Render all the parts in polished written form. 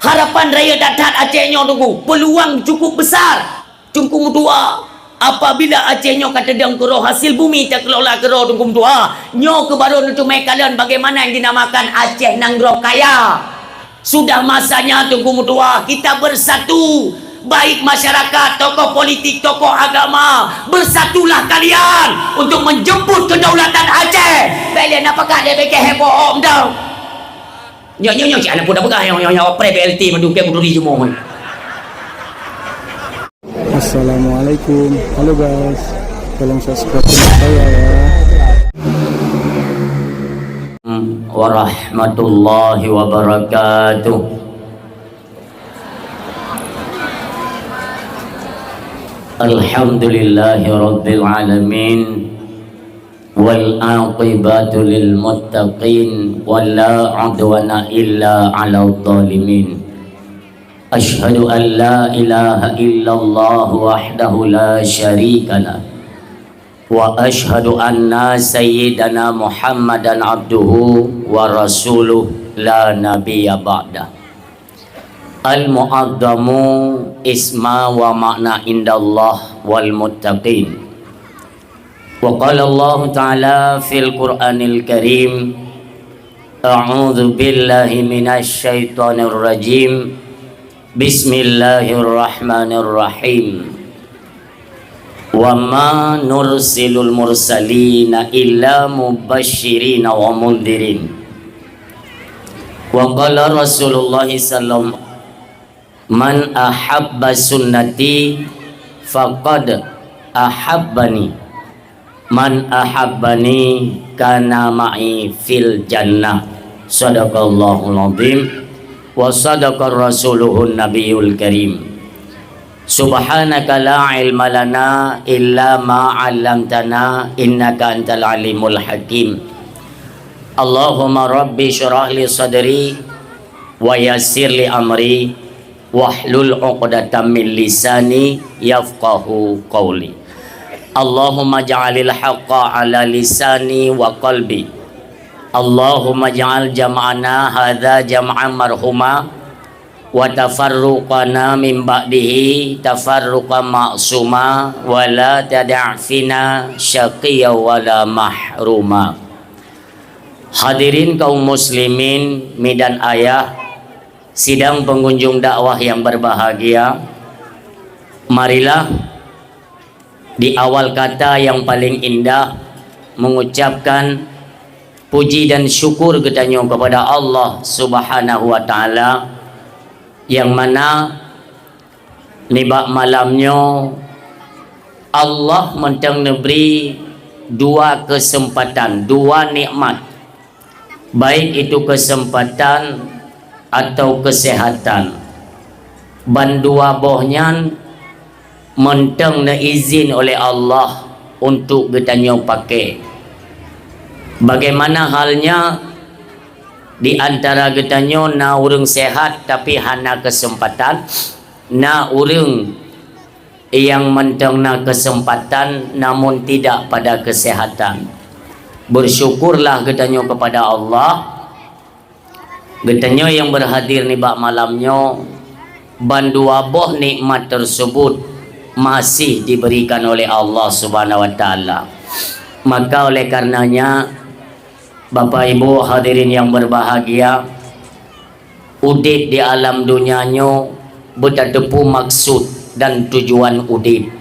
Harapan raya datat Acehnya tunggu peluang cukup besar. Tunggu dua. Apabila Acehnya kata dia kero hasil bumi tak kelola kero tunggu dua. Nyo ke baru untuk kalian bagaimana yang dinamakan Aceh Nanggro Kaya. Sudah masanya tunggu dua kita bersatu. Baik masyarakat, tokoh politik, tokoh agama, bersatulah kalian untuk menjemput kedaulatan Aceh. Belen apakah dia pakai heboh om dah? Nyo anak pun dah pegang yang pre BLT mendukai berduri semua. Assalamualaikum, halo guys, tolong subscribe channel saya ya. Warahmatullahi wabarakatuh. Alhamdulillahi rabbil alamin. Wal aqibatu lil muttaqin wala udwana illa 'alal zalimin. Asyhadu an la ilaha illallah wahdahu la syarika lah wa asyhadu anna sayyidana Muhammadan abduhu wa rasuluh la nabiyya ba'da. Al-mu'addamu isma wa makna indallah wal muttaqin. Wa qala Allah ta'ala fil Qur'anil Karim a'udzu billahi minasy syaithanir rajim. Bismillahirrahmanirrahim. Wa ma nursilul mursalina illa mubashshirina wa mundhirin. Wa qala Rasulullah sallallahu man ahabba sunnati faqad ahabbani man ahabbani kana ma'i fil jannah. Sadaqallahul azim wa sadaqar rasuluhun nabiyul karim. Subhanaka la ilma lana illa ma 'allamtana innaka antal alimul hakim. Allahumma rabbi syrah li sadri wa yassir li amri wahlul 'uqdatam min lisani yafqahu qawli. Allahumma ja'alil haqqa 'ala lisani wa qalbi. Allahumma ja'al jam'ana hadza jam'an marhuma wa tafarruqana min ba'dihi tafarruqan ma'suma wa la tada' fina syaqiyya wa la mahruma. Hadirin kaum muslimin midan ayah, sidang pengunjung dakwah yang berbahagia, marilah di awal kata yang paling indah mengucapkan puji dan syukur kedanyo kepada Allah Subhanahu wa taala yang mana nibak malamnya Allah mentang neberi dua kesempatan, dua nikmat, baik itu kesempatan atau kesehatan. Ban dua bohnya mentang na izin oleh Allah untuk getanyo pakai. Bagaimana halnya di antara getanyo na urang sehat tapi hana kesempatan, na urang yang mentang na kesempatan namun tidak pada kesehatan. Bersyukurlah getanyo kepada Allah. Getanyo yang berhadir ni bak malamnya, ban dua boh nikmat tersebut masih diberikan oleh Allah Subhanahu wa taala. Maka oleh karenanya Bapak Ibu hadirin yang berbahagia, udip di alam dunianya berdepu maksud dan tujuan udip.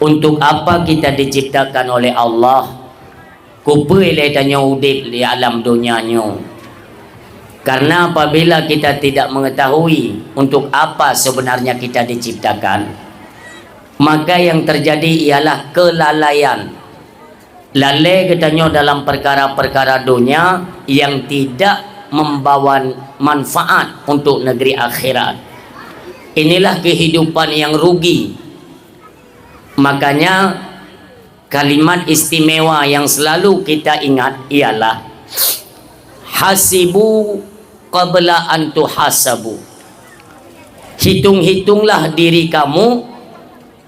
Untuk apa kita diciptakan oleh Allah? Kupilih tanya udip di alam dunianya. Karena apabila kita tidak mengetahui untuk apa sebenarnya kita diciptakan, maka yang terjadi ialah kelalaian. Lalai katanya dalam perkara-perkara dunia yang tidak membawa manfaat untuk negeri akhirat. Inilah kehidupan yang rugi. Makanya kalimat istimewa yang selalu kita ingat ialah hasibu qabla an tuhasabu. Hitung-hitunglah diri kamu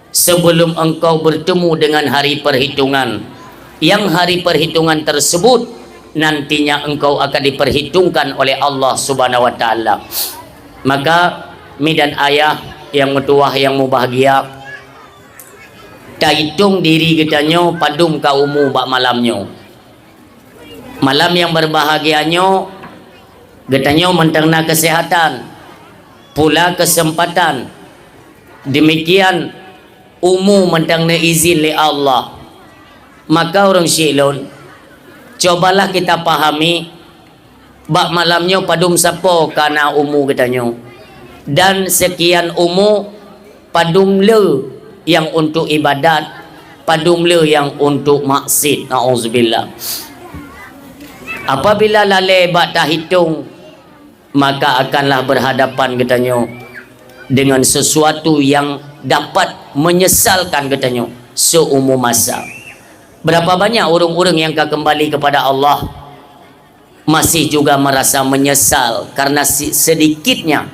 sebelum engkau bertemu dengan hari perhitungan. Yang hari perhitungan tersebut nantinya engkau akan diperhitungkan oleh Allah Subhanahu wa taala. Maka mi dan ayah yang metuah yang mau bahagia, tak hitung diri kitanya padum kaumu bak malamnya. Malam yang berbahagianya kitanya menterna kesehatan, pula kesempatan. Demikian umu menterna izin li Allah. Maka orang Syilon, cobalah kita pahami bak malamnya padum sapo kana umu katanya. Dan sekian umu padum le yang untuk ibadat, padum le yang untuk maksiat. Nauzubillah. Apabila lalai bak tak hitung, maka akanlah berhadapan katanya dengan sesuatu yang dapat menyesalkan katanya seumur masa. Berapa banyak orang-orang yang akan kembali kepada Allah masih juga merasa menyesal karena sedikitnya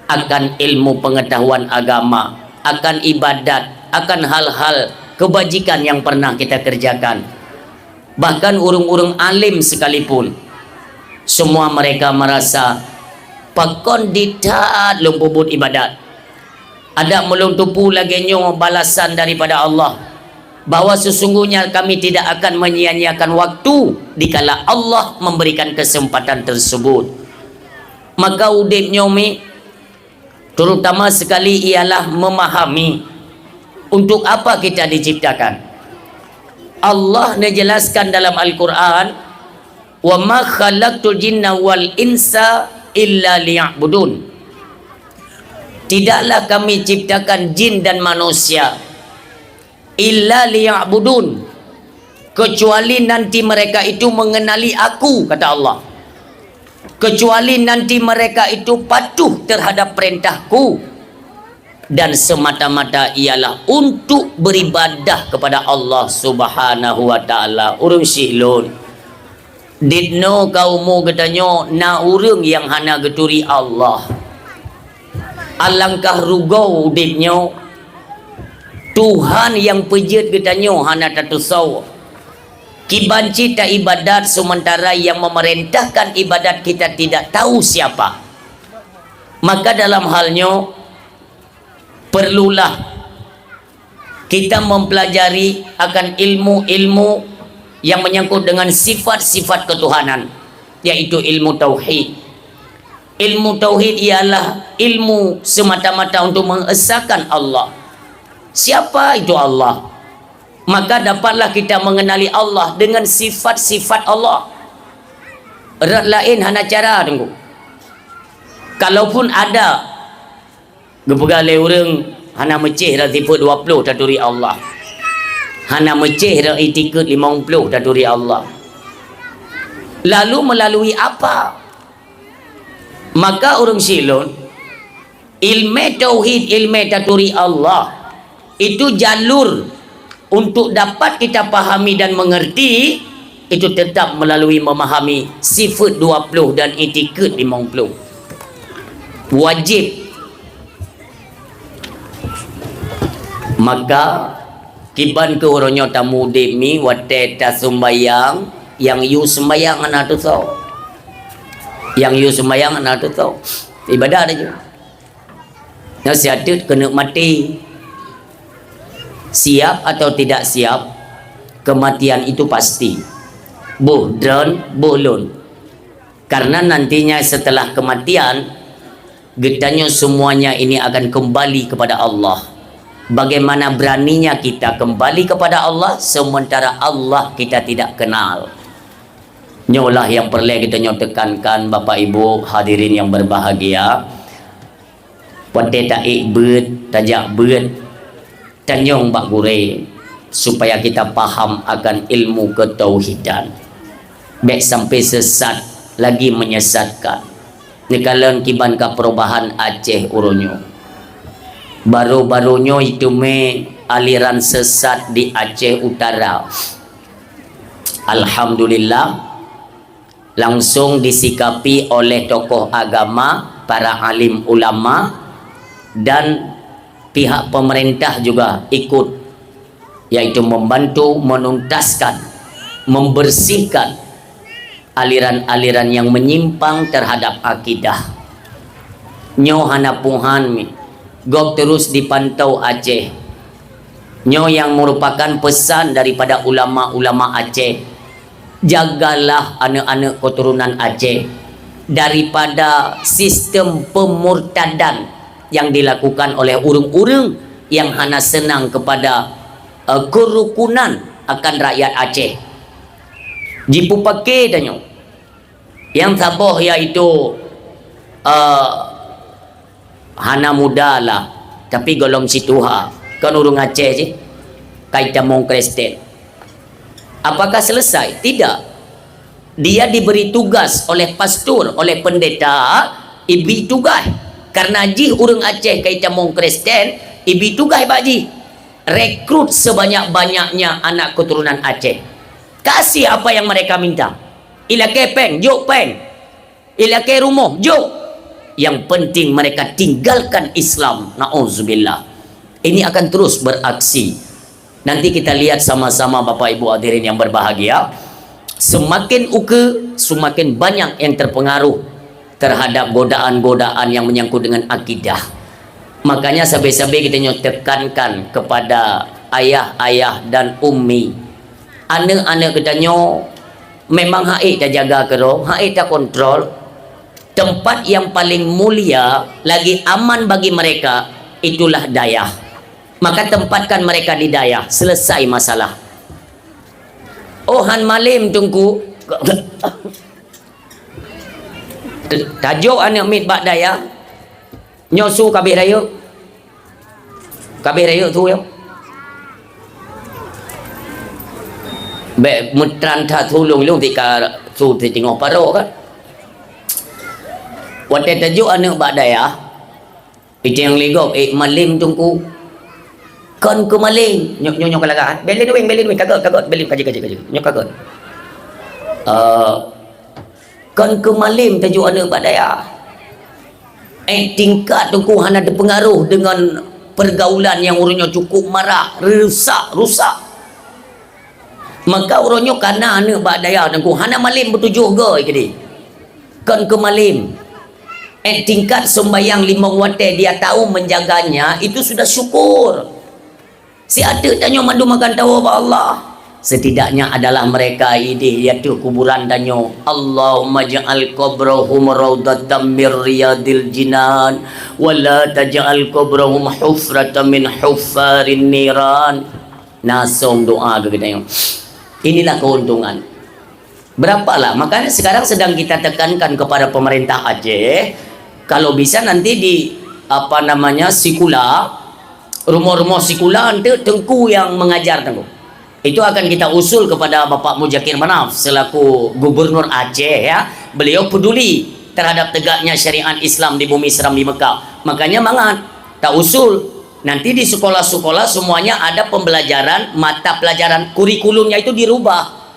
akan ilmu pengetahuan agama, akan ibadat, akan hal-hal kebajikan yang pernah kita kerjakan. Bahkan orang-orang alim sekalipun, semua mereka merasa pakon ditaat lumpubut ibadat. Ada melung tupu lagi nyo balasan daripada Allah, bahwa sesungguhnya kami tidak akan menyia-nyiakan waktu dikala Allah memberikan kesempatan tersebut. Maka udip nyomi terutama sekali ialah memahami untuk apa kita diciptakan. Allah menjelaskan dalam Al-Quran, wa ma khalaqtul jinna wal insa illa liya'budun. Tidaklah kami ciptakan jin dan manusia illa liya'budun, kecuali nanti mereka itu mengenali aku, kata Allah. Kecuali nanti mereka itu patuh terhadap perintahku, dan semata-mata ialah untuk beribadah kepada Allah Subhanahu wa ta'ala. Urung Syilon, didno kaumu katanya na urung yang hana geturi Allah. Alangkah rugau didnyo Tuhan yang pejit katanya hana tatusau. Kibanci tak ibadat sementara yang memerintahkan ibadat kita tidak tahu siapa. Maka dalam halnya perlulah kita mempelajari akan ilmu-ilmu yang menyangkut dengan sifat-sifat ketuhanan, yaitu ilmu tauhid. Ilmu tauhid ialah ilmu semata-mata untuk mengesahkan Allah. Siapa itu Allah? Maka dapatlah kita mengenali Allah dengan sifat-sifat Allah. Erat lain hana cara tunggu. Kalaupun ada gepegali orang hana meceh dah tipu 20 taturi Allah. Hana meceh dah itiket 50 taturi Allah. Lalu melalui apa? Maka orang Syilon, ilmu tauhid, ilmu taturi Allah itu jalur untuk dapat kita pahami dan mengerti, itu tetap melalui memahami sifat 20 dan itiket 50. Wajib. Maka kiban ke orangnya tamu demi wateta sembayang yang you sembayang anak tu tahu. Yang you sembayang anak tu tahu. Ibadah aja. Nasihat kena mati. Siap atau tidak siap, kematian itu pasti. Buhdron, buhlun. Karena nantinya setelah kematian, getanya semuanya ini akan kembali kepada Allah. Bagaimana beraninya kita kembali kepada Allah sementara Allah kita tidak kenal. Nyolah yang perlu kita tekankan, Bapak Ibu hadirin yang berbahagia. Pada taik bet, tajak bet, tanyong bak gure, supaya kita paham akan ilmu ketauhidan. Baik sampai sesat lagi menyesatkan. Nikalan kiban ka perubahan Aceh uronyo. Baru-barunya itu aliran sesat di Aceh Utara. Alhamdulillah langsung disikapi oleh tokoh agama, para alim ulama, dan pihak pemerintah juga ikut, yaitu membantu menuntaskan, membersihkan aliran-aliran yang menyimpang terhadap akidah. Nyo hanapuhan mi. Gok terus dipantau Aceh. Nyo yang merupakan pesan daripada ulama-ulama Aceh. Jagalah anak-anak keturunan Aceh daripada sistem pemurtadan yang dilakukan oleh urung-urung yang hanya senang kepada kerukunan akan rakyat Aceh. Jipu pakai danyo. Yang saboh iaitu hana muda lah, tapi golong situha kan urung Aceh je kaitan mong Kristen. Apakah selesai? Tidak. Dia diberi tugas oleh pastor, oleh pendeta, ibi tugas. Karena ji urung Aceh kaitan mong Kristen, ibi tugas baji rekrut sebanyak-banyaknya anak keturunan Aceh. Kasih apa yang mereka minta. Ilake peng, jok peng. Ilake rumah, jok. Yang penting mereka tinggalkan Islam. Na'udzubillah. Ini akan terus beraksi. Nanti kita lihat sama-sama Bapak Ibu hadirin yang berbahagia. Semakin uke, semakin banyak yang terpengaruh terhadap godaan-godaan yang menyangkut dengan akidah. Makanya sampai-sampai kita tekankan kepada ayah-ayah dan ummi. Anak-anak kita memang haik dah jaga kero, haik dah kontrol. Tempat yang paling mulia, lagi aman bagi mereka, itulah dayah. Maka tempatkan mereka di dayah, selesai masalah. Oh han malim tungku. Tajuk anak mit bak dayah. Nyosu kabeh raya. Kabeh raya tu yo. Be mutran tha thulung lung tika su ti tengok paro kan. Wate tajuk anak bak dayah. Itu yang ligok malim tungku. Kon ke maling nyok kalagaan belin wing kagot belin kaji nyok kagot kon ke maling tajuk anak badaya tingkat tu ku hana ada pengaruh dengan pergaulan yang urunyo cukup marak rusak maka urunyo kana anak badaya dan ku hana maling bertujuh ke kedi kon ke maling tingkat sembayang 5 waktu dia tahu menjaganya itu sudah syukur. Si ada tanya mandu makan tahu apa Allah. Setidaknya adalah mereka ini iaitu kuburan danyo. Allahumma ja'al qabrahum raudatan min riyadil jinan wa la taj'al qabrahum hufratan min huffarin niran. Nasong doa ke danyo. Inilah keuntungan. Berapalah? Makanya sekarang sedang kita tekankan kepada pemerintah Aceh kalau bisa nanti di sikula rumah-rumah sikula nanti tengku yang mengajar tengku. Itu akan kita usul kepada Bapak Mujakir Manaf selaku Gubernur Aceh ya. Beliau peduli terhadap tegaknya syariat Islam di bumi Serambi Mekah. Makanya mangat tak usul nanti di sekolah-sekolah semuanya ada pembelajaran mata pelajaran kurikulumnya itu dirubah.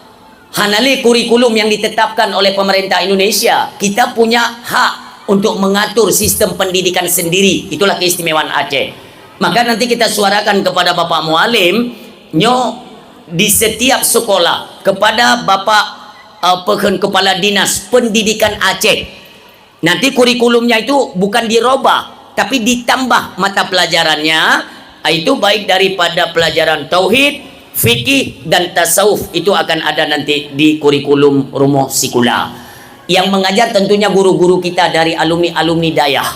Hanali kurikulum yang ditetapkan oleh pemerintah Indonesia. Kita punya hak untuk mengatur sistem pendidikan sendiri. Itulah keistimewaan Aceh. Maka nanti kita suarakan kepada Bapak Mualim di setiap sekolah kepada Bapak Kepala Dinas Pendidikan Aceh. Nanti kurikulumnya itu bukan dirubah tapi ditambah mata pelajarannya, itu baik daripada pelajaran tauhid, fikih dan tasawuf itu akan ada nanti di kurikulum rumah sikula. Yang mengajar tentunya guru-guru kita dari alumni-alumni dayah.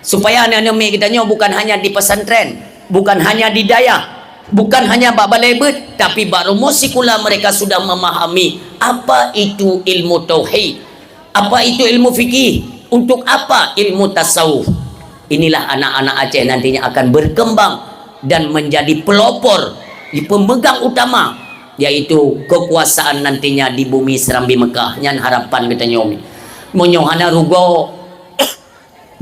Supaya anak-anak kita bukan hanya di pesantren, bukan hanya di dayah, bukan hanya bak balebet, tapi bak rumus sikula mereka sudah memahami apa itu ilmu tauhid, apa itu ilmu fikih, untuk apa ilmu tasawuf. Inilah anak-anak Aceh nantinya akan berkembang dan menjadi pelopor, pemegang utama, yaitu kekuasaan nantinya di bumi Serambi Mekah. Nyan harapan kita nyomi. Monyohana rugo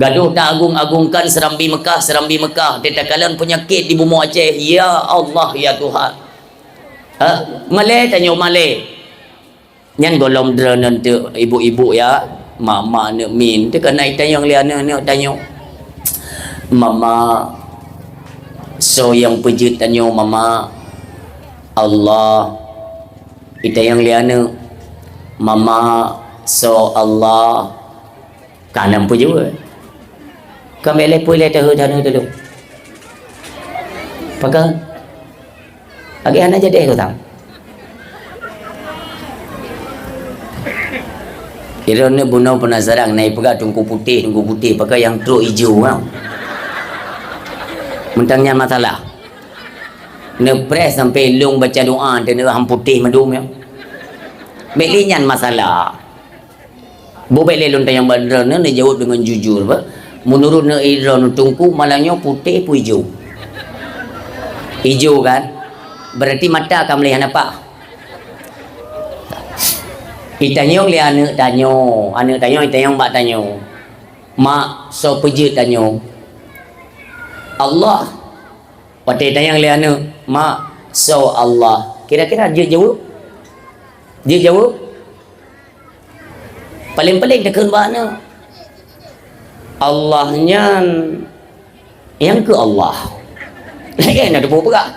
gaduh tak agung-agungkan Serambi Mekah. Dia kalian penyakit di bumi Aceh. Ya Allah, ya Tuhan. Malay tanya Malay. Nyan golong drone tu ibu-ibu ya. Mama nak min. Dia kena tanya yang liana nak tanya. Mama. So yang pejut tanya mama. Allah. Kita yang liana. Mama. So Allah. Kanan pun juga. Kami lepoi le tahu dana tu. Pakai lagi anak jadi aku tahu. Kira ni bunau penasaran naik pegang tungku putih pakai yang truk hijau kan. Mentangnya masalah. Nepres sampai long baca doa dan hang putih madum ya. Belinyan masalah. Bobek lelon yang bandar ni jawab dengan jujur ba. Menurut ne iron tungku malangnya putih pu hijau. Hijau kan? Berarti mata akan melihat apa? Itanyong li anak tanyo, itanyong mbak tanyo. Mak so peje tanyo. Allah. Pati tanyang li anak, mak so Allah. Kira-kira dia jawab? Dia jawab? Paling-paling tekan mana? Allahnya yang ke Allah. Lagi nak debu pegak.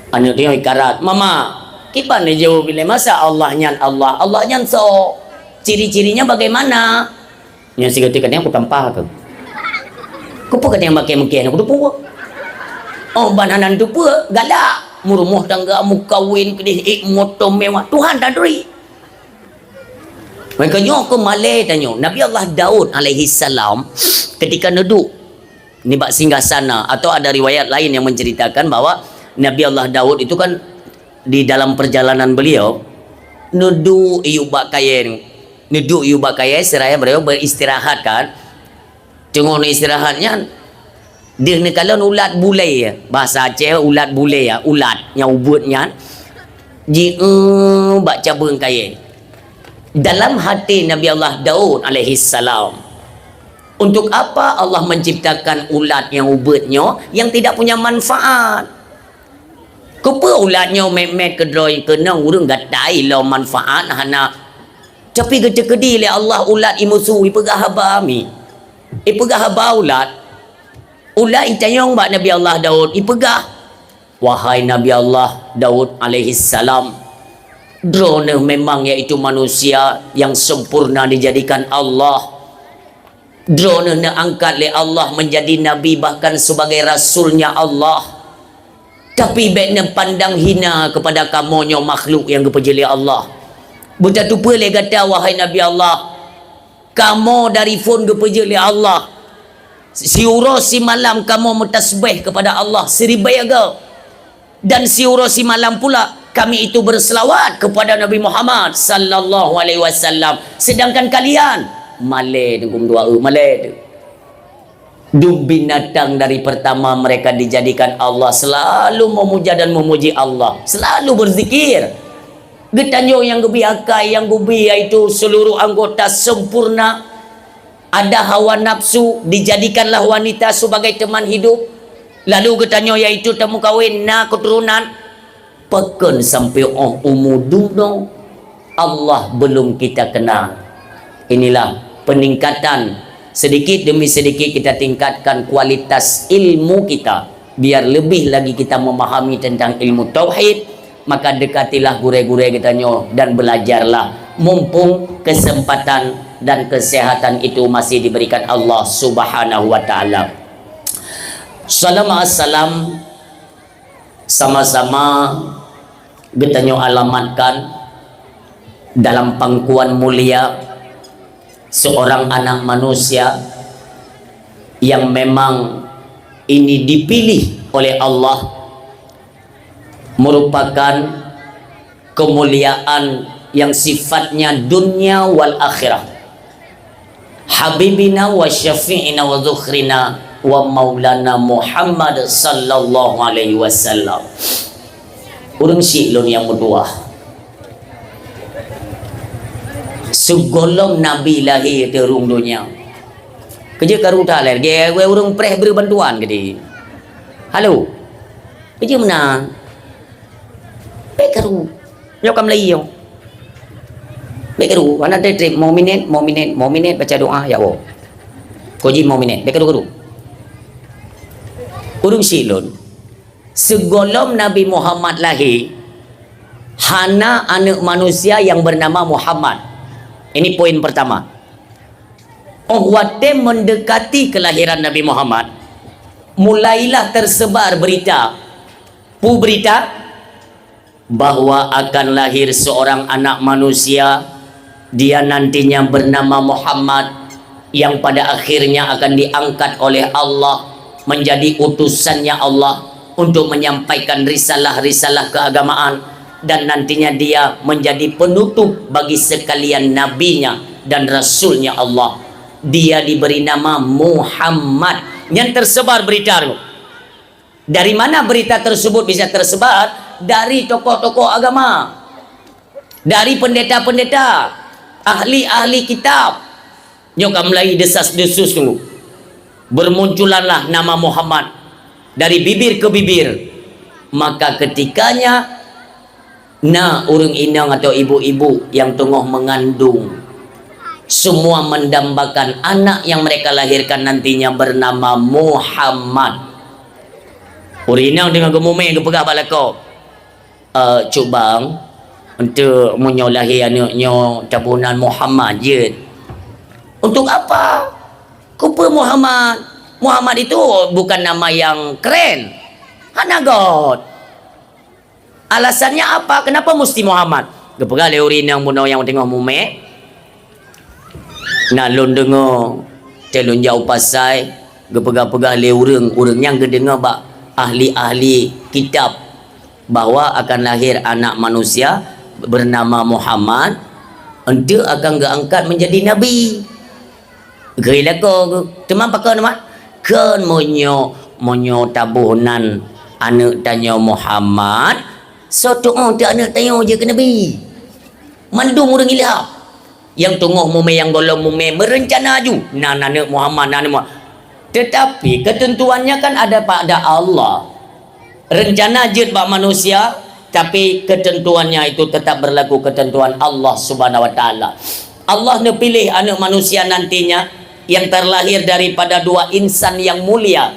Anak dia ikarat, mama, kipan dia jawab bila masa Allahnya Allah. Allahnya so ciri-cirinya bagaimana? Yang seketika aku tampah ke. Kau kata yang pakai mungkin aku debu. Oh bananan tu apa? Galak. Murumuh tangga mu kawin kedih motor mewah. Tuhan tak beri. Makanya aku malai tanya Nabi Allah Daud alaihi salam ketika duduk ni bak singgasana atau ada riwayat lain yang menceritakan bahawa Nabi Allah Daud itu kan di dalam perjalanan beliau duduk iubak kain seraya beliau beristirahat kan. Tengok istirahatnya dia ni kalau ulat bulai bahasa Aceh ulat bulai ya ulat yang ubutnya ji baca cabang kain. Dalam hati Nabi Allah Daud alaihi salam, untuk apa Allah menciptakan ulat yang ubutnya yang tidak punya manfaat? Kepa ulatnya memet kedoi kena urang gatai lo manfaat hana. Tapi gede-gede le Allah ulat imusu ipegah haba mi. Ipegah haba ulat. Ulat itayong ba Nabi Allah Daud ipegah. Wahai Nabi Allah Daud alaihi salam, drone memang iaitu manusia yang sempurna dijadikan Allah. Drone na angkat oleh Allah menjadi nabi bahkan sebagai rasulnya Allah. Tapi baiknya pandang hina kepada kamunya makhluk yang kepejeli Allah. Buta tu boleh kata wahai Nabi Allah, kamu dari phone kepejeli Allah. Siuro si malam kamu mentasbih kepada Allah seribai aga. Dan siuro si malam pula kami itu berselawat kepada Nabi Muhammad sallallahu alaihi wasallam. Sedangkan kalian malai dengan doa malai. Du binatang dari pertama mereka dijadikan Allah selalu memuja dan memuji Allah, selalu berzikir. Getanyo yang gebi akai yang gebi iaitu seluruh anggota sempurna. Ada hawa nafsu, dijadikanlah wanita sebagai teman hidup. Lalu getanyo iaitu temu kawin na keturunan. Pekan sampai umuduno Allah belum kita kenal. Inilah peningkatan sedikit demi sedikit kita tingkatkan kualitas ilmu kita biar lebih lagi kita memahami tentang ilmu tauhid. Maka dekatilah gure-gure kitanya dan belajarlah mumpung kesempatan dan kesehatan itu masih diberikan Allah Subhanahu wa taala. Salam sama-sama getanyo alamatkan dalam pangkuan mulia seorang anak manusia yang memang ini dipilih oleh Allah merupakan kemuliaan yang sifatnya dunia wal akhirah. Habibina wa syafi'ina wa dzukhrina wa maulana Muhammad sallallahu alaihi wasallam. Urang silon yang berdua. Segolong nabi lahir di rung dunia. Kerja karuta lah. Dia urang preh beri bantuan ke dia. Halo. Kerja mana? Baik karu. Nyokam lagi yo. Baik karu. Mana ada trip mau minit baca doa ya Allah. Koji mau minit. Baik karu. Urang silon. Segolong Nabi Muhammad lahir, hana anak manusia yang bernama Muhammad. Ini poin pertama. waktu mendekati kelahiran Nabi Muhammad, mulailah tersebar berita bahwa akan lahir seorang anak manusia, dia nantinya bernama Muhammad, yang pada akhirnya akan diangkat oleh Allah menjadi utusannya Allah untuk menyampaikan risalah-risalah keagamaan, dan nantinya dia menjadi penutup bagi sekalian nabinya dan rasulnya Allah. Dia diberi nama Muhammad. Yang tersebar berita itu. Dari mana berita tersebut bisa tersebar? Dari tokoh-tokoh agama, dari pendeta-pendeta, ahli-ahli kitab. Nyokam mulai desas-desus dulu. Bermunculanlah nama Muhammad dari bibir ke bibir. Maka ketikanya orang inang atau ibu-ibu yang tengah mengandung, semua mendambakan anak yang mereka lahirkan nantinya bernama Muhammad. Orang inang dengan gemumai ke pegah balako. Cuk bang, untuk menyolahi anaknya tabunan Muhammad je. Untuk apa? Kupa Muhammad. Muhammad itu bukan nama yang keren. Hanagot. Alasannya apa? Kenapa mesti Muhammad? Kepegal leorin yang muno yang tengok mume. Nak lon dengar telon jauh pasai. Kepegal-pegal leorang yang kedengar bak ahli-ahli kitab bahwa akan lahir anak manusia bernama Muhammad, ente akan diangkat menjadi nabi. Gila ko teman pakai nama kan monyo tabunan anak tanya Muhammad, so tu tak anak tanya je ke nabi. Mandung orang ilham yang tunggu mume yang golong mume merencana ju anak Muhammad tetapi ketentuannya kan ada pada Allah. Rencana jet bak manusia, tapi ketentuannya itu tetap berlaku ketentuan Allah Subhanahu wa taala. Allah pilih anak manusia nantinya yang terlahir daripada dua insan yang mulia.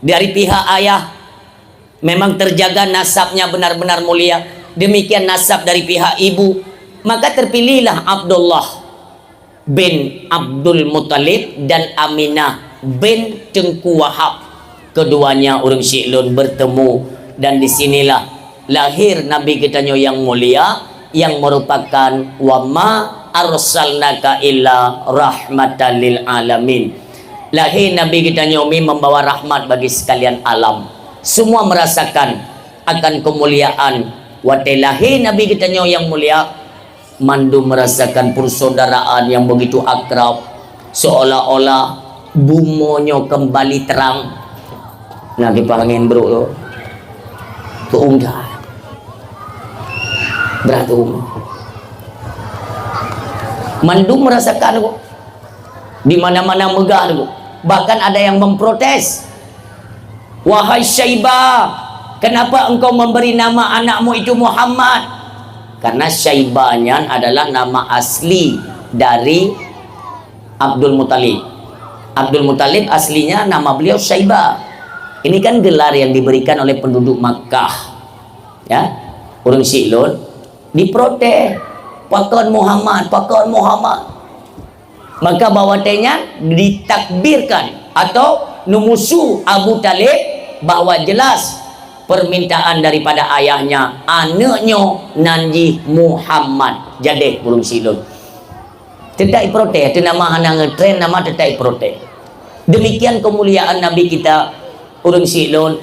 Dari pihak ayah memang terjaga nasabnya benar-benar mulia. Demikian nasab dari pihak ibu, maka terpilihlah Abdullah bin Abdul Muttalib dan Aminah bin Tengku Wahab. Keduanya orang Syi'lun bertemu, dan disinilah lahir Nabi kita yang mulia, yang merupakan wa ma arsalnaka illa rahmatan lil alamin. Lahir Nabi kita membawa rahmat bagi sekalian alam. Semua merasakan akan kemuliaan. Waktu lahir Nabi kita yang mulia, mandu merasakan persaudaraan yang begitu akrab, seolah-olah bumonyo kembali terang. Nak dipangin bro tu keunggah beratum mandum merasakan kok di mana-mana megah tu. Bahkan ada yang memprotes, wahai Syaibah, kenapa engkau memberi nama anakmu itu Muhammad? Karena Syaibahnya adalah nama asli dari Abdul Muttalib. Abdul Muttalib aslinya nama beliau Syaibah. Ini kan gelar yang diberikan oleh penduduk Makkah, ya. Orang Syi'lun diprotes, pakon Muhammad. Maka bawatenya ditakbirkan atau numusu Abu Talib bahwa jelas permintaan daripada ayahnya, anaknya nanji Muhammad. Jadi orang Syi'lun tidak protes, itu nama hana ngetren, nama tidak protes. Demikian kemuliaan Nabi kita orang Syi'lun.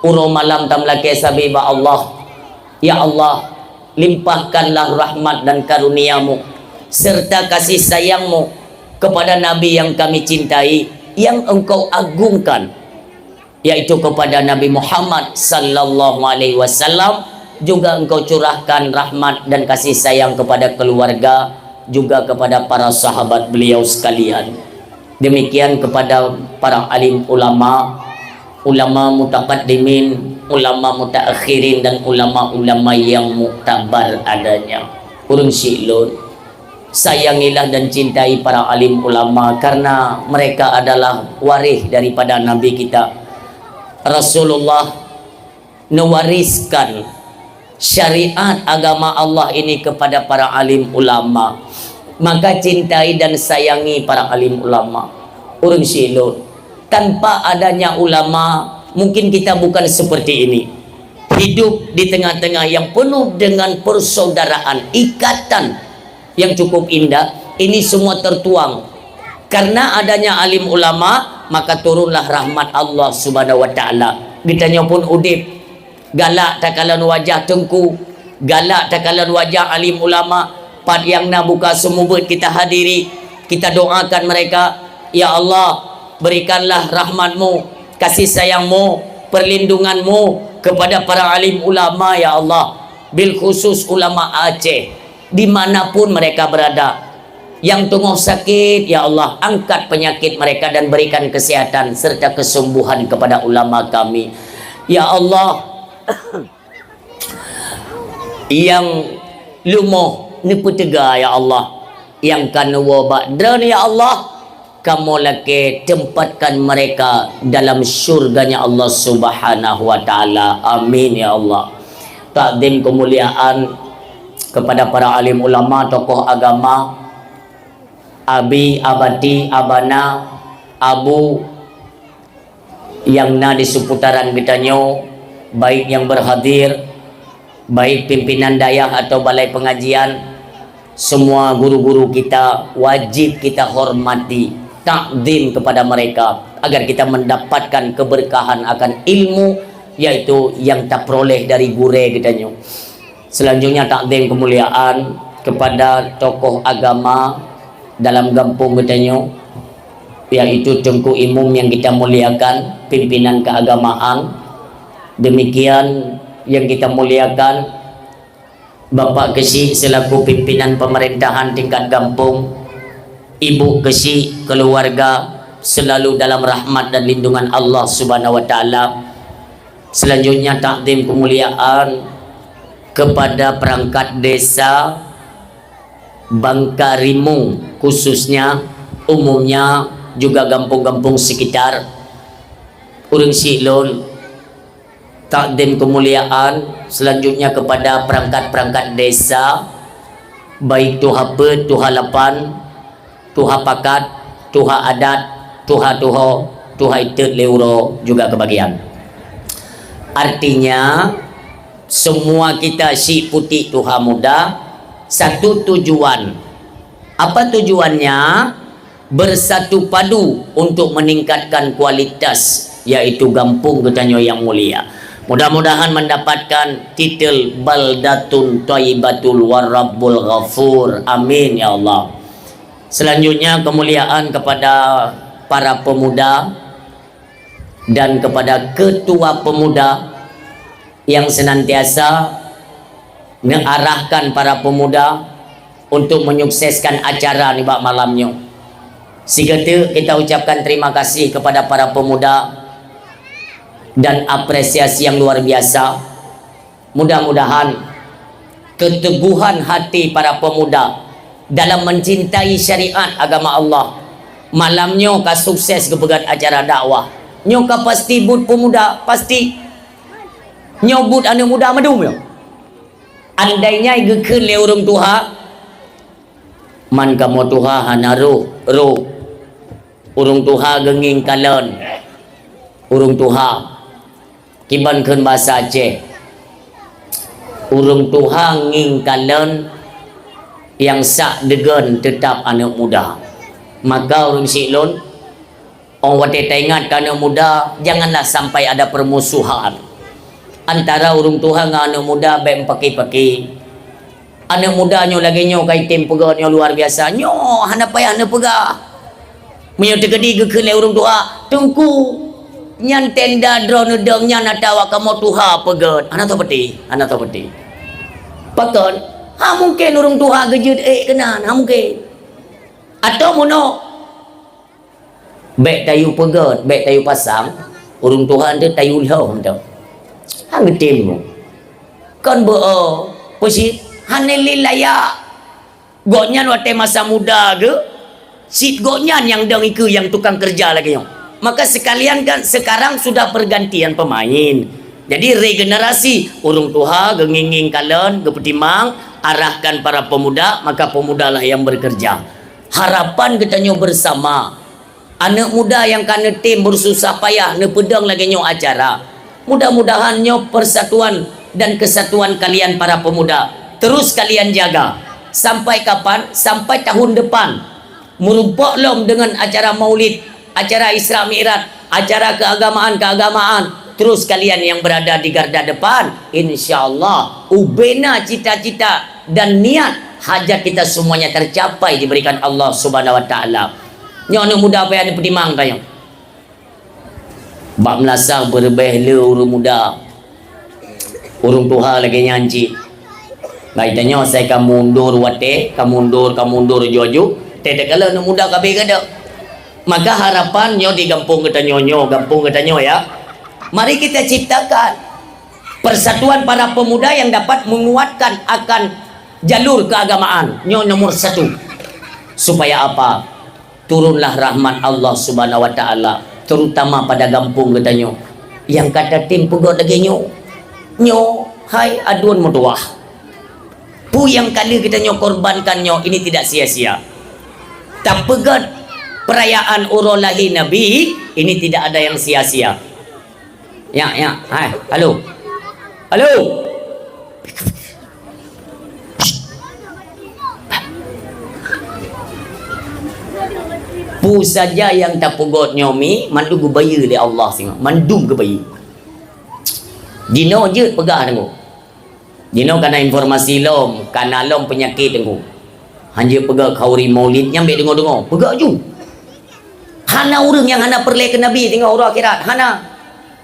Uro malam tamlake sabiba Allah, ya Allah, limpahkanlah rahmat dan karuniamu serta kasih sayangmu kepada Nabi yang kami cintai, yang engkau agungkan, yaitu kepada Nabi Muhammad sallallahu alaihi wasallam. Juga engkau curahkan rahmat dan kasih sayang kepada keluarga, juga kepada para sahabat beliau sekalian. Demikian kepada para alim ulama, ulama mutaqaddimin, ulama mutaakhirin, dan ulama-ulama yang muktabar adanya. Orang Syi'lun, sayangilah dan cintai para alim ulama karena mereka adalah waris daripada Nabi kita. Rasulullah mewariskan syariat agama Allah ini kepada para alim ulama. Maka cintai dan sayangi para alim ulama. Urang silon, tanpa adanya ulama mungkin kita bukan seperti ini. Hidup di tengah-tengah yang penuh dengan persaudaraan, ikatan yang cukup indah. Ini semua tertuang karena adanya alim ulama, maka turunlah rahmat Allah Subhanahu wa taala. Ditanya pun udip galak takalan wajah tengku, galak takalan wajah alim ulama. Pad yang nak buka semubut kita hadiri, kita doakan mereka, ya Allah, berikanlah rahmatmu, kasih sayangmu, perlindunganmu kepada para alim ulama, ya Allah. Bil khusus ulama Aceh, dimanapun mereka berada. Yang tengah sakit, ya Allah, angkat penyakit mereka dan berikan kesehatan serta kesembuhan kepada ulama kami, ya Allah. Yang lumoh ni petega, ya Allah, yang kanwa badran, ya Allah, kamu lagi tempatkan mereka dalam syurganya Allah Subhanahu wa taala. Amin ya Allah. Takdim kemuliaan kepada para alim ulama, tokoh agama, abi, abati, abana, abu yang na di seputaran kita nyo, baik yang berhadir, baik pimpinan dayah atau balai pengajian, semua guru-guru kita wajib kita hormati, takdim kepada mereka agar kita mendapatkan keberkahan akan ilmu, yaitu yang tak peroleh dari gure kita nyo. Selanjutnya takdim kemuliaan kepada tokoh agama dalam kampung kita nyo, yaitu Tengku Imum yang kita muliakan, pimpinan keagamaan. Demikian yang kita muliakan Bapak Kesi selaku pimpinan pemerintahan tingkat kampung, Ibu Kesi, keluarga selalu dalam rahmat dan lindungan Allah Subhanahu wa taala. Selanjutnya takdim kemuliaan kepada perangkat desa Bangkarimu, khususnya umumnya juga kampung-kampung sekitar. Urang silon takdim kemuliaan selanjutnya kepada perangkat-perangkat desa, baik Tuha Pet, Tuha Lapan, Tuha Pakat, Tuha Adat, Tuha Tuho, Tuha Itet Leuro juga kebagian. Artinya semua kita si putih Tuha muda, satu tujuan. Apa tujuannya? Bersatu padu untuk meningkatkan kualitas, yaitu kampung Getanyo yang mulia. Mudah-mudahan mendapatkan titel Baldatun Thayyibatul Warabbul Ghafur. Amin ya Allah. Selanjutnya kemuliaan kepada para pemuda dan kepada ketua pemuda yang senantiasa mengarahkan para pemuda untuk menyukseskan acara ni bak malamnya. Sigete kita ucapkan terima kasih kepada para pemuda dan apresiasi yang luar biasa. Mudah-mudahan keteguhan hati para pemuda dalam mencintai syariat agama Allah malamnya ka sukses kepegat acara dakwah. Nyo ka pasti but pemuda, pasti nyobut anak muda madum yo. Andainya gekeun le urang tuha man kamu tuha hanaru ro urang tuha genging kalon urang tuha kibankeun bahasa Aceh, urang tuha nging kalon yang sak degen tetap anak muda. Maka urang silon orang wate ingat ke anak muda, janganlah sampai ada permusuhan antara urang tuha dengan anak muda. Baik paki-paki anak muda nyo lagi nyo kai tim pegah nyo luar biasa, nyo hana payah hana pegah menyo tegedi gekeun le urang tuha tengku nyan tenda drone dong nyan atawa kamu tuha pegat anak tahu peti pakon ha mungkin urang tuha gejut kenan ha mungkin atau mono bek tayu pegat bek tayu pasang urang tuha ande tayu lho tau ha ngetim mo kon beo posit haneli layak gonyan wate masa muda ge sit gonyan yang dong iku yang tukang kerja lagi yo. Maka sekalian kan sekarang sudah pergantian pemain. Jadi regenerasi urung tuha genginging kalen gepetimang arahkan para pemuda, maka pemudalah yang bekerja. Harapan kita nyo bersama anak muda yang kana tim bersusah payah ne pedang lagi nyo acara. Mudah-mudahan nyo persatuan dan kesatuan kalian para pemuda terus kalian jaga. Sampai kapan? Sampai tahun depan. Merumpok lom dengan acara maulid, acara Isra Mi'raj, acara keagamaan. Terus kalian yang berada di garda depan, insyaallah ubena cita-cita dan niat hajat kita semuanya tercapai diberikan Allah Subhanahu wa taala. Nyono muda apa yang pedimang kayo. Bak melasang berbeh le urung muda. Urung tuha lagi nyanci. Baik tanya saya kamu mundur wate, kamu mundur jojo. Tete kala nu muda kabeh kada. Maka harapan nyo di kampung kita nyonyo, kampung kita nyo ya. Mari kita ciptakan persatuan para pemuda yang dapat menguatkan akan jalur keagamaan. Nyo nomor satu. Supaya apa? Turunlah rahmat Allah Subhanahu wa taala, terutama pada kampung kita nyo. Yang kata tim pegot lagi nyo. Nyo, hai aduan mutuah. Pu yang kali kita nyo korbankan nyo ini tidak sia-sia. Tak pegat perayaan urolahi Nabi ini tidak ada yang sia-sia. Ya, hai, halo. Pu saja yang tak pegot nyomi mandu ke bayi oleh Allah singok. Mandum ke bayi. Dino je pegah tengok. Dino kana informasi lom, kana lom penyakit tengok. Hanya pegah kauri maulid nyambe dengar-dengar. Pegah ju. Hana orang yang hana perleh ke Nabi tengok orang akhirat. Hana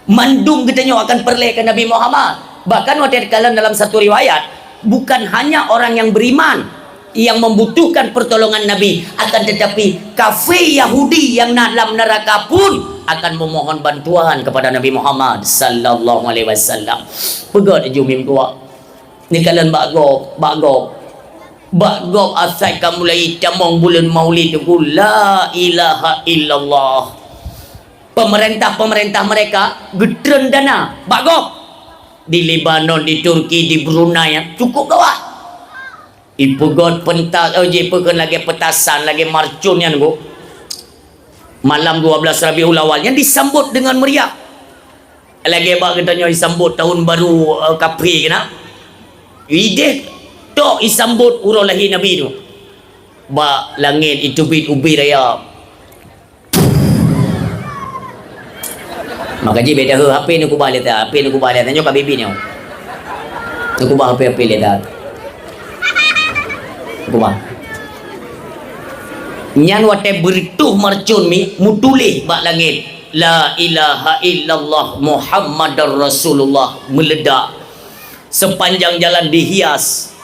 mandum katanya akan perleh ke Nabi Muhammad. Bahkan waktu kalian dalam satu riwayat, bukan hanya orang yang beriman yang membutuhkan pertolongan Nabi, akan tetapi kafir Yahudi yang dalam neraka pun akan memohon bantuan kepada Nabi Muhammad sallallahu alaihi wasallam. Pegat jumim tua. Ni kalian bagop asai kamu mulai camong bulan maulid tu la ilaha illallah. Pemerintah mereka gedren dana bagok di Lebanon, di Turki, di Brunei cukup gawat. Ibu god pentas pekan lagi petasan lagi marcun yang go malam 12 Rabiul Awal yang disambut dengan meriah. Lagi bak katanya disambut tahun baru Kapri kena. Ide tok disambut urolahi Nabi tu. Ba langit itu bit ubi raya. Maka je beda HP ni ku balik dah. HP ni ku balik tanya kat bibi ni. Aku bah HP lihat dah. Aku bah. Nyan wate berituh marcun mi mutulih bak langit. La ilaha illallah Muhammadar Rasulullah meledak. Sepanjang jalan dihias.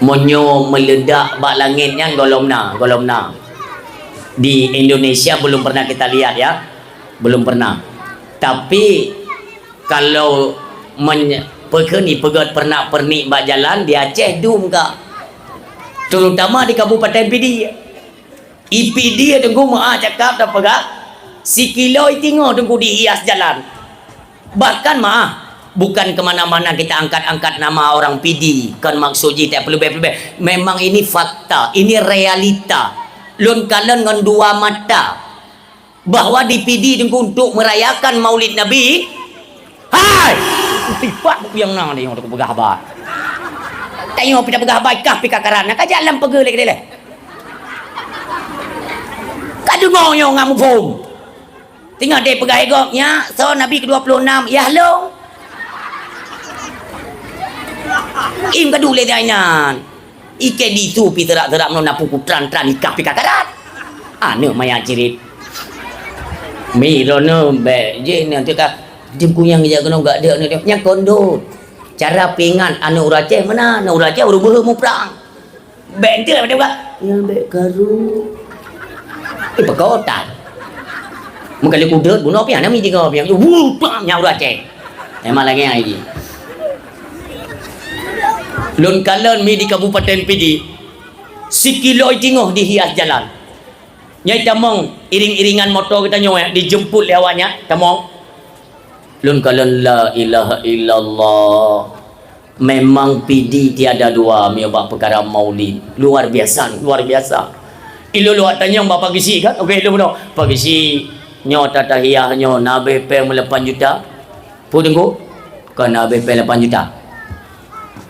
Monyo meledak bak langit yang golomna. Di Indonesia belum pernah kita lihat ya. Belum pernah. Tapi kalau perkeni pegat pernik bak jalan di Aceh dum ka. Terutama di Kabupaten PD. IPD tunggu maa cakap dah pegat. Si kilo tengok tunggu dihias jalan. Bahkan bukan kemana-mana kita angkat-angkat nama orang PD. Kan maksudnya tak perlu lebih. Memang ini fakta, ini realita. Lun kalian dengan dua mata bahwa di PD untuk merayakan Maulid Nabi. Hai, tiba yang nang ni untuk pegah habar. Tengok pita pegah habar kah pika karana ka jalan pegel lagi dele. Ka dengar yo ngamu pom. Tengok dia pegah ego nya so Nabi ke-26. Ya hello. Im ka dule dainan. Ike di tu pi terak-terak nona puku tran-tran ikah pika karat. Anu maya cirit. Mi rono be je nanti ka jemku yang jaga no gak dia nya kondo. Cara pingan anu urace mana? Anu urace urung beuh mu perang. Bente ada ka? Ya be karu. Pekotan. Mengkali kudet bunuh pian mi jiga pian. Pang nya urace. Emang lagi ai di. Lun kalan mi di Kabupaten PD. Si kilo tingoh dihias jalan. Nyai tamong iring-iringan motor kita nyoy dijemput lewatnya tamong Lun kalau la ilaha illallah memang pidi tiada dua miobak perkara maulid. Luar biasa, luar biasa. Ilu luar tanya bapa gisi kan? Okey, ilu benar. Pagi si nyo tatahiyah nyo nabe pe 8 juta. Pudengku kan nabe pe 8 juta.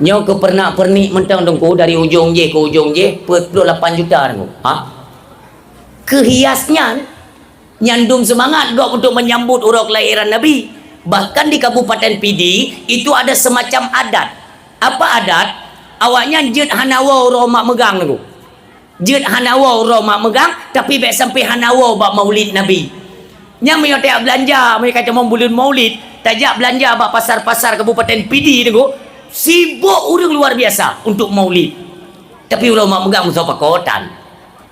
Nyo ke pernah pernik mentang dengku dari ujung je ke ujung je 8 juta dengku. Ha? Kehiasnya nyandung semangat gak untuk menyambut urang kelahiran Nabi. Bahkan di Kabupaten Pidi itu ada semacam adat. Apa adat? Awaknya jet hanawa mak megang tu. Jet hanawa mak megang tapi baik sampai hanawa bak maulid Nabi. Nya me tak belanja, mereka cuma bulan maulid, tajak belanja bak pasar-pasar Kabupaten Pidi tu. Sibuk orang luar biasa untuk maulid. Tapi mak megang musafah kotan.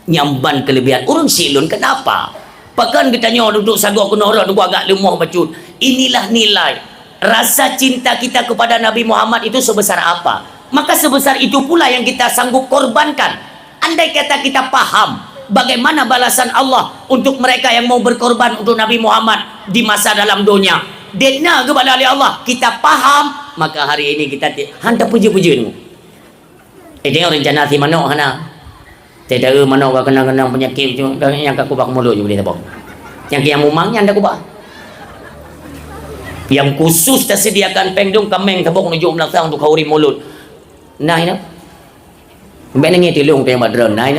Nyamban kelebihan orang silun kenapa? Bahkan kita tanya duduk sagor kena orang duduk agak lemah bacut. Inilah nilai rasa cinta kita kepada Nabi Muhammad itu sebesar apa. Maka sebesar itu pula yang kita sanggup korbankan. Andai kata kita paham bagaimana balasan Allah untuk mereka yang mau berkorban untuk Nabi Muhammad di masa dalam dunia. Dena kepada Allah kita paham, maka hari ini kita hantar puji-puji ni. Tengok rencana si mana hana. Tidak mana kau kena penyakit yang kau kubak mulut je boleh tak? Yang kiam umangnya anda kubak. Yang khusus tersediakan pengdung kameng tabok nujuk belakang untuk kauri mulut. Nah ini. Mbak nengi tilung tu yang madron. Nah ini.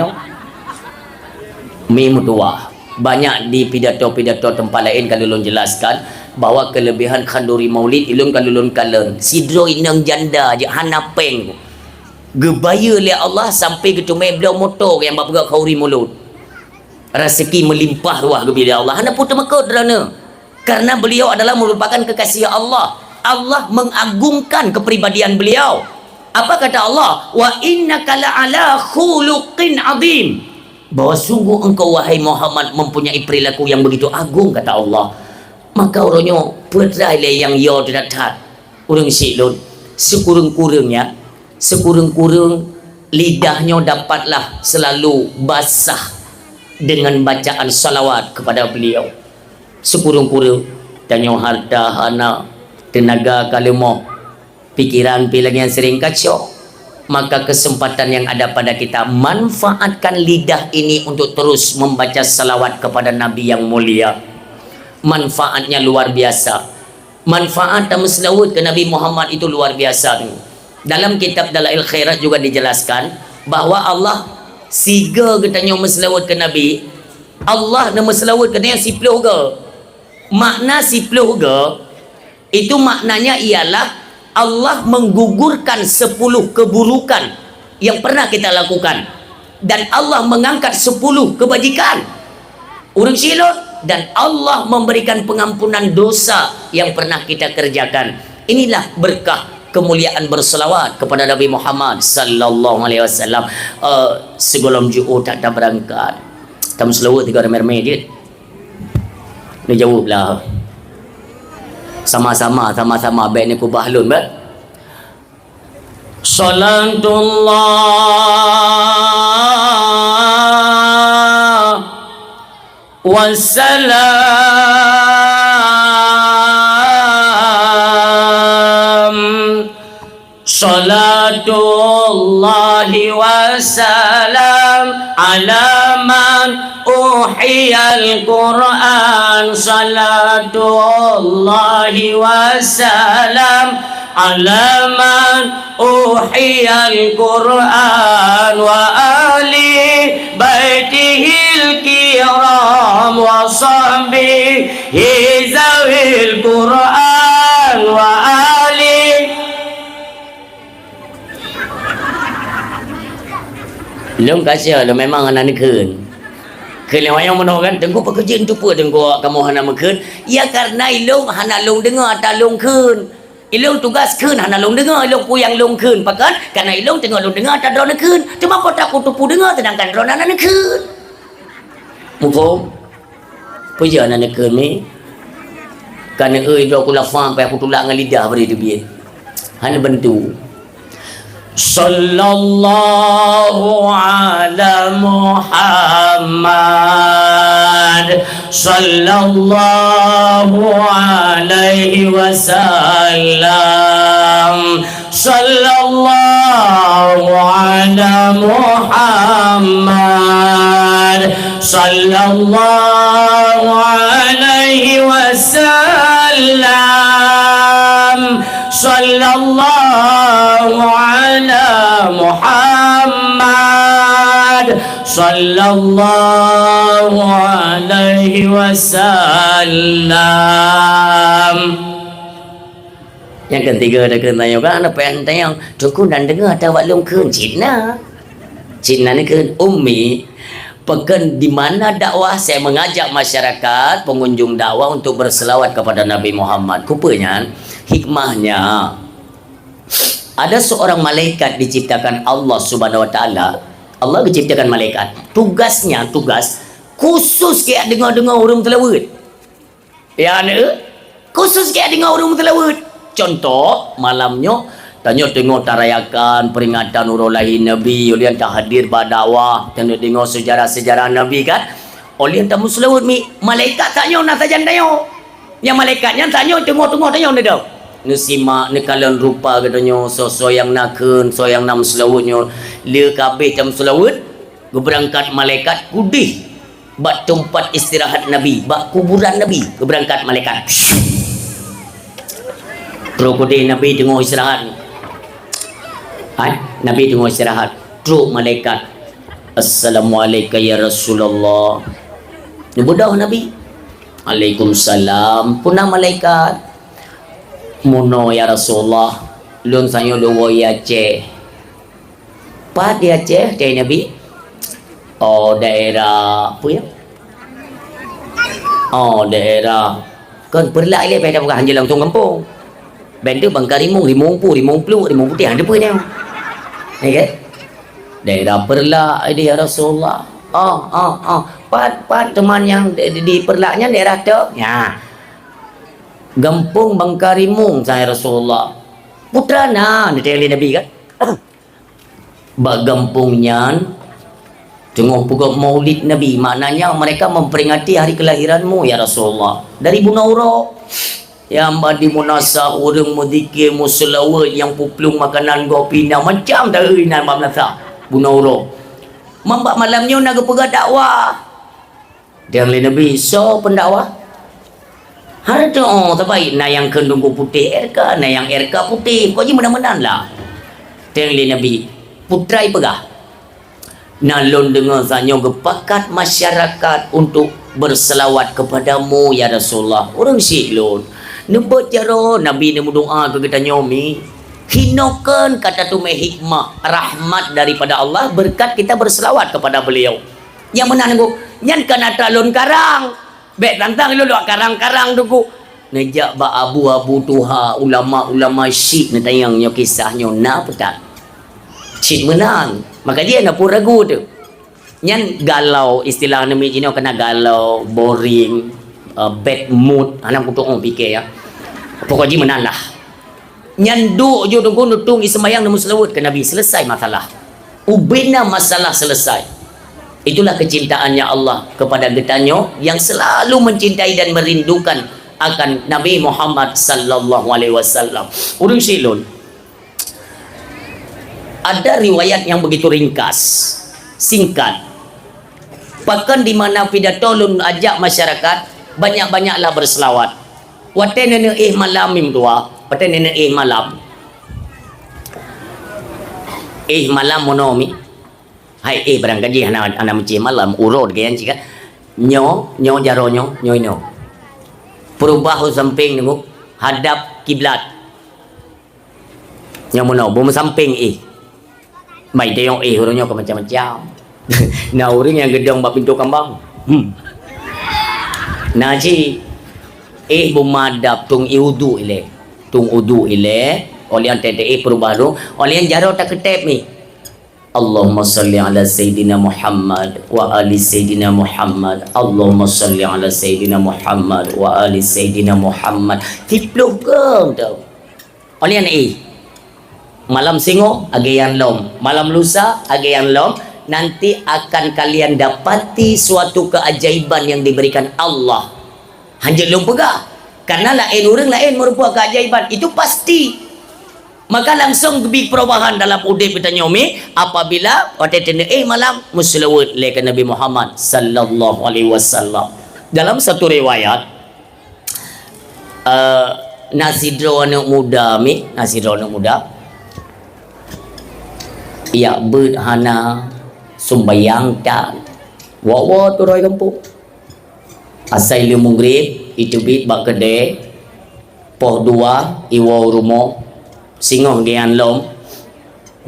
Mi mutua. Banyak di pidato-pidato tempat lain kalau ulun jelaskan bahawa kelebihan khanduri maulid ilun kalau ulun kalen. Sidro inang janda je hana peng. Gebaya oleh Allah sampai ke tumai beliau motor yang berpegang kauri mulut. Rezeki melimpah ruah kepada Allah. Hana putar mekut kerana karena beliau adalah merupakan kekasih Allah. Allah mengagungkan kepribadian beliau. Apa kata Allah? Wa innaka la'ala khuluqin azim. Bahawa sungguh engkau wahai Muhammad mempunyai perilaku yang begitu agung kata Allah. Maka orangnya pedrai yang yo tidak tat. Orang silun sekurang-kurangnya sekurang-kurang lidahnya dapatlah selalu basah dengan bacaan salawat kepada beliau. Sekurang-kurang tanya harta hana tenaga kalemah pikiran pilang yang sering kacau, maka kesempatan yang ada pada kita manfaatkan lidah ini untuk terus membaca salawat kepada Nabi yang mulia. Manfaatnya luar biasa. Manfaat dan selawat ke Nabi Muhammad itu luar biasa. Dalam kitab Dalail Khairat juga dijelaskan bahawa Allah siga katanya meselawat ke Nabi. Allah nama selawat katanya sipluh ke. Makna sipluh ke itu maknanya ialah Allah menggugurkan 10 keburukan yang pernah kita lakukan dan Allah mengangkat 10 kebajikan. Urang silap dan Allah memberikan pengampunan dosa yang pernah kita kerjakan. Inilah berkah kemuliaan berselawat kepada Nabi Muhammad sallallahu alaihi wasallam. Sebelum Ju'u tak ada berangkat tam selawat 3 mermai dia. Dia jawab lah. Sama-sama baik ni ku bahlun ba. Salatullah wassalam salatullahi wassalam ala man uhiyal Qur'an salatullahi wassalam ala man uhiyal Qur'an wa ali baitihil kiram wa sahbihi zawil Qur'an wa ali. Belum kasih lo memang anak nikun. Kalau yang mana kan tengok pekerjaan tu pun tengok kamu hana mekun. Ya karena ilung hana long dengar tak long kun. Ilung tugas kun hana long dengar ilung puyang long kun. Pakan karena ilung tengok long dengar tak drone kun. Cuma kau tak kutupu dengar sedangkan drone hana nikun. Mufum. Puja hana nikun ni. Karena do aku lafang apa aku tulak dengan lidah beri tu biar. Hana bentu. Sallallahu ala Muhammad sallallahu alaihi wasallam, sallallahu ala Muhammad, sallallahu alaihi wasallam, sallallahu ala Muhammad, sallallahu alaihi wasallam. Yang ketiga ada kena tanya kan apa yang tanya cukup dan dengar tahu belum ke Cina. Cina ni ke ummi pekan di mana dakwah saya mengajak masyarakat pengunjung dakwah untuk berselawat kepada Nabi Muhammad. Rupanya hikmahnya ada seorang malaikat diciptakan Allah Subhanahu wa taala. Allah menciptakan malaikat. Tugas khusus ke dengar-dengar orang telawat. Ya ne? Khusus ke dengar orang telawat. Contoh malamnya tanya tengok tarayakan peringatan urul lahir Nabi, ulian tak hadir pada dakwah, tengok tengok sejarah-sejarah Nabi kan. Ulian tak muslawat mi, malaikat tanya nak tajan tanya. Yang malaikatnya tanya tengok-tengok tanya dia dah. Ni simak ni kalian rupa katanya so yang nakun, so yang nak muslawatnya. Dia kabeh tam muslawat, berangkat malaikat kudih bak tempat istirahat Nabi, bak kuburan Nabi, berangkat malaikat. Terus Nabi tengok istirahat. Nabi tengok istirahat. Terus malaikat. Assalamualaikum ya Rasulullah. Ni budak Nabi. Waalaikumsalam. Punah malaikat. Muno ya Rasulullah. Lun sanyo luwa ya Aceh. Pat di Aceh dari Nabi. Oh daerah apa ya? Oh daerah. Kan perlak ile pada bukan hanya langsung kampung. Benda bangka rimung putih ada apa dia? Ya kan? Daerah Perlak dia ya Rasulullah. Pat teman yang di Perlaknya daerah tu. Ya. Gampung bangka rimung saya Rasulullah. Putra dia Nabi kan. Bak gampungnya tengok pukul Maulid Nabi, maknanya mereka memperingati hari kelahiranmu ya Rasulullah. Dari Bunauro yang badi munasah orang muzikir muslawat yang puplung makanan gopina macam dari nan mamnasa Bunauro. Mambak malamnya nak pergi dakwah. Dia oleh Nabi so pendakwah. Hari tu terbaik na yang kendungku putih RK, na yang RK putih. Kau je menang-menang lah. Dia oleh Nabi putrai pegah. Nalon dengan sanyo gepakat masyarakat untuk berselawat kepadamu ya Rasulullah. Orang syik lon. Nebut jaro Nabi ni berdoa ke kita nyomi. Hinokan kata tu hikmah rahmat daripada Allah berkat kita berselawat kepada beliau. Yang mana nunggu nyan kana talon karang. Bek tantang lu karang-karang tu ku. Nejak ba abu-abu tuha ulama-ulama syik ni tayangnya kisahnya na petak. Syik menang. Maka dia nak pun ragu tu. Nyan galau istilah Nabi Cina kena galau, boring, bad mood. Anak kutuk orang fikir ya. Pokoknya menang lah. Nyan duk je tu nutung ismayang dan muslawat ke Nabi. Selesai masalah. Ubina masalah selesai. Itulah kecintaannya Allah kepada getanya yang selalu mencintai dan merindukan akan Nabi Muhammad sallallahu alaihi wasallam. Urang silun. Ada riwayat yang begitu ringkas, singkat. Bahkan di mana pidato lun ajak masyarakat banyak-banyaklah berselawat. Wate nene malam tua, wate nene malam. Malam monomi. Hai barang gaji anak menci malam urut kayan cika. Nyo jaronyo nyo. Perubah samping nengok hadap kiblat. Nyo mono bom samping Mai tengok hurufnya ke macam-macam. Nah orang yang gedong bak pintu kambang. Nah ci bumadap tung iudu ile. Tung udu ile. Oleh yang tete perubah lu. Oleh yang jaro tak ketep ni. Allahumma salli ala Sayyidina Muhammad wa ali Sayyidina Muhammad. Allahumma salli ala Sayyidina Muhammad wa ali Sayyidina Muhammad. Tipluh ke tu. Oleh yang malam singo agayan lom, malam lusa agayan lom, nanti akan kalian dapati suatu keajaiban yang diberikan Allah. Hanya belum pegang. Karena lain orang lain merupakan keajaiban. Itu pasti. Maka langsung lebih perubahan dalam udip kita nyomi apabila waktu tenda malam muslawat lekan Nabi Muhammad sallallahu alaihi wasallam. Dalam satu riwayat nasidro anak muda nasidro anak muda ya berhana sumbayang dan wawa tu roy kampung asai lu maghrib itu bit bak kedai poh dua iwa rumo singoh gian lom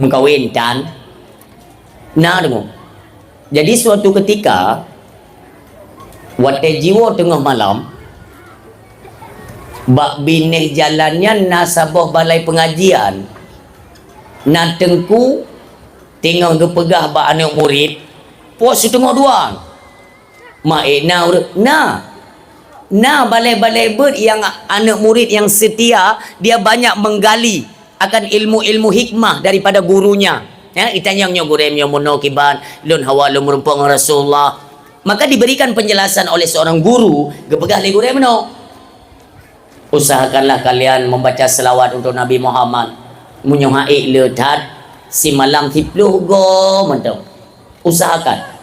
mengkawin dan nah dengo. Jadi suatu ketika wate jiwa tengah malam bak bineh jalannya nasabah balai pengajian na tengku tengah gepegah bak anak murid pos tengah duang mak na balai-balai ber yang anak murid yang setia dia banyak menggali akan ilmu-ilmu hikmah daripada gurunya. Ya, itanyangnya guremnya monokiban lun hawa lun merumpang Rasulullah. Maka diberikan penjelasan oleh seorang guru, gepegah le guremno. Usahakanlah kalian membaca selawat untuk Nabi Muhammad. Munyohai letat si malam tipluh go mentau. Usahakan.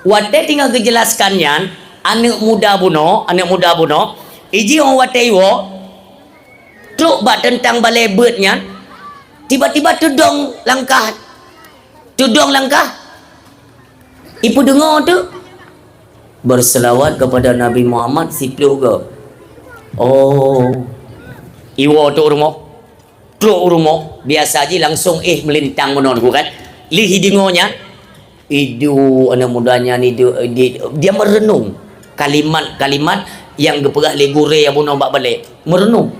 Wate tinggal kejelaskannya anak muda buno, iji orang wate iwo truk bak tentang balai bertnya tiba-tiba tudung langkah ibu dengar tu berselawat kepada Nabi Muhammad sipluh ke iwo tu truk rumah biasa aja langsung melintang menon kan lihi dengarnya itu anak mudanya ni dia merenung kalimat-kalimat yang gepegah legure yang bunuh bak balik merenung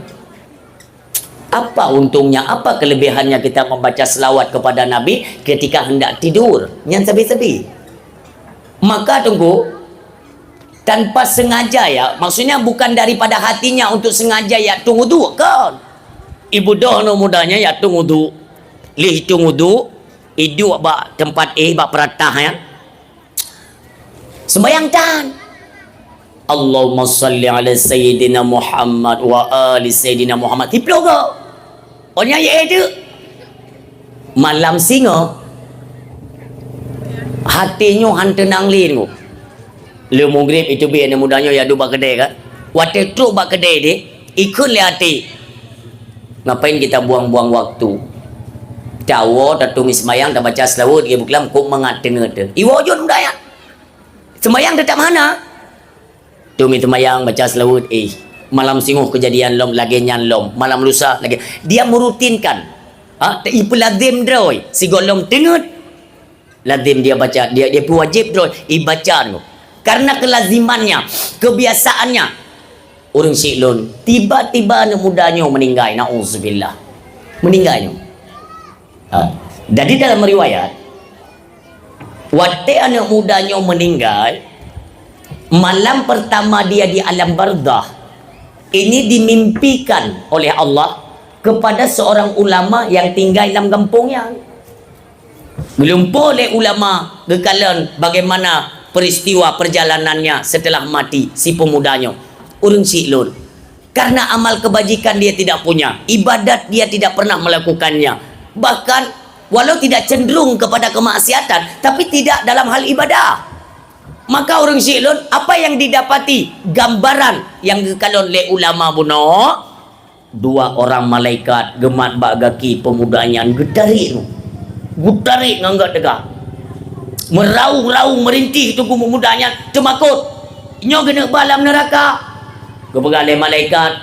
apa untungnya, apa kelebihannya kita membaca selawat kepada Nabi ketika hendak tidur yang sebi-sebi. Maka tunggu tanpa sengaja ya, maksudnya bukan daripada hatinya untuk sengaja ya tunggu tu kan ibu dah no mudanya ya tunggu tu lih tunggu tu idu bak tempat bak peratah ya sembayang tan Allahumma salli ala Sayyidina Muhammad wa ali Sayyidina Muhammad tiplo ke orangnya ya itu malam singa hatinya hantenang lin le maghrib itu bi ane mudanya ya du bak kedai kan wate truk bak kedai dia ikut le hati ngapain kita buang-buang waktu tawo tatung semayang tak baca selawat dia buklam kok mengateng tu iwo jon daya semayang tetap mana tumi semayang baca selawat malam singuh kejadian lom lagi nyan lom malam lusa lagi dia merutinkan ipu lazim droi si golom tengut lazim dia baca dia wajib droi baca tu karena kelazimannya kebiasaannya orang siklon tiba-tiba anak mudanya meninggal na'udzubillah meninggalnya jadi dalam riwayat waktu anak mudanya meninggal malam pertama dia di alam barzah ini dimimpikan oleh Allah kepada seorang ulama yang tinggal dalam kampungnya. Belum boleh ulama gekalan bagaimana peristiwa perjalanannya setelah mati si pemudanya. Urun siklun. Karena amal kebajikan dia tidak punya, ibadat dia tidak pernah melakukannya. Bahkan walau tidak cenderung kepada kemaksiatan, tapi tidak dalam hal ibadah. Maka orang siklun apa yang didapati gambaran yang kalau le ulama buno dua orang malaikat gemat bagaki pemudanya gedari nganggat degah merau-rau merintih tu pemudanya cemakut nyo kena balam neraka kebegal malaikat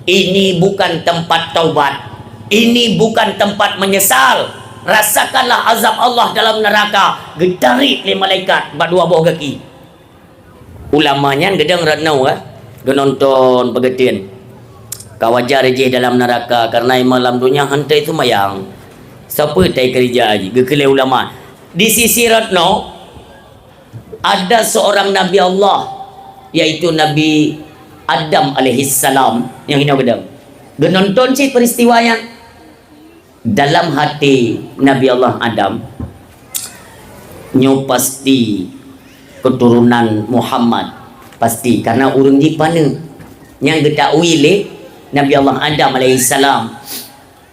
ini bukan tempat taubat ini bukan tempat menyesal rasakanlah azab Allah dalam neraka gedari le malaikat berdua buah kaki ulamanya gedang ranau genonton pegetin kawajar je dalam neraka karena malam dunia hantai itu mayang siapa tai kerja aja gekele ulama di sisi ratno ada seorang nabi Allah yaitu Nabi Adam alaihissalam yang ini gedang genonton si peristiwanya dalam hati Nabi Allah Adam nyo pasti keturunan Muhammad. Pasti. Karena urang di mana yang ketahui le Nabi Allah Adam alaihissalam.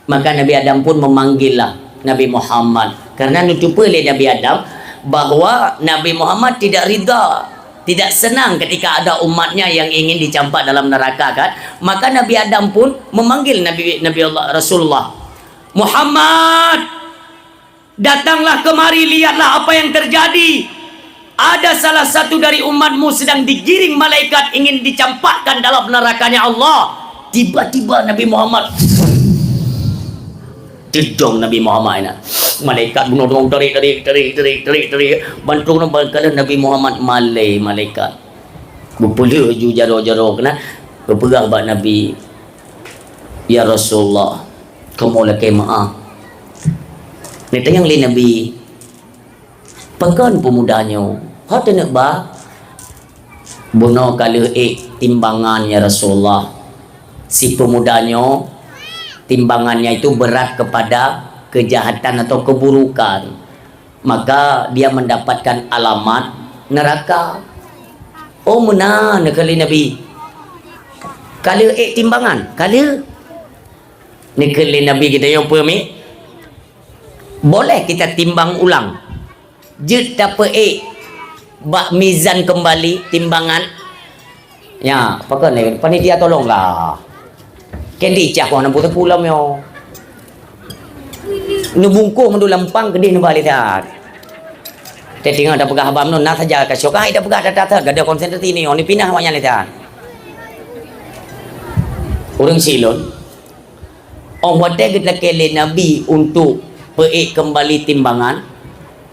Maka Nabi Adam pun memanggillah Nabi Muhammad. Karena nutupa oleh Nabi Adam bahawa Nabi Muhammad tidak rida, tidak senang ketika ada umatnya yang ingin dicampak dalam neraka kan. Maka Nabi Adam pun memanggil Nabi Allah Rasulullah, Muhammad, datanglah kemari, lihatlah apa yang terjadi. Ada salah satu dari umatmu sedang digiring malaikat ingin dicampakkan dalam nerakanya Allah. Tiba-tiba Nabi Muhammad jedong Nabi Muhammad ini. Malaikat bunuh tarik bantu nampak Nabi Muhammad malai malaikat berpula ju jaro-jaro kena berpegang bak Nabi, ya Rasulullah, kamu laki maaf. Ni tayang li Nabi pekan pemudanya hati nak ba bunuh kala timbangan ya Rasulullah. Si pemudanya timbangannya itu berat kepada kejahatan atau keburukan, maka dia mendapatkan alamat neraka. Oh mana kali Nabi kala timbangan kala ni kali Nabi kita yang permi boleh kita timbang ulang je dapat bak mizan kembali timbangan ya apa ni panitia tolonglah kendi cah ko nampu pulam yo nu bungkung mendu lampang gede nu balik tat te tinggal dah pegah abam nu nak saja ka syok ai dah pegah tat gada konsentrasi ni oni pindah awaknya le tat urang silon oh wate kita kele Nabi untuk kembali timbangan.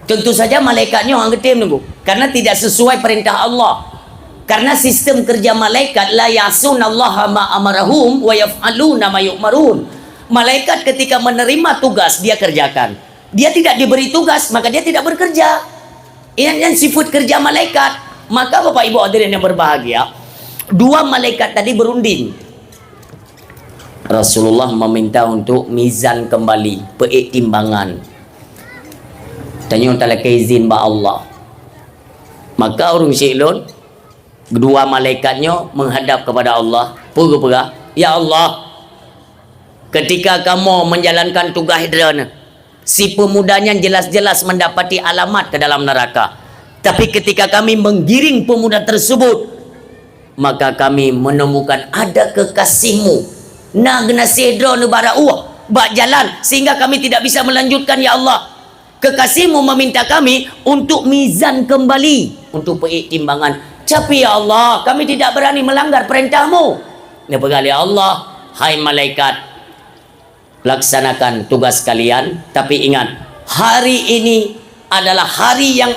Tentu saja malaikatnya orang ketim nunggu karena tidak sesuai perintah Allah. Karena sistem kerja malaikat la ya'sunallaha ma amarahum wa yaf'aluna ma yu'marun. Malaikat ketika menerima tugas dia kerjakan. Dia tidak diberi tugas maka dia tidak bekerja. Ini sifat kerja malaikat. Maka Bapak Ibu hadirin yang berbahagia, dua malaikat tadi berunding. Rasulullah meminta untuk mizan kembali, timbangan. Tanya tak lagi izin ba Allah. Maka orang syiklun kedua malaikatnya menghadap kepada Allah. Pura-pura, ya Allah, ketika kamu menjalankan tugas hidrana, si pemudanya jelas-jelas mendapati alamat ke dalam neraka. Tapi ketika kami menggiring pemuda tersebut, maka kami menemukan ada kekasihmu. Nah gena sedro nu bara bak jalan sehingga kami tidak bisa melanjutkan ya Allah. Kekasihmu meminta kami untuk mizan kembali, untuk timbangan. Tapi ya Allah, kami tidak berani melanggar perintahmu. Dia berkata, ya Allah, hai malaikat, laksanakan tugas kalian. Tapi ingat, hari ini adalah hari yang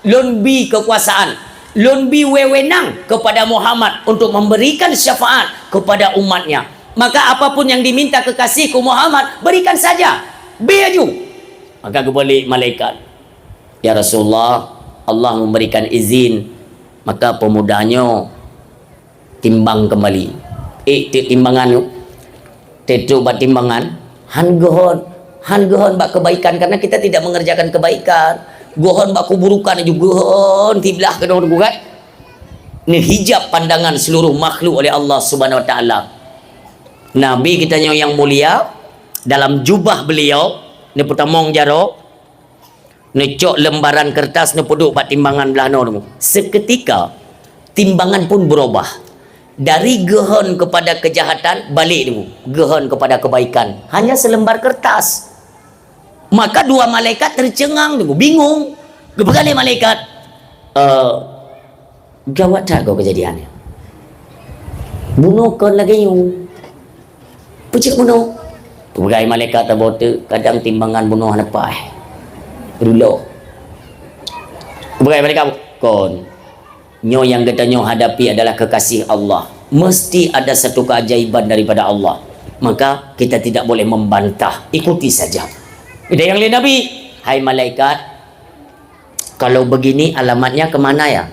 lebih kekuasaan, lebih wewenang kepada Muhammad untuk memberikan syafaat kepada umatnya. Maka apapun yang diminta kekasihku Muhammad, berikan saja. Biaju. Maka kembali malaikat, ya Rasulullah, Allah memberikan izin. Maka pemudanya timbang kembali. Timbangan tu, tetu buat timbangan. Han gohon bak kebaikan karena kita tidak mengerjakan kebaikan. Gohon bak keburukan juga gohon tiblah ke dong kan. Ini hijab pandangan seluruh makhluk oleh Allah Subhanahu Wa Taala. Nabi kita yang mulia dalam jubah beliau ni putamong jaro ni cok lembaran kertas ni puduk pat timbangan belah no. Seketika timbangan pun berubah dari gehon kepada kejahatan balik ni gehon kepada kebaikan, hanya selembar kertas. Maka dua malaikat tercengang ni bingung berkali malaikat gawat tak kau kejadiannya bunuh kau lagi yung pucik bunuh. Pegai malaikat terbota kadang timbangan bunuh apa dulu. Pegai malaikat kon nyo yang kita nyo hadapi adalah kekasih Allah. Mesti ada satu keajaiban daripada Allah. Maka kita tidak boleh membantah, ikuti saja. Ada yang lain Nabi, hai malaikat, kalau begini alamatnya kemana ya?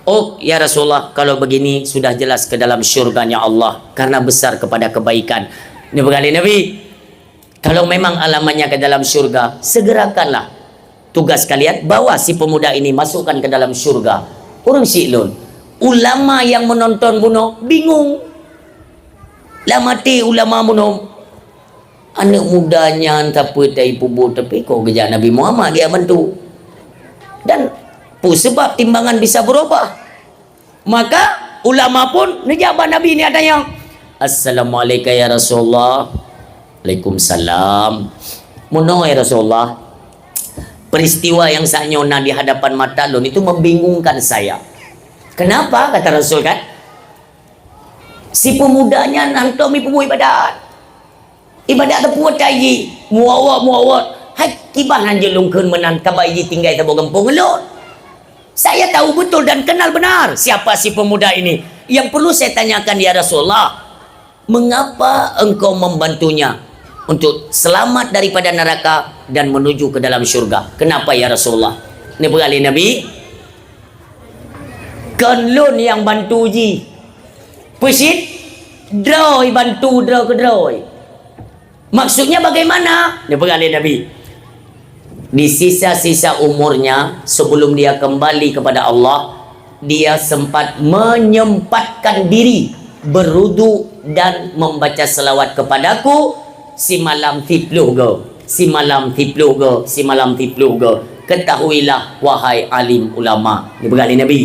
Oh ya Rasulullah, kalau begini sudah jelas ke dalam syurganya Allah karena besar kepada kebaikan. Ini berkali Nabi, kalau memang alamatnya ke dalam syurga, segerakanlah tugas kalian, bawa si pemuda ini, masukkan ke dalam syurga. Orang siklun. Ulama yang menonton bunuh bingung. Lah mati ulama bunuh. Anak mudanya entah apa ibu tapi kok kerja Nabi Muhammad dia bantu. Dan sebab timbangan bisa berubah. Maka ulama pun nejabat Nabi ni adanya. Assalamualaikum ya Rasulullah. Waalaikumsalam. Muno ya Rasulullah. Peristiwa yang sanyona di hadapan mata lun itu membingungkan saya. Kenapa? Kata Rasul kan? Si pemudanya nantom ibu ibadat. Ibadat tepuat tayi. Muawat. Hai kibah nanjelungkeun menan kabayi tinggal tabo gempung lun. Saya tahu betul dan kenal benar siapa si pemuda ini. Yang perlu saya tanyakan ya Rasulullah, mengapa engkau membantunya untuk selamat daripada neraka dan menuju ke dalam syurga? Kenapa ya Rasulullah? Ini beralih Nabi. Kan lun yang bantu ji. Pusit droi bantu draw ke droi. Maksudnya bagaimana? Ini beralih Nabi. Di sisa-sisa umurnya sebelum dia kembali kepada Allah, dia sempat menyempatkan diri berwudu dan membaca selawat kepadaku si malam tipluh go, si malam tipluh go, si malam tipluh go. Ketahuilah wahai alim ulama. Ini berkali Nabi.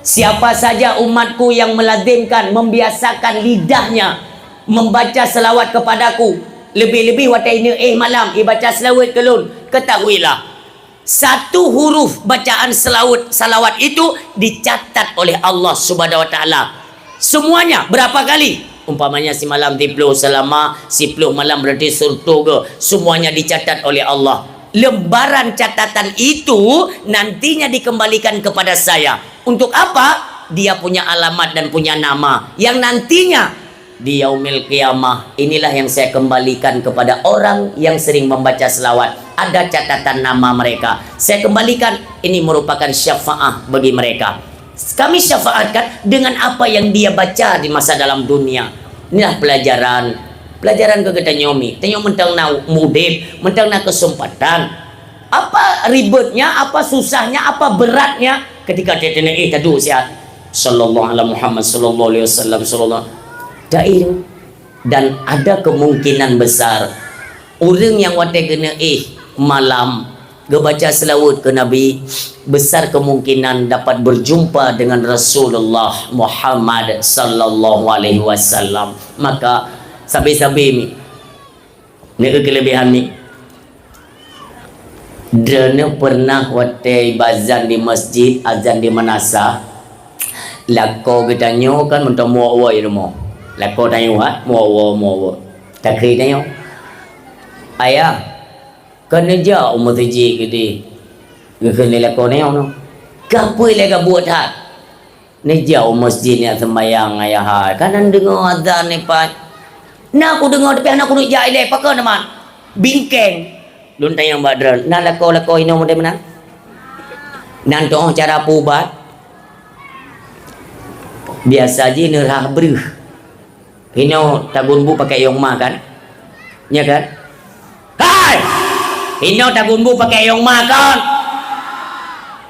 Siapa saja umatku yang melazimkan, membiasakan lidahnya membaca selawat kepadaku, lebih-lebih waktu ini malam baca selawat kelun, ketahuilah satu huruf bacaan salawat itu dicatat oleh Allah Subhanahu wa taala. Semuanya berapa kali? Umpamanya si malam tipluh selama 10 malam berarti surtuga. Semuanya dicatat oleh Allah. Lembaran catatan itu nantinya dikembalikan kepada saya. Untuk apa? Dia punya alamat dan punya nama yang nantinya di yaumil qiyamah inilah yang saya kembalikan kepada orang yang sering membaca selawat. Ada catatan nama mereka, saya kembalikan. Ini merupakan syafaat bagi mereka. Kami syafaatkan dengan apa yang dia baca di masa dalam dunia. Inilah pelajaran ke kita nyomi. Tengok mentang na mudib, mentang na kesempatan. Apa ribetnya, apa susahnya, apa beratnya ketika dia tadu sihat sallallahu alaihi Muhammad sallallahu alaihi wasallam sallallahu dair. Dan ada kemungkinan besar orang yang wate kena malam gebaca selawat ke Nabi, besar kemungkinan dapat berjumpa dengan Rasulullah Muhammad sallallahu alaihi wasallam. Maka sabi-sabi ni kelebihan ni dana pernah wate bazan di masjid, azan di manasa lako kita nyo kan mentang muawa ya mo. Lako tayo ha, muawa. Takri tayo. Ayah, kena jauh umutiji gitu. Kena lako tayo no. Kapoi lega buat hat. Ni jauh masjidnya sembayang ayah ha. Kanan dengar azan ni pak. Nak aku dengar tapi anak aku nak jai le pakai teman. Bingkeng. Lun tayang badran. Nak lako ino model mana? Nan tu cara pubat. Biasa je nerah beruh. Hino tagun bu pakai yong ma kan? Ya kan? Hai! Hino tagun bu pakai yong ma kan?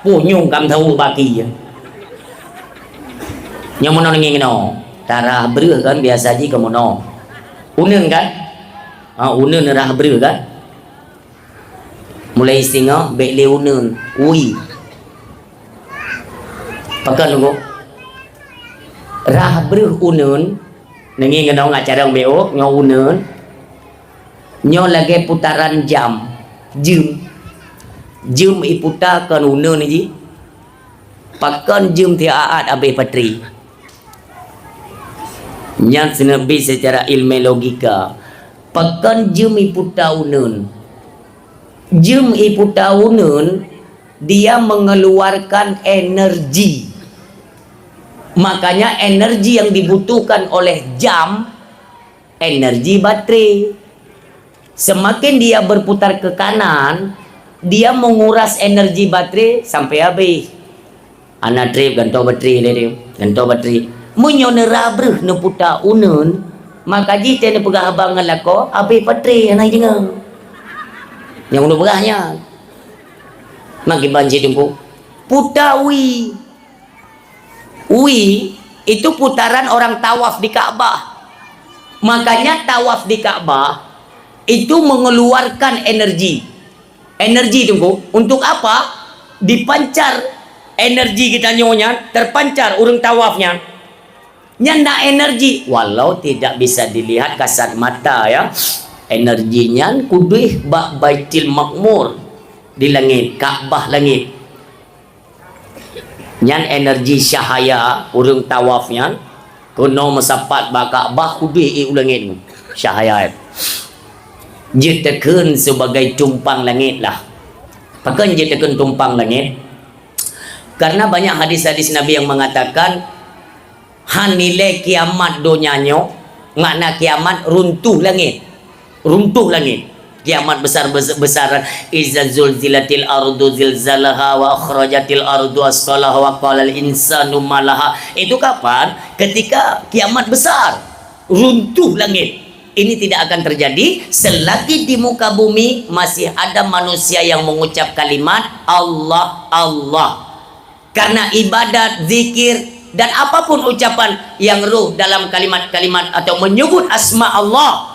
Punyung kam tahu baki ya. Yang mana nanging no? Tarah beruh kan biasa je kamu no. Uneng kan? Uneng nerah beruh kan? Mulai singa bek le uneng. Ui. Pakai nunggu. Rah beruh uneng. Nanging kena ngacara beo ngau uneun nyo lagi putaran jam jum iputa kan uneun ni pakan jum ti aat abe patri nyat senabi secara ilmu logika pakan jum iputa uneun dia mengeluarkan energi. Makanya energi yang dibutuhkan oleh jam, energi baterai. Semakin dia berputar ke kanan, dia menguras energi baterai sampai habis. Anak trip ganto baterai dia, ganto baterai. Munyo nerabruh ne putar unun, maka jite ne pegah abang lako, habis baterai naik dengar. Yang ulu berahnya. Maki banjir tunggu. Putar wi. Wi itu putaran orang tawaf di Ka'bah. Makanya tawaf di Ka'bah itu mengeluarkan energi. Energi tunggu. Untuk apa? Dipancar energi kita nyonya, terpancar urung tawafnya. Nyanda energi, walau tidak bisa dilihat kasat mata ya. Energinya kuduh bak Baitul Makmur di langit, Ka'bah langit. Nyan energi syahaya urung tawafnya kuno mesapat bak Ka'bah kuduh langit syahaya. Dia tekan sebagai tumpang langit lah. Pakai dia tekan tumpang langit. Karena banyak hadis-hadis Nabi yang mengatakan hanile kiamat donyanya, makna kiamat runtuh langit. Runtuh langit. Kiamat besar-besaran. Iza zulzilatil ardu zilzalaha wa akhrajatil ardu asqalaha wa qala al insanu malaha. Itu kapan? Ketika kiamat besar. Runtuh langit. Ini tidak akan terjadi selagi di muka bumi masih ada manusia yang mengucap kalimat Allah, Allah. Karena ibadat, zikir, dan apapun ucapan yang ruh dalam kalimat-kalimat atau menyebut asma Allah,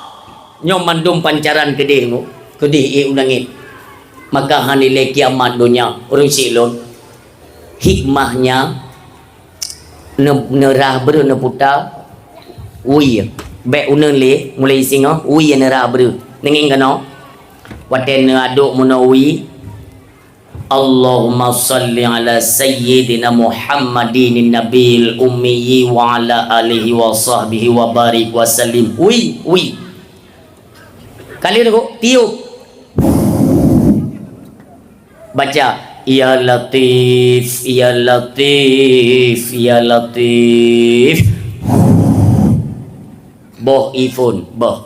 nyomandum pancaran kedihmu, kedih ulangit. Maka hanile kiamat dunia, orang silon, hikmahnya nerah berneputa, wih. Baik unen le mulai singa ui nera bru nenging kano waten aduk munawi Allahumma salli ala sayyidina Muhammadin nabil ummi wa ala alihi wa sahbihi wa barik wa sallim ui kali tu tiup baca ya latif ya latif ya latif. Boh ifun, boh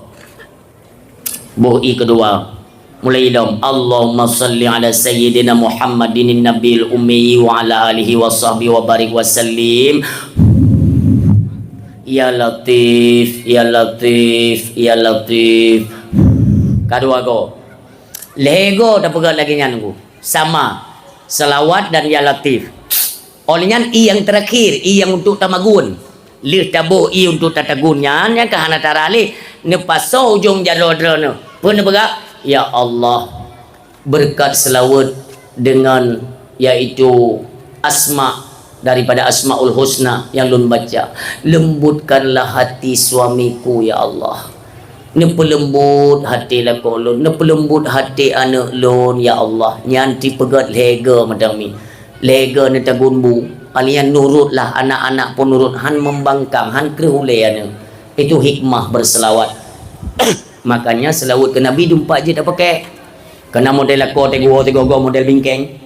i kedua mulai dong. Allahumma salli ala sayyidina Muhammadin nabil ummi wa ala alihi wa sahbihi wa barik wa sallim. Ya latif ya latif ya latif. Kedua go lego dah pegang lagi nyangu sama selawat dan ya latif. Olehnya i yang terakhir, i yang untuk tamagun. Lih tabuh i untuk tatagunnya yang kahana tarali ne paso ujung jarodro ne pun bega ya Allah berkat selawat dengan yaitu asma daripada asmaul husna yang lun baca, lembutkanlah hati suamiku ya Allah, ne pelembut hati lako lun, ne pelembut hati anak lun ya Allah, nyanti pegat lega madam ni lega ne tagun bu kalian nurutlah, anak-anak pun nurut, han membangkang, han kehulean. Itu hikmah berselawat. Makanya selawat ke Nabi dumpak je tak pakai. Kena model aku tego model bingkeng.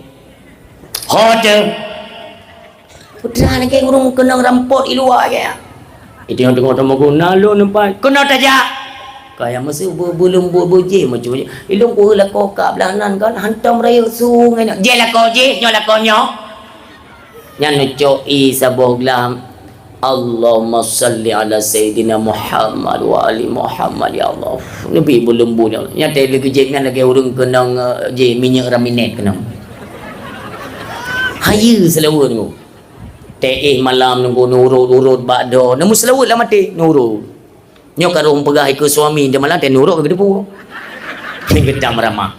Hotel. Putra ni kayak urung kena rampot di luar ke. Itu yang tengok temu guna lu nampak. Kena tajak. Kayak mesti belum boje macam ni. Ilung ko la ko ka belanan kan hantam raya sungai nak. Je la ko je, nyola ko nyo. Yang nucoi sabuh gelam Allahumma salli ala sayyidina Muhammad wa ali Muhammad ya Allah. Nabi belum bunyi. Yang tadi lagi je kan lagi urung kenang je minyak raminet kenang. Hayu selawat tu. Teh malam nunggu nurut bakdo. Namu selawat lah mati nurut. Nyo karung pegah ikut suami dia malam teh nurut ke depu. Ni gedam ramah.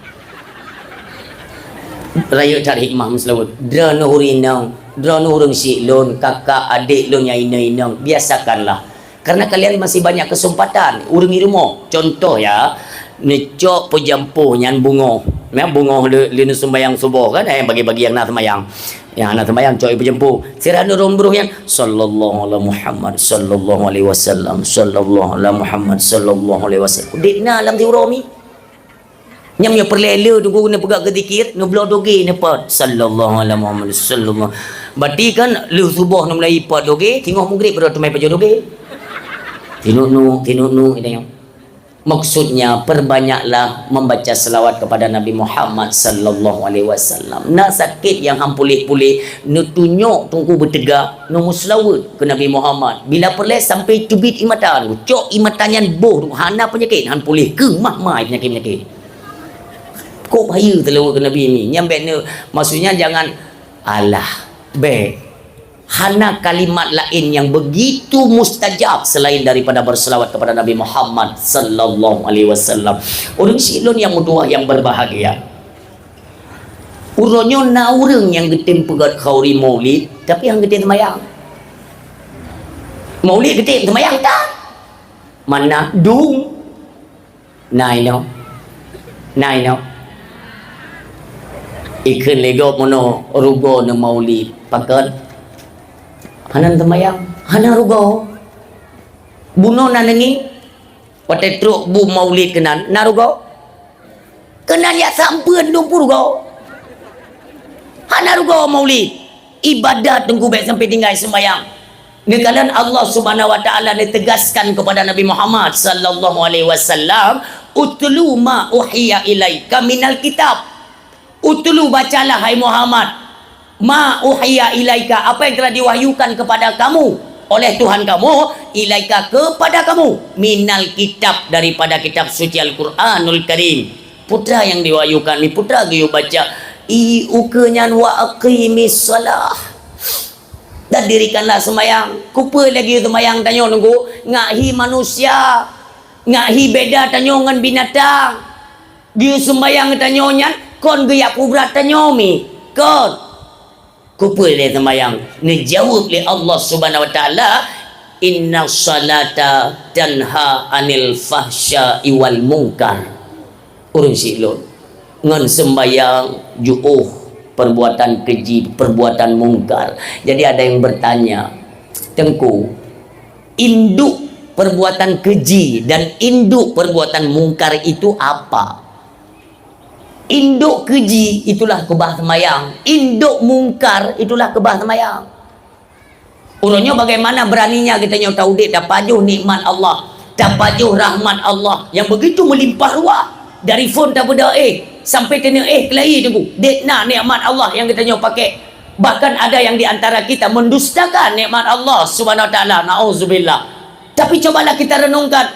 Raya cari hikmah selawat. Dra nurinang drone urung si lon kakak adik lon yang inang biasakanlah karena kalian masih banyak kesempatan urung irmo contoh ya necok pejampuh nyan bungo ya bungo le sembayang subuh kan yang bagi-bagi yang nak sembayang yang nak sembayang cok pejampuh sirana rombruh yang sallallahu alaihi Muhammad sallallahu alaihi wasallam sallallahu alaihi Muhammad sallallahu alaihi wasallam dikna alam diuromi nyam nya perlela tu guna pegak ke zikir no blow doge ne pat sallallahu alaihi Muhammad sallallahu berarti kan lu subuh no mulai pat doge tengok maghrib baru mai pajo doge tinuk nu itu yang maksudnya perbanyaklah membaca selawat kepada Nabi Muhammad sallallahu alaihi wasallam. Nak sakit yang hang pulih-pulih nu tunjuk tunggu bertegak nu selawat ke Nabi Muhammad bila perle sampai cubit imata tu cok imatanya boh tu hana penyakit han pulih ke mah mai penyakit Kok bahaya terlalu ke Nabi ni. Nyampe ni maksudnya jangan alah be. Hana kalimat lain yang begitu mustajab selain daripada berselawat kepada Nabi Muhammad sallallahu alaihi wasallam. Orang silon yang mudah yang berbahagia. Uronyo na urang yang getim pegat khauri maulid tapi yang getim semayang. Maulid getim semayang tak? Mana dung? Nai no. Ikan lego mono rugo na maulid pakat. Hanan semayang, hana rugo. Buno na nengi. Pate truk bu maulid kenan na rugo. Kenan ya sampeun dumpu rugo. Hana rugo maulid. Ibadat tunggu baik sampai tinggal sembahyang. Ngekalan Allah Subhanahu wa taala ditegaskan kepada Nabi Muhammad sallallahu alaihi wasallam, "Utlu ma uhiya ilaika minal kitab." Utlu bacalah hai Muhammad. Ma uhiya ilaika, apa yang telah diwahyukan kepada kamu oleh Tuhan kamu, ilaika kepada kamu, minal kitab, daripada kitab suci Al-Quranul Karim. Putra yang diwahyukan ni putra giyu baca ukenyan wa aqimis salah. Dan dirikanlah semayang. Kupa lagi semayang tanya nunggu. Ngahi manusia. Ngahi beda tanya dengan binatang. Dia semayang tanya nyan. Kon geyak kubrat tanya mi. Kon. Kupa dia semayang. Ngejawab oleh Allah Subhanahu wa taala. Inna salata tanha anil fahsya'i wal munkar. Urun silon. Ngan sembayang ju'uh perbuatan keji, perbuatan mungkar. Jadi ada yang bertanya, Tengku, induk perbuatan keji dan induk perbuatan mungkar itu apa? Induk keji itulah kebah semayang, induk mungkar itulah kebah semayang. Urutnya bagaimana beraninya kita nyaw tauhid dah pajuh nikmat Allah, dah pajuh rahmat Allah yang begitu melimpah ruah. Dari phone tak beda sampai kena kelahi tunggu. Dekna nikmat Allah yang kita nyaw pakai. Bahkan ada yang di antara kita mendustakan nikmat Allah Subhanahu wa taala. Nauzubillah. Tapi cobalah kita renungkan.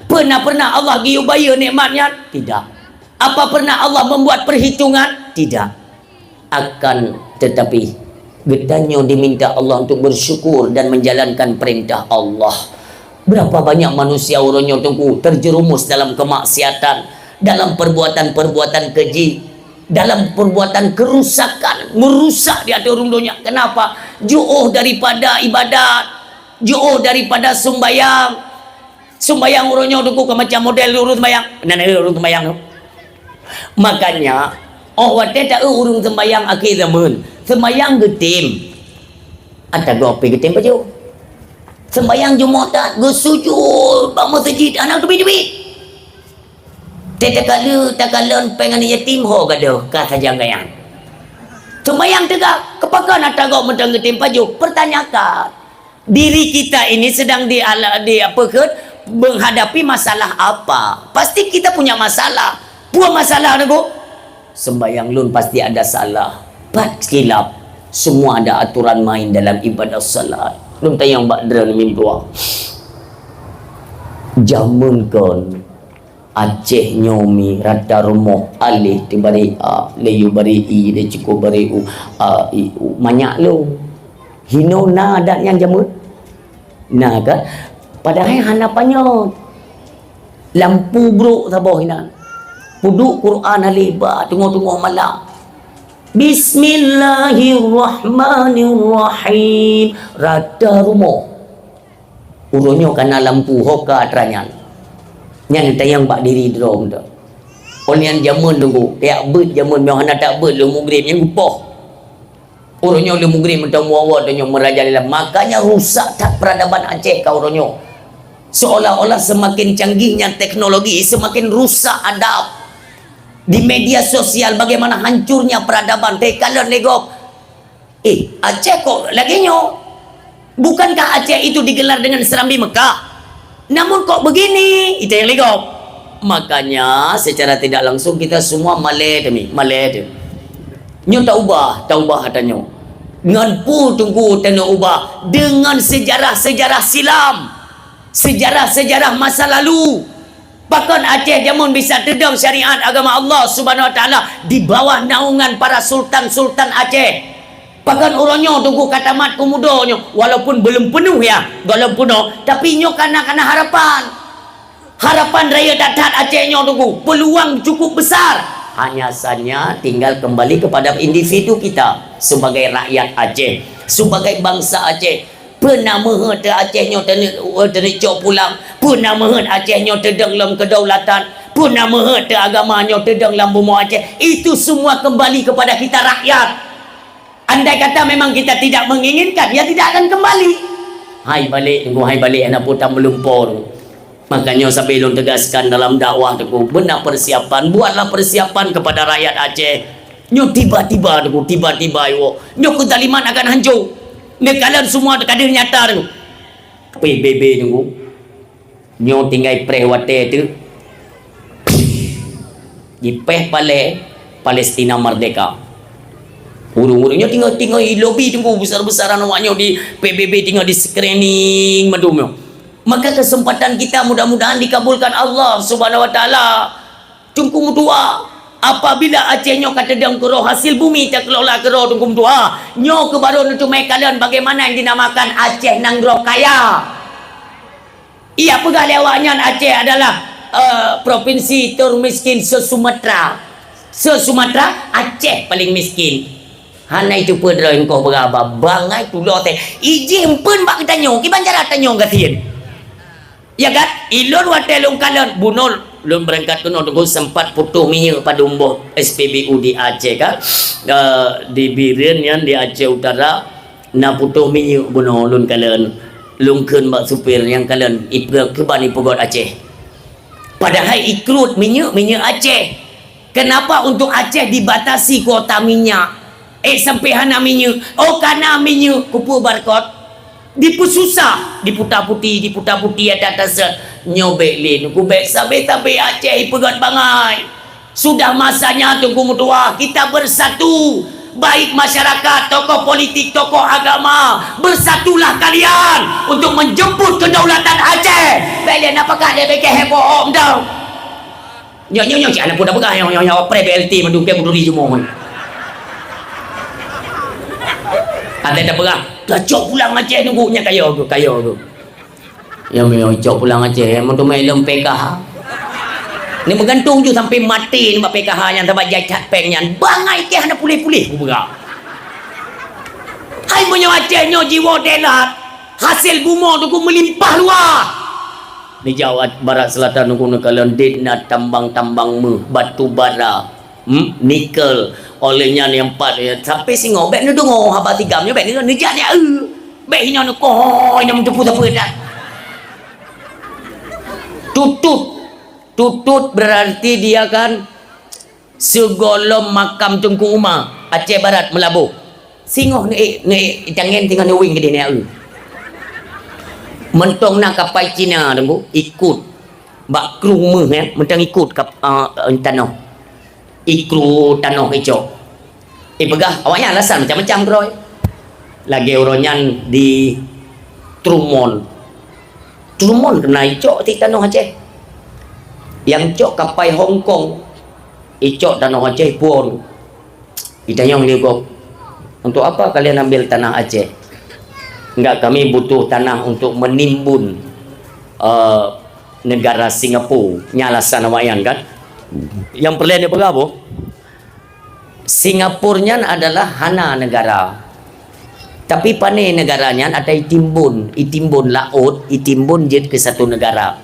Pernah Allah giubaya nikmatnya? Tidak. Apa pernah Allah membuat perhitungan? Tidak. Akan tetapi getanyo diminta Allah untuk bersyukur dan menjalankan perintah Allah. Berapa banyak manusia orangnya tunggu terjerumus dalam kemaksiatan, dalam perbuatan-perbuatan keji, dalam perbuatan kerusakan, merusak di hati orang dunia. Kenapa? Jauh daripada ibadat, jauh daripada sembayang. Sembayang orangnya tunggu ke macam model urus sembayang. Urus sembayang tu. Makanya wate tak urung sembayang akhir zaman. Sembayang getim. Ada gopi getim baju. Sembayang Jumaat tak gesujud bang masjid anak tepi-tepi. Tak kala pengen yatim ho gaduh ka sajang gayang. Sembayang tegak kepakan nak tagak mentang getim baju. Pertanyakan. Diri kita ini sedang di apa ke menghadapi masalah apa? Pasti kita punya masalah. Buat masalah tu. Sembayang lun pasti ada salah. Pat kilap. Semua ada aturan main dalam ibadah salat. Lun tayang bakdra ni dua. Jamun kon Aceh nyomi rata rumah alih tibari leyu bari i de cukup bari u banyak lu hino na ada yang jamut na kan padahal hanapannya lampu bro sabah hina puduk Quran aliba tunggu malam Bismillahirrahmanirrahim rata rumah urunyo kana lampu hoka atranyan yang tayang bak diri drom tu. Orang yang jamun tunggu, tiap bet jamun mehana tak bet lu mugrim yang gupoh. Orangnya lu mugrim mentang muawat dan yang merajalela. Makanya rusak tak peradaban Aceh kau orangnya. Seolah-olah semakin canggihnya teknologi, semakin rusak adab. Di media sosial bagaimana hancurnya peradaban. Tekalan legop. Aceh kok lagi nyo? Bukankah Aceh itu digelar dengan Serambi Mekah? Namun kok begini? Itu yang legop. Makanya secara tidak langsung kita semua malai demi nyo tak ubah katanya. Ngan pu tunggu tena ubah dengan sejarah-sejarah silam. Sejarah-sejarah masa lalu. Bahkan Aceh jamun bisa tedang syariat agama Allah Subhanahu Wa Taala di bawah naungan para sultan-sultan Aceh. Bahkan orangnya tunggu kata mat kumudonyo walaupun belum penuh ya, belum penuh, tapi nyo karena harapan. Harapan raya datat Aceh nyo tunggu peluang cukup besar. Hanya saja tinggal kembali kepada individu kita sebagai rakyat Aceh, sebagai bangsa Aceh. Pernah mehet Aceh nyo tenik cok pulang, pernah mehet Aceh nyo tedang dalam kedaulatan, pernah mehet agama nyo tedang dalam bumi Aceh. Itu semua kembali kepada kita rakyat. Andai kata memang kita tidak menginginkan, ya tidak akan kembali. Hai balik, tunggu hai balik anak putang melumpur. Makanya sampai belum tegaskan dalam dakwah tunggu benar persiapan, buatlah persiapan kepada rakyat Aceh. Nyo tiba-tiba tunggu, tiba-tiba yo, nyo kezaliman akan hancur. Kalian semua kader nyata tunggu. PBB tunggu. Nyo tinggal prewate tu. Di pale Palestina Merdeka. Urung-urungnya tinggal di lobi tunggu besar-besaran awaknya di PBB tinggal di screening madumnya. Maka kesempatan kita mudah-mudahan dikabulkan Allah Subhanahu Wa Taala. Tunggu doa. Apabila Aceh nyo kata dang kero hasil bumi tak kelola kero tunggu doa. Nyo ke baru untuk kalian bagaimana yang dinamakan Aceh Nanggro Kaya. Iya pegali awaknya Aceh adalah provinsi termiskin se-Sumatera. Se-Sumatera Aceh paling miskin. Hana itu pedra engkau beraba bangai tu lo teh izin pun bak tanyo ki banjara tanyo gatin ya kan ilon watelung kalon bunol lun berangkat kuno tunggu sempat putuh minyak pada umboh SPBU di Aceh kan di Biren yang di Aceh Utara na putuh minyak bunol lun kalon lungkeun bak supir yang kalon keban ipugot Aceh padahal ikrut minyak Aceh. Kenapa untuk Aceh dibatasi kuota minyak? Sampai hana minyak. Oh karena minyak kupu barkot dipususah diputar putih ada atas nyobek lin kubek sampai Aceh ipegat bangai. Sudah masanya tunggu mutua kita bersatu, baik masyarakat, tokoh politik, tokoh agama, bersatulah kalian untuk menjemput kedaulatan Aceh. Belen apakah dia pakai heboh om dah nyo si anak pun dah pegang nyo pre BLT mendung ke berduri semua. Ada dah perang dah cok pulang Aceh nunggunya kaya tu yang cok pulang Aceh yang tu main lem PKH ni bergantung je sampai mati ni PKH yang tempat jacat pengnya bangai ke hendak pulih-pulih aku berang hai punya Aceh nyo jiwa delat hasil bumi tu melimpah luar di Jawa Barat Selatan tu kalian dena tambang-tambang batu bara nikel olehnya ni empat ya sampai singo bek ni dengo haba tigamnya bek ni nejak dia bek hina ni ko ina mentepu-tepu dah tutut berarti dia kan segolom makam Tengku Umar Aceh Barat Melabuh singoh ni jangan tinggal ni wing ke dia ni mentong nak kapal Cina tunggu ikut bak kru meh mentang ikut tanah ikut tanah hijau pegah awaknya alasan macam-macam kroy lagi oronyan di Trumon kena icok di tanah Aceh yang cok kapai Hong Kong icok tanah Aceh pun ditanya dia kok untuk apa kalian ambil tanah Aceh enggak kami butuh tanah untuk menimbun negara Singapura nyalasan awaknya kan yang perlu dia berapa Singapurnya adalah hana negara tapi pane negaranya ada itimbun laut itimbun jet ke satu negara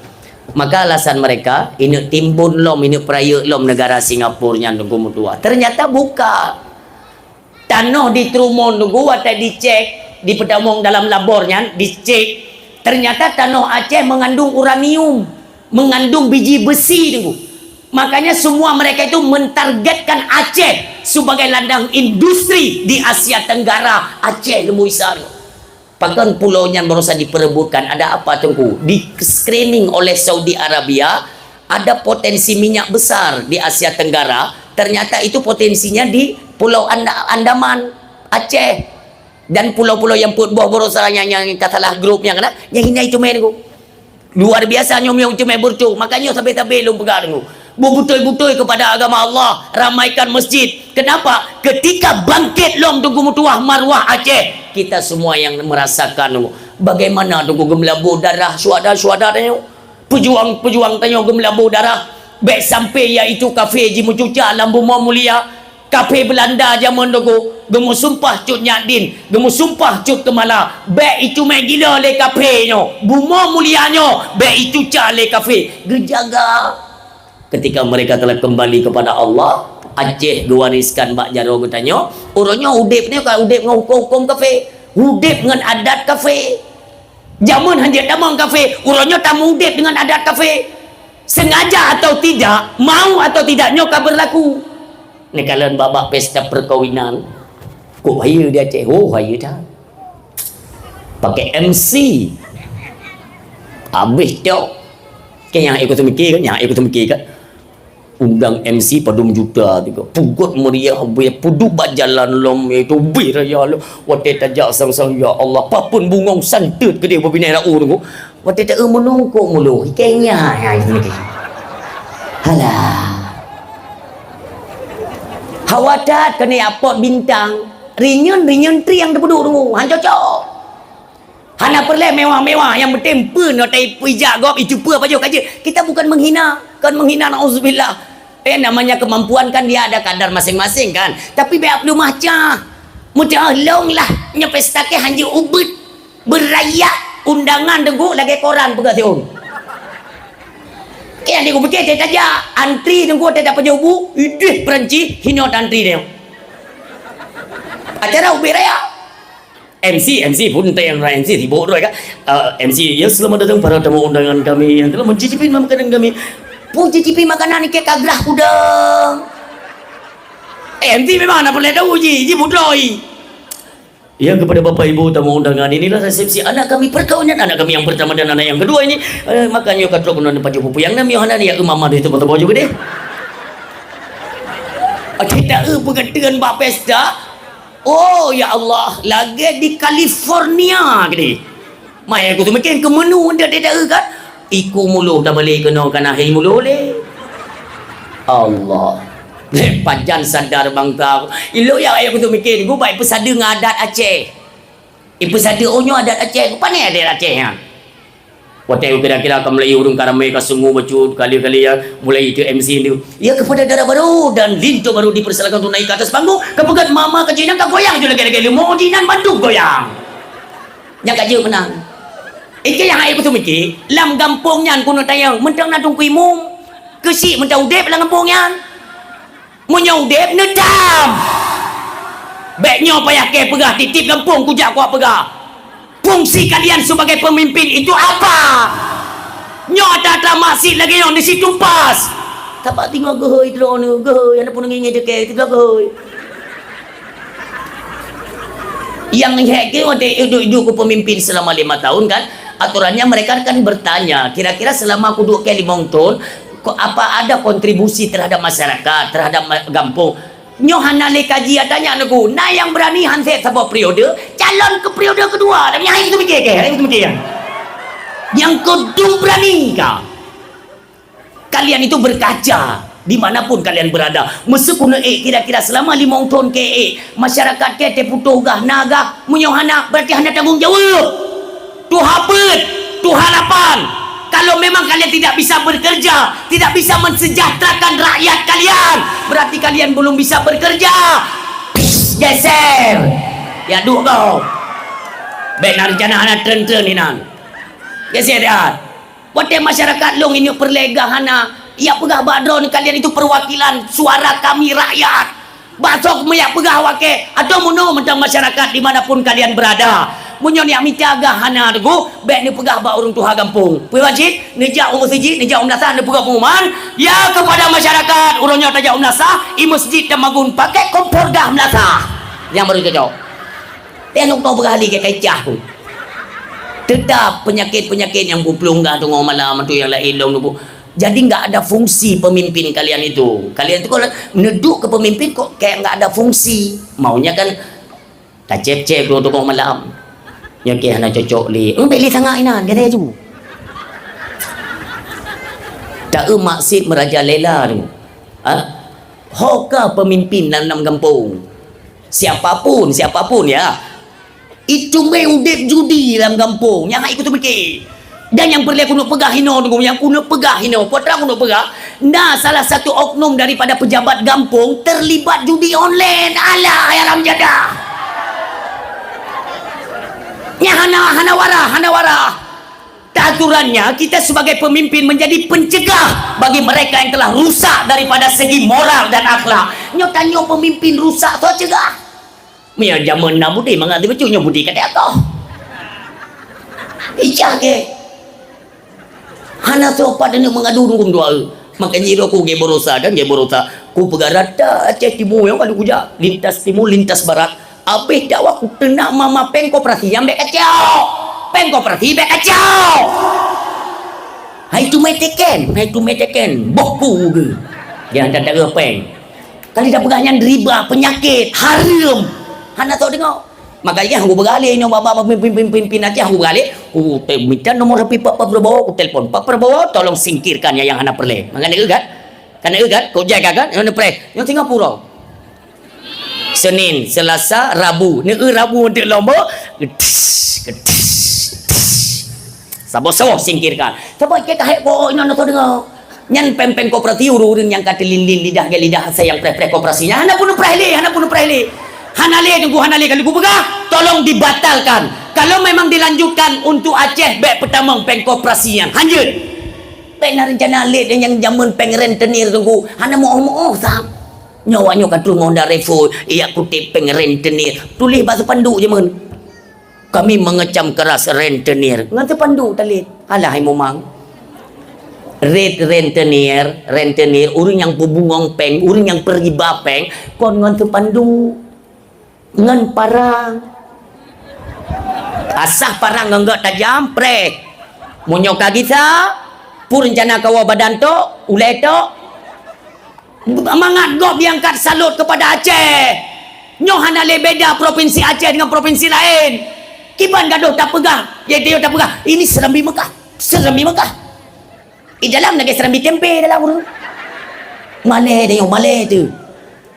maka alasan mereka ini timbun lom ini peraya lom negara Singapurnya tunggu mutua ternyata bukan tanah di Trumon tunggu atau dicek di pedamong dalam labornya dicek ternyata tanah Aceh mengandung uranium mengandung biji besi tunggu makanya semua mereka itu mentargetkan Aceh sebagai ladang industri di Asia Tenggara. Aceh lembu isar bahkan pulaunya berusaha diperebutkan. Ada apa tunggu di screening oleh Saudi Arabia ada potensi minyak besar di Asia Tenggara ternyata itu potensinya di Pulau Andaman Aceh dan pulau-pulau yang put buah berusaha yang katalah grupnya kena yang hina itu main Luar biasa nyom cemai burcu. Makanya sampai-sampai lu pegang tu. Berbutul-butul kepada agama Allah, ramaikan masjid. Kenapa? Ketika bangkit long Tunku Mutuah Marwah Aceh, kita semua yang merasakan bagaimana Tunku gemelabur darah syuhada-syuhada tanya. Pejuang-pejuang tanya gemelabur darah. Baik sampai iaitu kafe Jimu Cuca Lambu Mulia. Kafe Belanda zaman dulu gemu sumpah cut nyadin, gemu sumpah cut kemala. Baik itu main gila le kafe nyo, bumo mulianyo, baik itu cale kafe. Gejaga. Ketika mereka telah kembali kepada Allah, Aceh diwariskan Mbak Jaro bertanya, orangnya udip ni kan udip dengan hukum kafe, udip dengan adat kafe. Zaman hanya damang kafe, orangnya tamu udip dengan adat kafe. Sengaja atau tidak, mau atau tidaknya berlaku. Ni kalian babak pesta perkawinan kok bahaya dia Aceh. Oh bahaya dah pakai MC habis tau kan yang ikut mikir kan undang MC padum juta tiga pugut meriah pudu bajalan lom itu biraya lo wate tajak sang-sang ya Allah papun bungong santut ke dia berbina rau tu wate tak menungkuk mulu kenya halah Hawadat kena apot bintang rinyun tri yang terduduk tu han cocok hana perle mewah-mewah yang bertempe no tai pijak gop itu apa baju kaje kita bukan menghina nauzubillah namanya kemampuan kan dia ada kadar masing-masing kan tapi biar perlu macam mudah-long lah nya pesta ke hanya ubet beraya undangan dengku lagi koran pegatun yang dia kupikir dia saja antri tunggu tidak punya ubu idih Perancis hinot antri dia acara ubi raya MC pun yang MC sibuk tu kan MC ya selamat datang para tamu undangan kami yang telah mencicipi makanan kami pun cicipi makanan ni ke kagrah udang MC memang nak boleh tahu ji budoi ya kepada Bapak Ibu tamu undangan inilah resepsi anak kami perkawinan anak kami yang pertama dan anak yang kedua ini makanya katro kuno paju pupu yang nami hana ya mama dia tempat juga deh kita pengertian bak pesta oh ya Allah lagi di California gini mai aku tu makin ke menu dia kan iku mulu dah balik kena kana hai mulu le Allah pajan sadar bangka ilo yang ayah aku tu mikir gue baik pesada dengan adat Aceh pesada onyo adat Aceh apa ni adat Aceh ya waktu itu kira-kira akan mulai urung karamai kasungu bacut kali-kali ya mulai itu MC itu ya kepada darah baru dan linto baru dipersilakan untuk naik ke atas panggung kepegat mama kejinan kak goyang je lagi-lagi mau jinan bantu goyang yang kaji menang itu yang ayah aku tu mikir lam gampungnya kuno tayang mentang nadung kuimum kesik mentang udep lang gampungnya menyudep nedam baiknya payah ke pegah titip kampung kujak kuat pegah fungsi kalian sebagai pemimpin itu apa nyata tak masih lagi yang di situ pas tak tengok gehoi telur ni gehoi yang pun ngingin deket tidak gehoi yang heke hidup ke pemimpin selama 5 tahun kan aturannya mereka akan bertanya kira-kira selama aku duduk ke 5 tahun apa ada kontribusi terhadap masyarakat terhadap kampung nyohana le kaji tanya aku nah yang berani hanset sebuah periode calon ke periode kedua dan yang itu mikir yang kedua berani kah kalian itu berkaca dimanapun kalian berada meskipun kira-kira selama 5 tahun ke masyarakat ke teputuh gah naga menyohana berarti hana tanggung jawab tu hapet tu harapan kalau memang kalian tidak bisa bekerja, tidak bisa mensejahterakan rakyat kalian, berarti kalian belum bisa bekerja. Geser. Ya duk kau. Benar rencana anak tren-tren ni nan. Geser dia. Buat masyarakat long ini perlegahana. Ya pegah badron kalian itu perwakilan suara kami rakyat. Basok meyak pegah wake atau muno mentang masyarakat dimanapun kalian berada. Munyon yang minta agak hana tu baik ni pegah bak urung tuha kampung wajib nejak masjid nejak umnasah ni pegah pengumuman ya kepada masyarakat urungnya tajak umnasah i masjid Tamagun pakai kompor dah umnasah yang baru cocok tengok tau berkali ke kaicah tu tetap penyakit-penyakit yang pelunggah tu ngomong malam tu yang lain long tu jadi enggak ada fungsi pemimpin kalian itu kalian tu kalau meneduk ke pemimpin kok kayak enggak ada fungsi maunya kan tak cep-cep tu ngomong malam yang kaya nak cocok li beli sangat inan kata je tak maksud merajalela tu. Hoka pemimpin dalam kampung. Siapapun ya. Itu main udip judi dalam kampung. Yang ikut tu fikir. Dan yang perlu aku nak pegah hino tu, yang aku nak pegah hino, putra aku nak pegah. Nah, salah satu oknum daripada pejabat kampung terlibat judi online. Alah, ya ramjadah. Ya hana wara. Aturannya kita sebagai pemimpin menjadi pencegah bagi mereka yang telah rusak daripada segi moral dan akhlak. Nyo tanya pemimpin rusak tu cegah. Mia zaman na budi mangati becunya budi kata aku. Ijah ke. Hana sopat ni mengadu dungum doa. Makanya aku ge borosa ku pegarata Aceh Timur yang kalau kuja lintas timur lintas barat. Habis dakwah ku tenak mama peng koperasi yang bek kacau. Peng koperasi bek kacau. Hai tu meteken. Boku ke. Dia tak ada peng. Kali dah pegahnya riba, penyakit, haram. Hana tahu dengar. Makanya aku beralih ni bapa pimpin Aceh aku beralih. Aku minta nomor HP Pak Prabowo, aku telefon Pak Prabowo tolong singkirkan yang hana perle. Makanya kan? Kau jaga kan? Yang perle. Yang Singapura. Senin, Selasa, Rabu. Ni Rabu untuk lomba. Sabo singkirkan. Sebab kita hek ko ino nak dengar. Nyan pempeng kooperatif urun yang kata lilin lidah ke lidah saya yang pre kooperasinya. Hana pun prele. Hana le kalau ku pegah tolong dibatalkan. Kalau memang dilanjutkan untuk Aceh bek pertama peng kooperasinya. Lanjut. Bek na rencana le yang zaman peng rentenir tunggu. Hana moh sam. Nyawanyo katu ngonda refo ia kutip peng rentenir. Tulis bahasa pandu je men. Kami mengecam keras rentenir. Ngan pandu talit. Alah hai momang. Rentenir, orang yang pebungong peng, orang yang periba peng, kon ngan pandu. Ngan parang. Asah parang enggak tajam prek. Monyo kagisa, pur rencana kawa badan to, ulai to. Mangat gop diangkat salut kepada Aceh. Nyohana le beda provinsi Aceh dengan provinsi lain. Kiban gaduh tak pegah. Dia tak pegah. Ini Serambi Mekah. Di dalam lagi Serambi tempe dalam urut. Malay tu.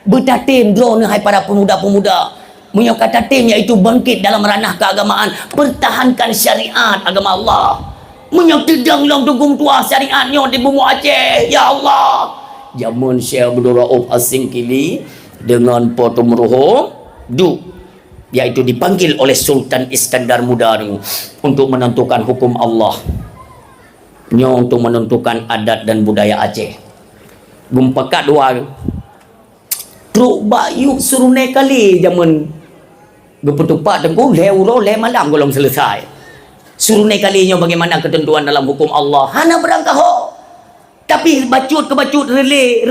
Bertatim drone hai para pemuda-pemuda. Punya kata tim iaitu bangkit dalam ranah keagamaan. Pertahankan syariat agama Allah. Punya tedang long dugung tua syariatnya di bumi Aceh. Ya Allah. Zaman Syekh Abdul Rauf Asing Kili dengan Potom Rohom iaitu dipanggil oleh Sultan Iskandar Muda ni untuk menentukan hukum Allah. Untuk menentukan adat dan budaya Aceh. Gumpakat dua. Truk bayu suruh naik kali zaman berpetupat tengku lewro le malam golong selesai. Suruh naik kalinya bagaimana ketentuan dalam hukum Allah. Hana berangkah ho. Tapi bacut rele.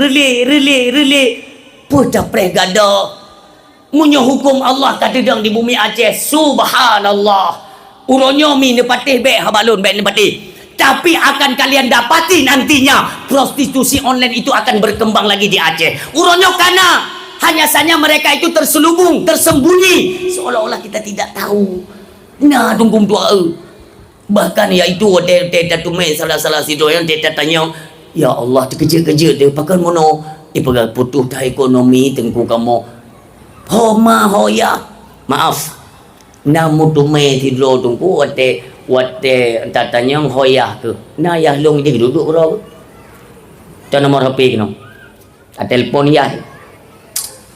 Pudah preh gada. Munyo hukum Allah kata dang di bumi Aceh. Subhanallah. Uronyo mi nepatih bek habalun bek nepatih. Tapi akan kalian dapati nantinya prostitusi online itu akan berkembang lagi di Aceh. Uronyo kana hanya saja mereka itu terselubung, tersembunyi seolah-olah kita tidak tahu. Nah, tunggung tua. Bahkan iaitu dia tumai salah sido yang dia tanya, ya Allah terkejar-kejar dia pakai mono pegang putuh dah ekonomi tengku kamu. Hoya. Maaf. Namu tumai tidur tunggu wate tatanya hoyah ke na yah long dia duduk bro tu nomor HP kena telefon ya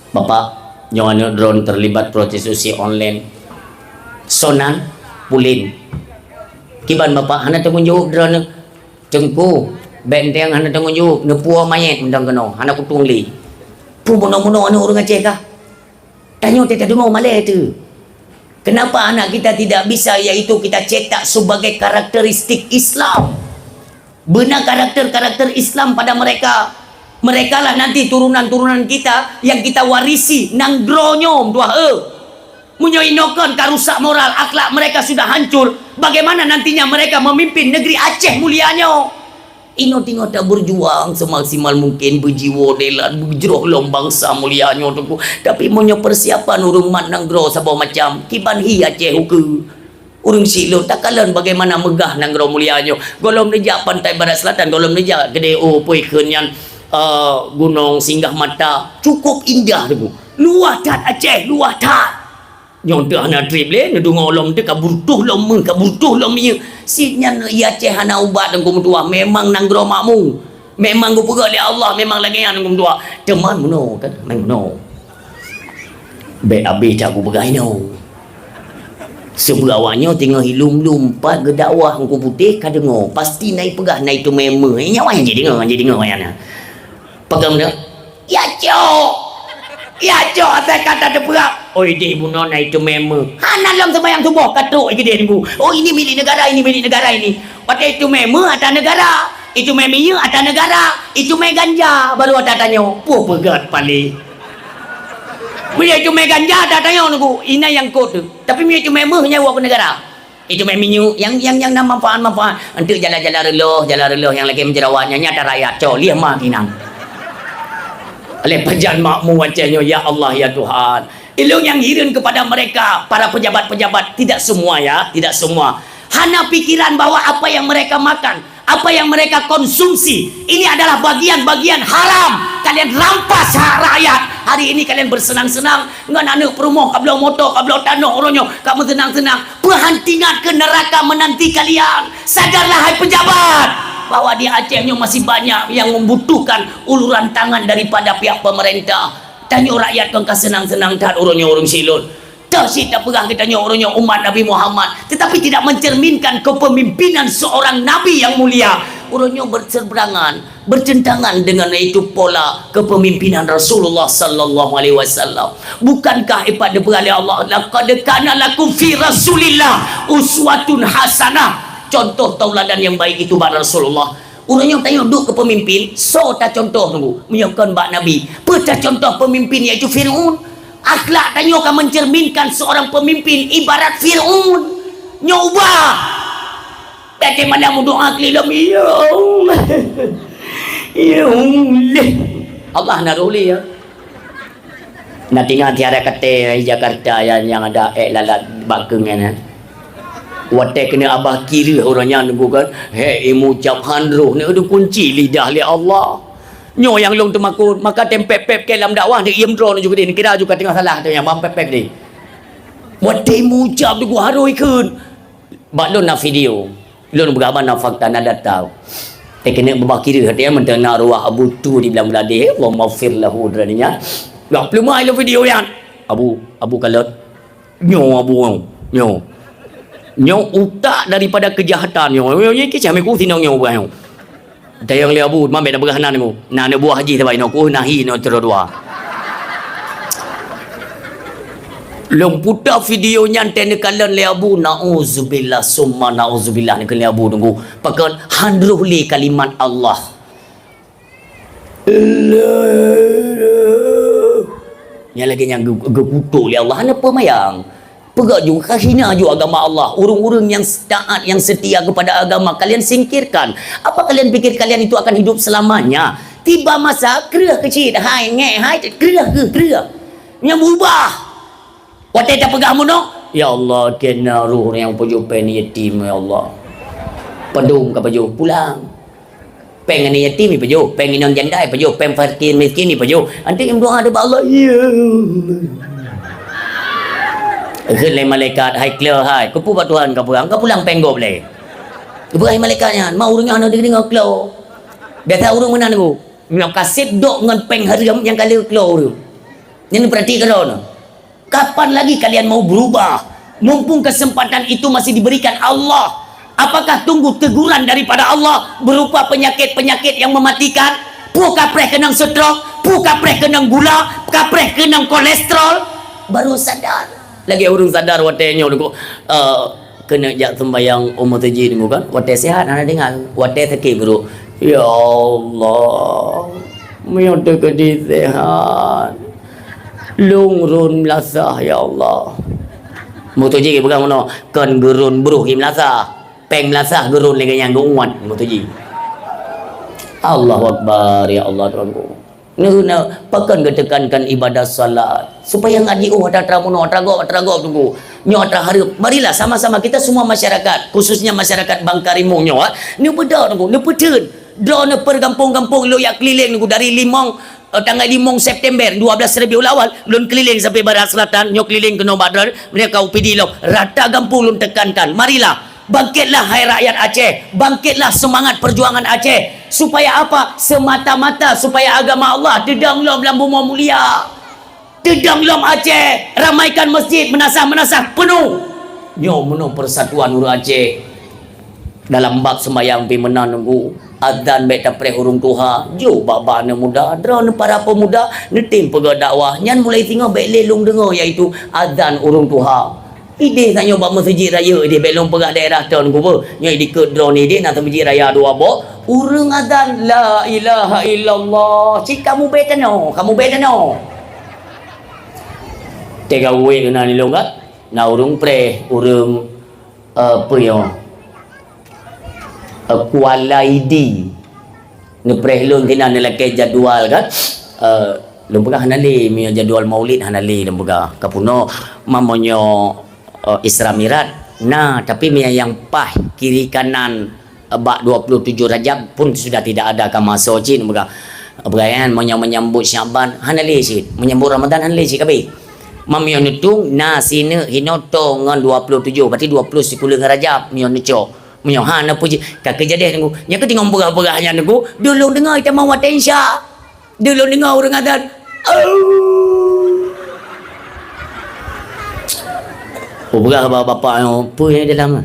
bapak jangan drone terlibat prostitusi online sonan pulin kiban bapak hana tanggung jawab drone cengku benteng hana tanggung jawab nepua mayat undang kena hana kutung li pu mono anu orang Aceh kah tanya teta dengar malai tu. Kenapa anak kita tidak bisa iaitu kita cetak sebagai karakteristik Islam. Benar karakter Islam pada mereka. Mereka lah nanti turunan-turunan kita yang kita warisi nang dronyom dua Munyo inokan karusak moral akhlak mereka sudah hancur. Bagaimana nantinya mereka memimpin negeri Aceh mulianya? Ino tinggal tak berjuang semaksimal mungkin berjiwa delat berjeroh long bangsa mulianya tu. Tapi munyo persiapan urung mat nang gro sabo macam kiban hi Aceh uke. Urang silon tak kalan bagaimana megah nang gro mulianyo. Golom Rejak pantai barat selatan, golom Rejak gede pui kenyan gunung Singgah Mata. Cukup indah tu. Luah tat Aceh, luah tat. Nyondah na trip le, na dungo lom tu kaburtuh lom ye. Sinyan ya Aceh hana ubat nang tua memang nang gro makmu. Memang go pegak le Allah, memang lagi nang tua. Teman meno kan, meno. Be abi tak go pegai no. Sebelawanya tengah hilum lumpat ke dakwah engkau putih ka dengar pasti naik pegah naik tu member nyawa yang jadi dengar yana pegang dah ya cok saya kata ada perak oi dia buno naik tu member hana dalam sembahyang subuh katuk gede ni bu oh ini milik negara ini pada itu member atas negara itu member atas negara itu ganja baru ada tanya po pegat paling bila cuma ganja dah tanya aku ini yang kod tu tapi bila cuma nyawa ke negara itu memang yang manfaat untuk jalan-jalan reloh yang lagi menjerawatnya nyata rakyat liah makinang oleh pejalan makmu wajahnya ya Allah ya Tuhan ilung yang hirin kepada mereka para pejabat-pejabat tidak semua hana pikiran bahwa apa yang mereka makan apa yang mereka konsumsi ini adalah bagian-bagian haram kalian rampas hak rakyat hari ini kalian bersenang-senang dengan anak perumah kablau motor kablau tanah orangnya kamu senang-senang perhantingan ke neraka menanti kalian sadarlah hai pejabat bahwa di Acehnya masih banyak yang membutuhkan uluran tangan daripada pihak pemerintah tanya rakyat kau senang-senang tak orangnya orang silon tak pernah kita orangnya umat Nabi Muhammad tetapi tidak mencerminkan kepemimpinan seorang Nabi yang mulia orangnya bertentangan dengan itu pola kepemimpinan Rasulullah sallallahu alaihi wasallam bukankah ibadah berali Allah laqad kana lakum fi Rasulillah uswatun hasanah contoh tauladan yang baik itu bak Rasulullah orang yang tanya duduk ke pemimpin so tak contoh tunggu menyokong bak Nabi pecah contoh pemimpin iaitu Fir'aun akhlak tanya akan mencerminkan seorang pemimpin ibarat Fir'aun nyoba bagaimana doa kelilam ya Allah ya Allah naruli ya nak tinggal tiada kata Jakarta yang ada lalat bakeng kan watak kena abah kira orangnya nunggu kan ucap handruh ni ada kunci lidah li Allah nyo yang long temakut maka tempep-pep ke dalam dakwah dia iem drone juga ni kira juga tengah salah tu yang mampep-pep ni watak ucap tu gua harui kun baklon na video lon bergaban na fakta na data kena berbakira dia mentena ruah abu tu di bilang belade wa maghfir lahu draninya tak perlu mai video yang abu kalot nyo utak daripada kejahatan nyo ke cami ku tinong nyo bang tayang le abu mambe dah berahanan mu na buah haji tabai no ku nahi no terodua long putar video nyantai nekalan le abu nauzubillah summa nauzubillah ni le abu tunggu pakai handruh li kalimat Allah yang lagi yang geputuk le Allah apa mayang pegak juga hina juga agama Allah urung-urung yang taat yang setia kepada agama kalian singkirkan apa kalian fikir kalian itu akan hidup selamanya tiba masa kerah kecil hai kerah yang berubah watai tak pegang muno ya Allah kena ruh yang pujuk pen yatim ya Allah pedung ke pujuk pulang pengen yatim ni pujuk pengen yang jandai pujuk pengen fakir miskin ni pujuk nanti yang doa ada Allah yaขึ้นเลยmalaikat hai clear hai kepu buat Tuhan kau pulang penggop le kepu hai malaikatnya mau urungnya ana dengar clear biasa urung mana tu nyok kaset dok dengan peng hariam yang kali clear tu yang perhatikan lo kapan lagi kalian mau berubah mumpung kesempatan itu masih diberikan Allah apakah tunggu teguran daripada Allah berupa penyakit-penyakit yang mematikan pu kapreh kenang stroke pu kapreh kenang gula kapreh kenang kolesterol baru sadar lagi orang sadar watenya tu kena jak sembahyang umur tujuh ni kan watak sehat ana dengar watak sakit bro ya Allah menyota ke sehat lungrun melasah ya Allah mutuji bukan mana kan gerun bruh ki melasah peng melasah gerun lagi yang nguat mutuji Allahu akbar ya Allah Tuhanku pakan ketekankan ibadah salat supaya ngaji ada tramono tragop tunggu Nyo terharap. Marilah sama-sama kita semua masyarakat, khususnya masyarakat Bangkarimung nyo. Ni beda nunggu, ni pedun. Draw ni per kampung-kampung lo yak keliling nunggu dari Limong tanggal 5 September 12 Rabiul Awal lun keliling sampai barat selatan, nyo keliling ke Badar, mereka upidi lo rata kampung lun tekankan. Marilah bangkitlah hai rakyat Aceh, bangkitlah semangat perjuangan Aceh. Supaya apa? Semata-mata supaya agama Allah dedang lom dalam bumi mulia. Dedang lom Aceh, ramaikan masjid, menasah-menasah penuh. Nyo menuh persatuan uru Aceh. Dalam bab sembahyang pi menan nunggu adzan baik tapre hurung tuha. Jo baba ne muda, drone para pemuda netim pega dakwah. Nyan mulai tengok baik lelung dengar iaitu adzan hurung tuha. Ide tanya bab masjid raya dia belum pegak daerah tahun ku apa. Nya di ke drone ni nak masjid raya dua bok. Urang adzan la ilaha illallah. Cik kamu betano, kamu betano. Tega we kena ni longat. Na urung pre, urung apa yo? Kuala ID ngepreh lun tina nelake jadual kan lembaga hanali mi jadual maulid hanali lembaga kapuno mamonyo Isramirat nah tapi mi yang pah kiri kanan bak 27 Rajab pun sudah tidak ada kama soci lembaga berayan menyambut Syaban hanali sid menyambut Ramadan hanali sid kabe mamio nutung na sine hinoto ngan 27 berarti 20 sikuling Rajab mio neco menyohan apa je kak kejadian aku nya ketinggal berah-berahnya aku dulu dengar kita mau atensya dulu dengar orang adan berah bapak apa yang dalam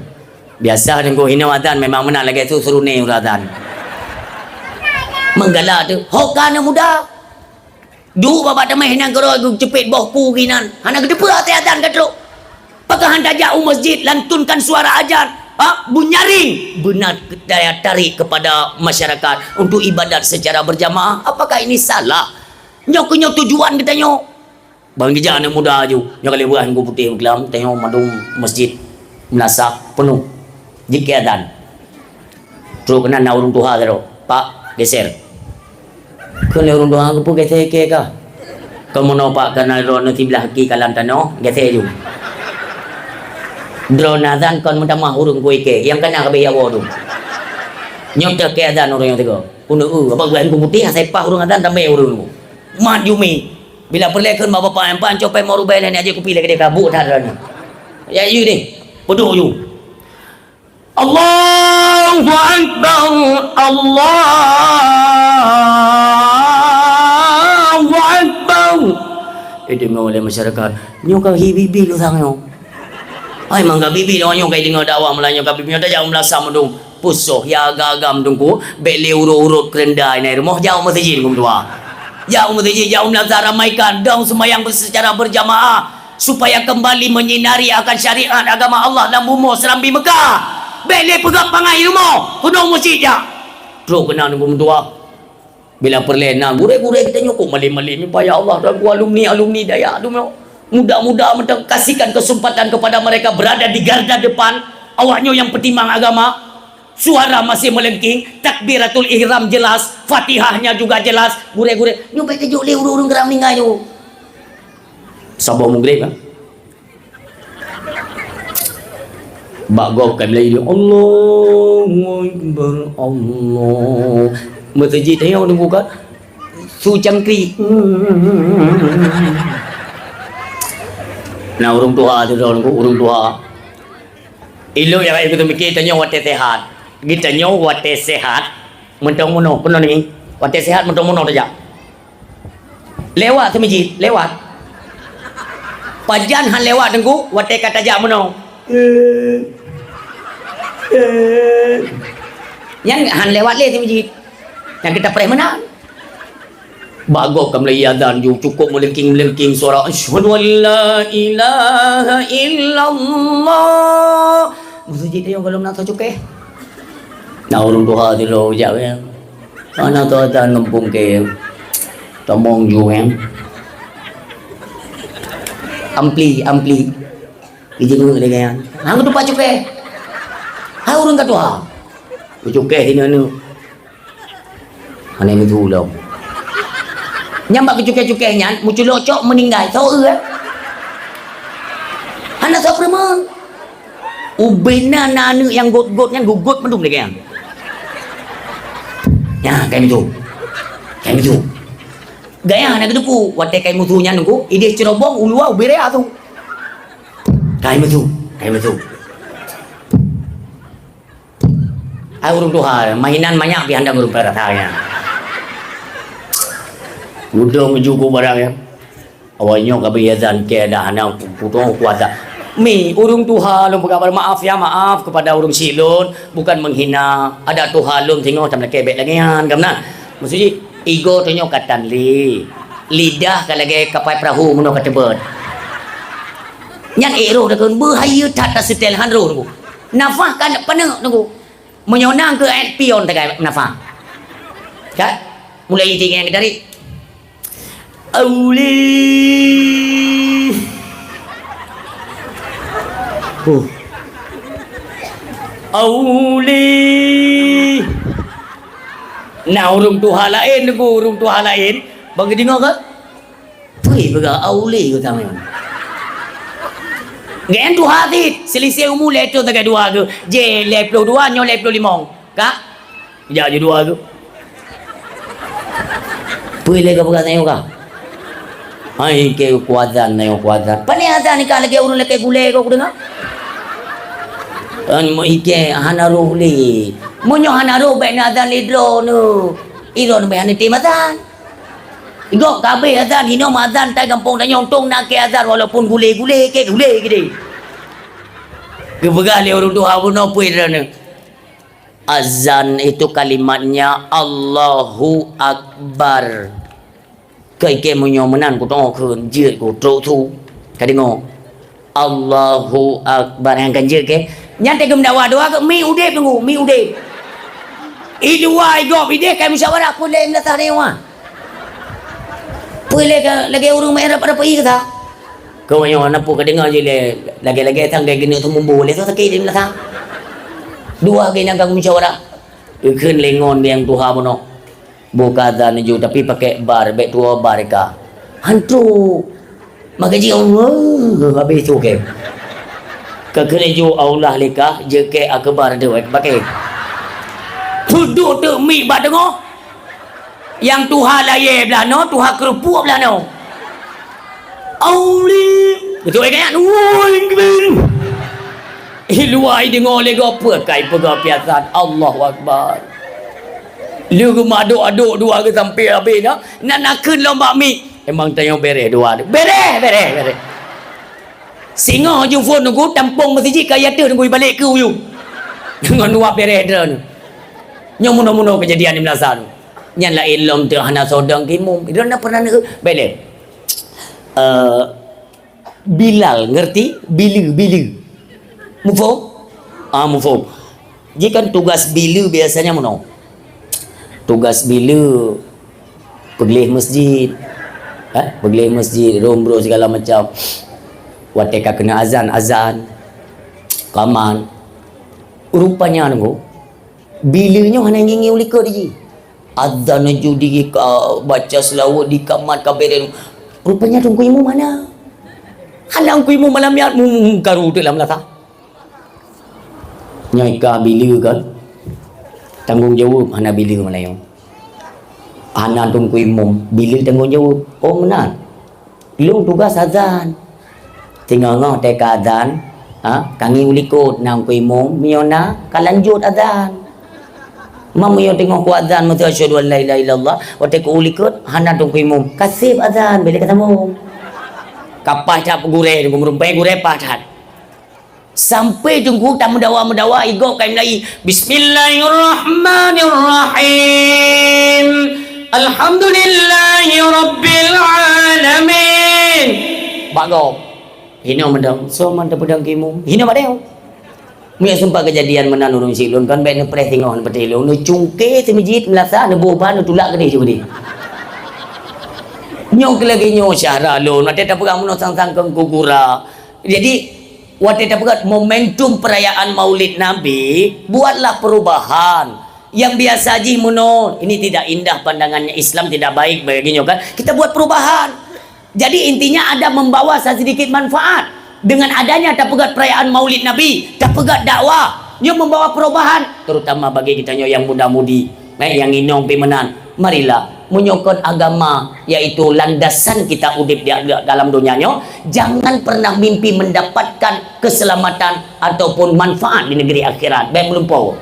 biasa aku hina adan memang menang lagi tu suruh ni adan menggalak tu hokana muda du bapak temai hina karo aku cepet bohku kinan hana kedepa ate adan katro pakahan dajak masjid lantunkan suara ajar bunyaring benar daya tarik kepada masyarakat untuk ibadat secara berjamaah. Apakah ini salah? Nyok tujuan kita nyok bang gejana muda aju nyok kali buah ku putih kelam tengok madung masjid menasah penuh jika adan terus kena na urung tuha karo pak geser kena urung tuha ku geser ke ka kamu no pak kana ro nanti belah ki kalam tano geser ju drone azan kon muda mah urung kuih ke yang kena ke biaya tu nyota ke azan orang yang tega punu apa gua ku putih saya pah urung azan tambah urung mat yumi bila perlekon bapa yang pan copai mau rubel ni aja ku pilih ke dia kabut dah ni ya you ni bodoh you Allahu akbar Allahu akbar dengar oleh masyarakat nyoka hibibi lu sangat ai mangga bibi donyo kai dengar dakwah melanyo ka bibi dah jauh melasam dong pusoh ya agam dongku bele urut-urut kerendai nai rumah jauh masjid kum tua jauh masjid jauh melazar ramaikan dong sembahyang secara berjamaah supaya kembali menyinari akan syariat agama Allah dalam bumi Serambi Mekah bele pegang pangai rumah penuh masjid ya terus kena kum tua bila perlena gure-gure kita nyokok malim-malim payah Allah dan alumni daya aduh mudah-mudah kasihkan kesempatan kepada mereka berada di garda depan awaknya yang pertimbang agama suara masih melengking takbiratul ihram jelas fatihahnya juga jelas gure-gure nyupai kejuk le urung geram ningayo sabah maghrib kan bagok kan lagi Allahu akbar Allah masjid yang buka su cangkri nah urung tua tu urung tua ilo yang kita mikir tanya wate sehat kita nyo wate sehat mentong mono penuh ni wate sehat mentong mono saja lewat semiji lewat pajan han lewat dengku wate kata jak mono yang han lewat le semiji yang kita pernah menang bagok kamlai azan ju cukup melengking suara asyhadu an la ilaha illallah masjid dia kalau nak cukai na urung tuha tu lo jauh ya ana tu azan ngempung ke tomong ju yang ampli izin dia kan hang tu pa cukai ha urung ka tuha cukai ini anu ane tu lo nyambak ke cukai-cukainya muncul locok meninggal tahu ke Anak tak pernah. Ubena nanu yang got-gotnya gugut mendung lagi yang. Ya, kayak itu. Kayak itu. Gaya anak kedepu, wate kayak mutunya nunggu, ide cerobong ulua uberea tu. Kayak itu. Urung Tuhan, mainan banyak di anda urung peratanya. Udah menjuku barang ya. Awalnya kebiasaan keda anak putong kuasa. Mi urung Tuhan berkabar maaf ya, maaf kepada urung silun, bukan menghina. Ada Tuhan lum tengok macam kebek lagi kan, kamna. Maksudnya ego tengok katan lidah kalagi kapai perahu menok katebet. Nyan ero dah kan bahaya tata setel handro nunggu. Nafah kan penuh nunggu. Menyonang ke air pion tegai nafah. Kan? Mulai tinggi yang dari Auli. Auli. Nah urung Tuhan lain nunggu, urung Tuhan lain. Bagi dengar ke? Wih, bega Auli ke tamu. Gen tu hati selisih umur leto tegai dua ke je leplo dua nyo leplo limong kak ya je dua ke boleh ke bukan tengok kak ai ke kuadran tengok kuadran pani ada ni kala ke urun leke gule ko dengar an mo ike hanaro li mo nyo hanaro be na dan lidro no iron be ani timatan Igok kabe azan hino azan tai kampung dah nyontong nak ke azan walaupun gule-gule ke gule gede. Kebegal orang tua pun apa dia. Azan itu kalimatnya Allahu Akbar. Kai ke munyo menan ku tong keun jeut ku tro thu. Ka dengo. Allahu Akbar yang kan jeut ke. Nyante ke mendawa doa ke mi udep tunggu, mi udep. Idua igok ide kai musyawarah ku le mlatah dewa. Boleh ke lagi urung merah pada pergi kata. Kau yang nampu ke dengar je lagi tang dia gini tu memboleh tu sakit dia belakang. Dua gini agak musyawarah. Ikun lengon yang Tuhan bono. Buka dan ju tapi pakai bar bet tua bar ka. Hantu. Maka ji Allah habis tu ke. Kekene ju Allah leka je ke akbar tu pakai. Duduk tu mi ba dengar. Yang Tuhan laye belah no, Tuhan kerupuk belah no. Auli. Betul kan? Woi, kebin. Luai dengar lego apa kai pega piasan Allahu Akbar. Lu ke aduk dua ke sampai habis dah. Nak keun lomba mi. Emang tayong bere dua. Bere. Singa ju phone nunggu tampung masjid kaya tu nunggu balik ke uyu. Dengan dua bere dah ni. Nyong muno kejadian di Melasa tu. Yang lain lom tu hana sodang kimum. Dia nak pernah nak bele. Bilal ngerti? Bilu. Mufo? Mufo. Jika tugas bilu biasanya mana? Tugas bilu pergi masjid. Pergi masjid, rombro segala macam. Wateka kena azan. Kaman. Rupanya nunggu. Bilunya hanya ngingi uli ke dia. Adzan judi baca selawat di kamar kaberen. Rupanya tunggu imu mana? Halang ku imu malam ya karu dalam lata. Nyai ka bila kan? Tanggung jawab hana bila malayong. Hana tunggu imu bila tanggung jawab. Oh menan. Belum tugas azan. Tinggal ngah teka azan. Kangi ulikut nang ku imu miona kalanjut azan. Mamu yang tengok ku azan mesti asyhadu an la ilaha illallah wa taku ulikut hana tungku imum kasih azan bila ketemu kapah cap gure tunggu rumpai gure pahat sampai tunggu tak mendawa igok kai Melayu bismillahirrahmanirrahim alhamdulillahi rabbil alamin bagok hina mendang so mantap pedang kimum hina badeu. Mia sumpah kejadian menan urung silun kan baik ne preh tengok ne petilung ne cungke te masjid Melasa ne boban ne tulak gede cuba dia. Nyok lagi nyok syara lun mate tak pegang menon sang-sang kengkugura. Jadi wate tak pegang momentum perayaan Maulid Nabi buatlah perubahan. Yang biasa ji menon ini tidak indah pandangannya Islam tidak baik bagi nyok kan. Kita buat perubahan. Jadi intinya ada membawa sedikit manfaat. dengan adanya tapegat perayaan Maulid Nabi, tapegat dakwah, dia membawa perubahan terutama bagi kita yang muda-mudi, yang inong pimenan. Marilah menyokong agama, yaitu landasan kita udip di dalam dunianya. Jangan pernah mimpi mendapatkan keselamatan ataupun manfaat di negeri akhirat. Baik melumpau.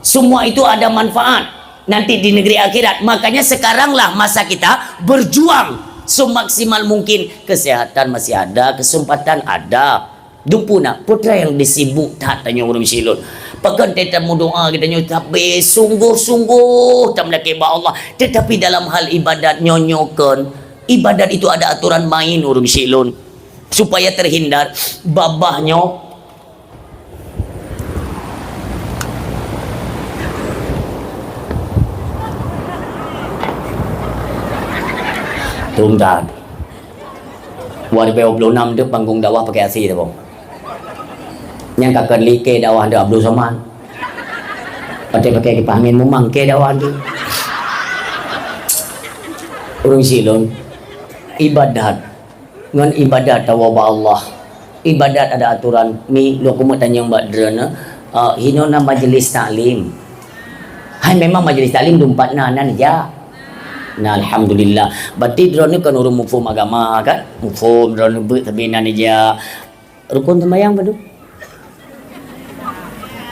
Semua itu ada manfaat nanti di negeri akhirat. Makanya sekaranglah masa kita berjuang semaksimal mungkin. Kesehatan masih ada, kesempatan ada. Dumpuna putra yang disibuk tak tanya orang silun. Pakan kita doa kita nyo tapi sungguh-sungguh tak mendaki Allah. Tetapi dalam hal ibadat nyonyokan, ibadat itu ada aturan main orang silun supaya terhindar babahnya. Tunggu. Warga 26 tu panggung dakwah pakai asi tu bang. Yang kakak like dakwah ada Abdul Somad. Pakai kipas angin memang ke dakwah tu. Orang silon ibadat dengan ibadat tawa Allah. Ibadat ada aturan. Mi lu aku mau tanya mbak Drana, hinona majlis taklim. Hai memang majlis taklim dumpat nan ja. Nah alhamdulillah. Berarti drone kan orang mufum agama kan? Mufum drone tapi nan aja. Rukun sembahyang padu.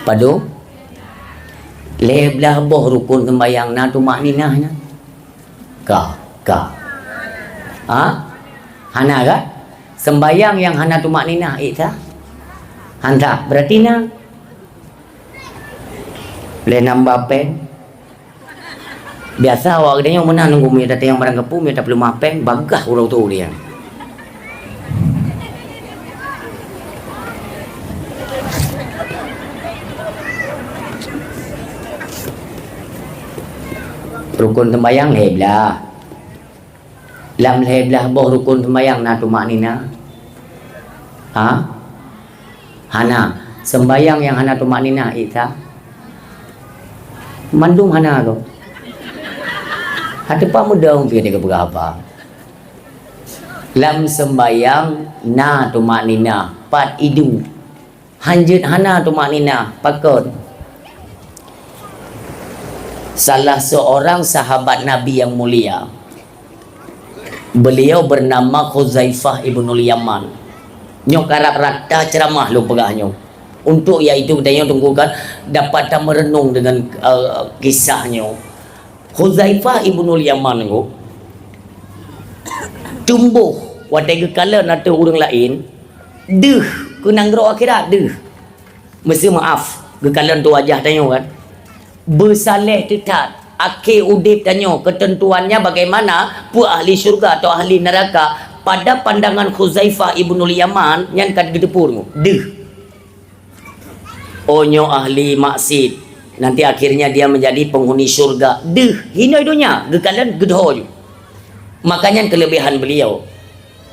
Padu. Leblah boh rukun sembahyang na tu makninahnya. Ka. Ha? Hana kan? Sembahyang yang hana tu makninah itu. Hanta berarti na. Le nambah pen. Biasa awak dia yang mana nunggu mi datang yang barang kepu mi tak perlu mapeng bagah orang tu dia. Rukun sembahyang heblah. Lam heblah boh rukun sembahyang na tu maknina. Ha? Hana sembahyang yang hana tu maknina ita. Mandung hana kau. Hati pak muda mungkin dia berapa. Lam sembayang na tu maknina pat idu. Hanjut hana tu maknina pakon. Salah seorang sahabat Nabi yang mulia. Beliau bernama Khuzaifah ibnul Yaman. Nyok Arab rata ceramah lu pegahnya. Untuk iaitu katanya tunggukan dapat merenung dengan kisahnya. Khuzaifah ibnul Yaman tu tumbuh wadai kala nata orang lain deh kenang roh akhirat deh mesti maaf gekalan tu wajah tanya kan bersaleh tetap akhir udip tanya ketentuannya bagaimana pu ahli syurga atau ahli neraka pada pandangan Khuzaifah ibnul Yaman yang kat gedepur deh onyo ahli maksiat nanti akhirnya dia menjadi penghuni syurga. Deh, hina dunia, gekalan gedho je. Makanya kelebihan beliau.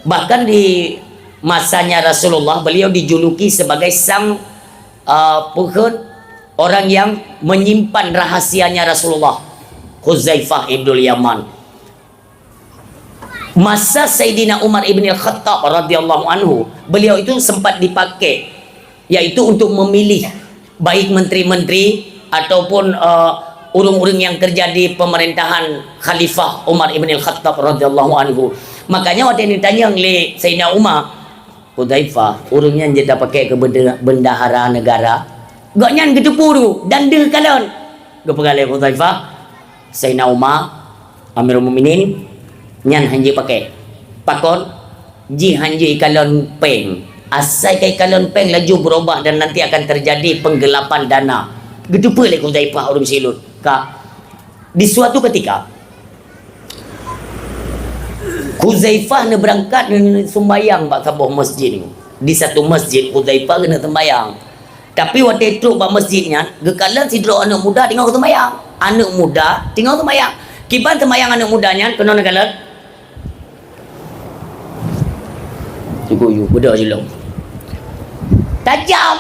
Bahkan di masanya Rasulullah, beliau dijuluki sebagai sang orang yang menyimpan rahasianya Rasulullah. Khuzaifah ibnul Yaman. Masa Sayyidina Umar ibn al-Khattab radhiyallahu anhu, beliau itu sempat dipakai, yaitu untuk memilih baik menteri-menteri ataupun urung-urung yang kerja di pemerintahan Khalifah Umar ibn al-Khattab radhiyallahu anhu. Makanya waktu ini tanya oleh Sayyidina Umar, Khuzaifah, urungnya dia dah pakai ke bendahara negara. Gaknya gitu puru dan deh kalon. Gapagale Khuzaifah, Sayyidina Umar, Amirul Mukminin, nyan hanji pakai. Pakon ji hanji kalon peng. Asai kai kalon peng laju berubah dan nanti akan terjadi penggelapan dana. Gitu pula Khuzaifah orang silut. Kak, di suatu ketika Khuzaifah nak berangkat sembayang bak kabuh masjid ni. Di satu masjid Khuzaifah kena sembayang. Tapi waktu itu bak masjidnya, gekalan sidro anak muda tengok sembayang. Anak muda tengok sembayang. Kiban sembayang anak mudanya kena nekalan. Cukup you budak je long. Tajam.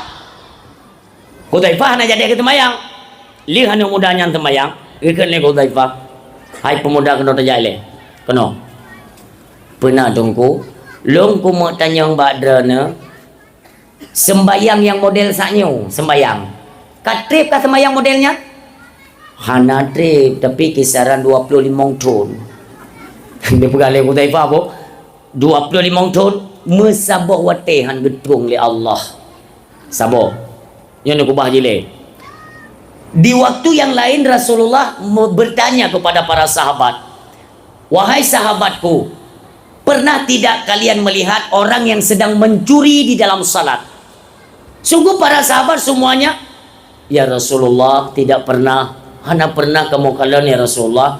Khuzaifah nak jadi ke sembahyang. Lihat anak muda yang sembahyang. Ikan le Khuzaifah. Hai pemuda kena terjaya le. Kena. Pernah tunggu. Long ku mau tanya Mbak Drana. Sembayang yang model saknyo, sembayang. Katrip kah sembayang modelnya? Hana trip, tapi kisaran 25 ton. Dia pegalai ku taifah apa? 25 ton. Mesabah watehan getung li Allah. Sabar. Yang nak ubah jile. Di waktu yang lain Rasulullah bertanya kepada para sahabat, wahai sahabatku, pernah tidak kalian melihat orang yang sedang mencuri di dalam salat? Sungguh para sahabat semuanya, ya Rasulullah, tidak pernah. Hana pernah kamu kalian ya Rasulullah.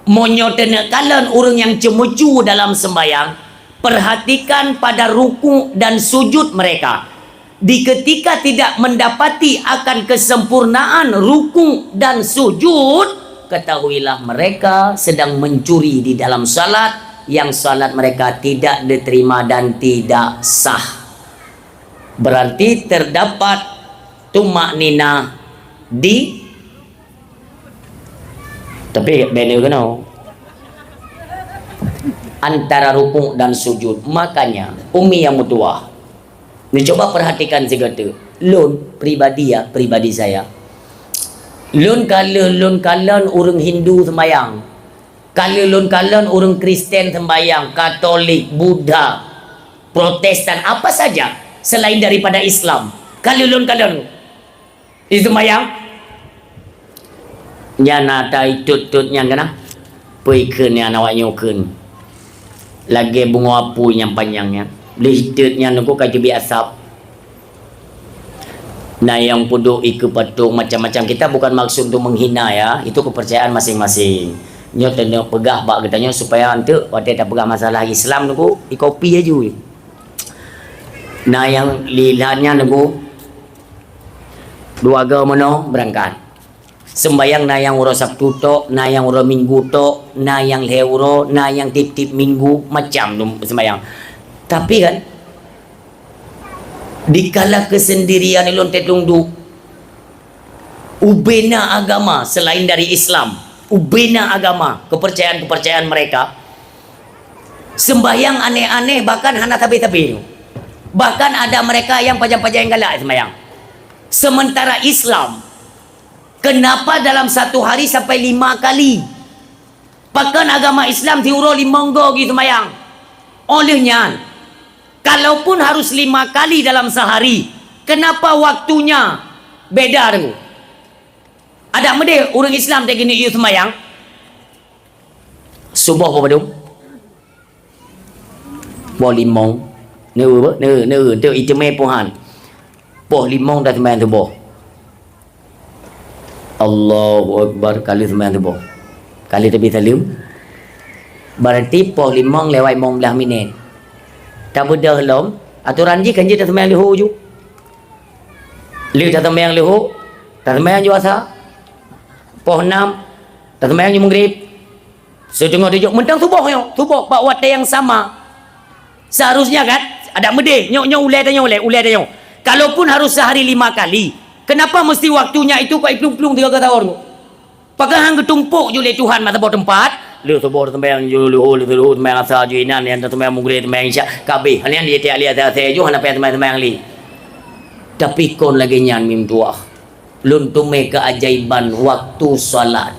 Monyotena kalian orang yang cemucu dalam sembahyang. Perhatikan pada ruku dan sujud mereka. Di ketika tidak mendapati akan kesempurnaan ruku dan sujud, ketahuilah mereka sedang mencuri di dalam salat, yang salat mereka tidak diterima dan tidak sah. Berarti terdapat tumak nina di tapi beda kan antara rukuk dan sujud. Makanya umi yang mutua ni coba perhatikan segala lun pribadi ya, pribadi saya, lun kalian orang Hindu sembayang, lun kalian orang Kristen sembayang, Katolik, Buddha, Protestan, apa saja selain daripada Islam, lun kalian itu sembayang nyana tai tut-tutnya kena puikeun yang awak nyukun lagi bunga apu yang panjangnya listutnya nuku kaji biasap. Nah yang puduk iku patung macam-macam, kita bukan maksud untuk menghina ya, itu kepercayaan masing-masing. Nyo tena pegah bak katanya supaya ante wate tak pegah masalah Islam nuku i kopi aja. Nah yang lilahnya nuku dua agama no berangkat sembayang na yang uro Sabtu tok, na yang uro Minggu tok, na yang leuro, na yang tip-tip Minggu, macam tu sembayang. Tapi kan dikala kesendirian ilon tetlungdu ubena agama selain dari Islam, ubena agama, kepercayaan-kepercayaan mereka, sembayang aneh-aneh, bahkan hana tabi-tabi. Bahkan ada mereka yang pajang-pajang galak sembayang. Sementara Islam, kenapa dalam satu hari sampai 5 kali? Bahkan agama Islam diuro 5 gitu sembayang. Olehnya, kalaupun harus 5 kali dalam sehari, kenapa waktunya beda tu? Ada mede orang Islam tak gini iu sembayang. Subuh apa dong? Poh limong, tu itu mepohan. Poh limong dah sembayang subuh. Allahu Akbar kali sembilan tubuh kali tepi salim berarti poh limong lewat 15 minit tak bedah lom aturan je kan je tak sembilan lihu ju liu tak sembilan lihu tak sembilan ju asa poh 6 tak sembilan ju maghrib setengah 7 mentang subuh pak waktu yang sama seharusnya kan ada mede nyok ulai tanya kalaupun harus sehari 5 kali. Kenapa mesti waktunya itu kau plung-plung 3 tahun? Pakai hang ketumpuk je oleh Tuhan masa buat tempat. Lu sebor sembahyang ju lu sembahyang asal ju inan yang sembahyang mugre sembahyang isya kabeh. Halian dia tiap lihat saya ju hana payah sembahyang li. Tapi kon lagi nyan mim tuah. Lun tume keajaiban waktu solat.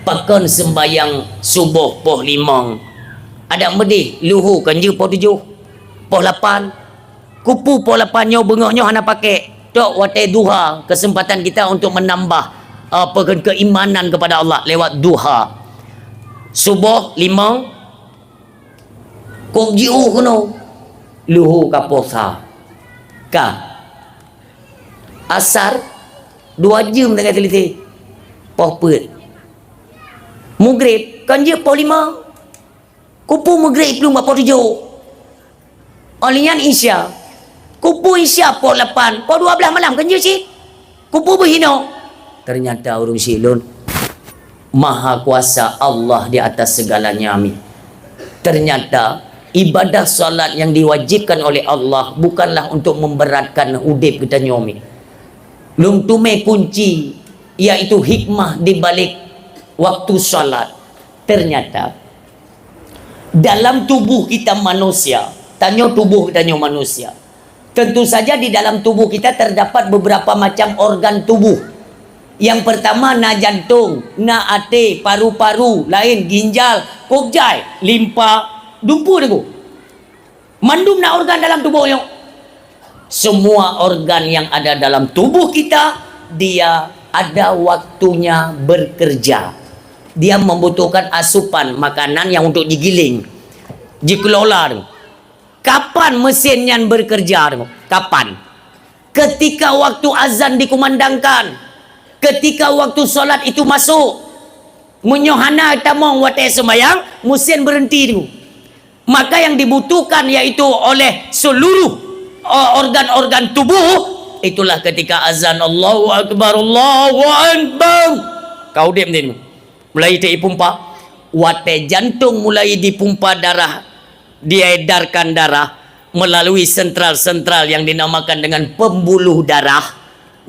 Pakai sembahyang subuh poh 5. Ada medih luhu kan je poh 7. Poh 8. Kupu poh 8 nyo bengoknyo hana pakai. Tok wate duha, kesempatan kita untuk menambah keimanan kepada Allah lewat duha. Subuh 5 kok jiu kuno luhu ka posa ka asar 2 jam dengan teliti poh put maghrib kan je poh 5 kupu maghrib belum poh 7 olian isya kupu isya poh 8 poh 12 malam kan je si kupu berhino. Ternyata orang silun maha kuasa Allah di atas segalanya. Amin. Ternyata ibadah salat yang diwajibkan oleh Allah bukanlah untuk memberatkan udip kita nyomi. Lung tume kunci iaitu hikmah di balik waktu salat. Ternyata dalam tubuh kita manusia, tanya tubuh kita manusia, Tentu saja di dalam tubuh kita terdapat beberapa macam organ tubuh. Yang pertama na jantung, na hati, paru-paru, lain ginjal, pokjai, limpa, dumpu deku. Mandum na organ dalam tubuh yo. Semua organ yang ada dalam tubuh kita, dia ada waktunya bekerja. Dia membutuhkan asupan makanan yang untuk digiling, dikelola. Kapan mesin yang bekerja? Kapan? Ketika waktu azan dikumandangkan. Ketika waktu solat itu masuk. Menyohana tamong wate sembayang, mesin berhenti dulu. Maka yang dibutuhkan yaitu oleh seluruh organ-organ tubuh, itulah ketika azan Allahu Akbar, Allahu Akbar. Kau diam dulu. Mulai dipumpa, wate jantung mulai dipumpa darah, diedarkan darah melalui sentral-sentral yang dinamakan dengan pembuluh darah.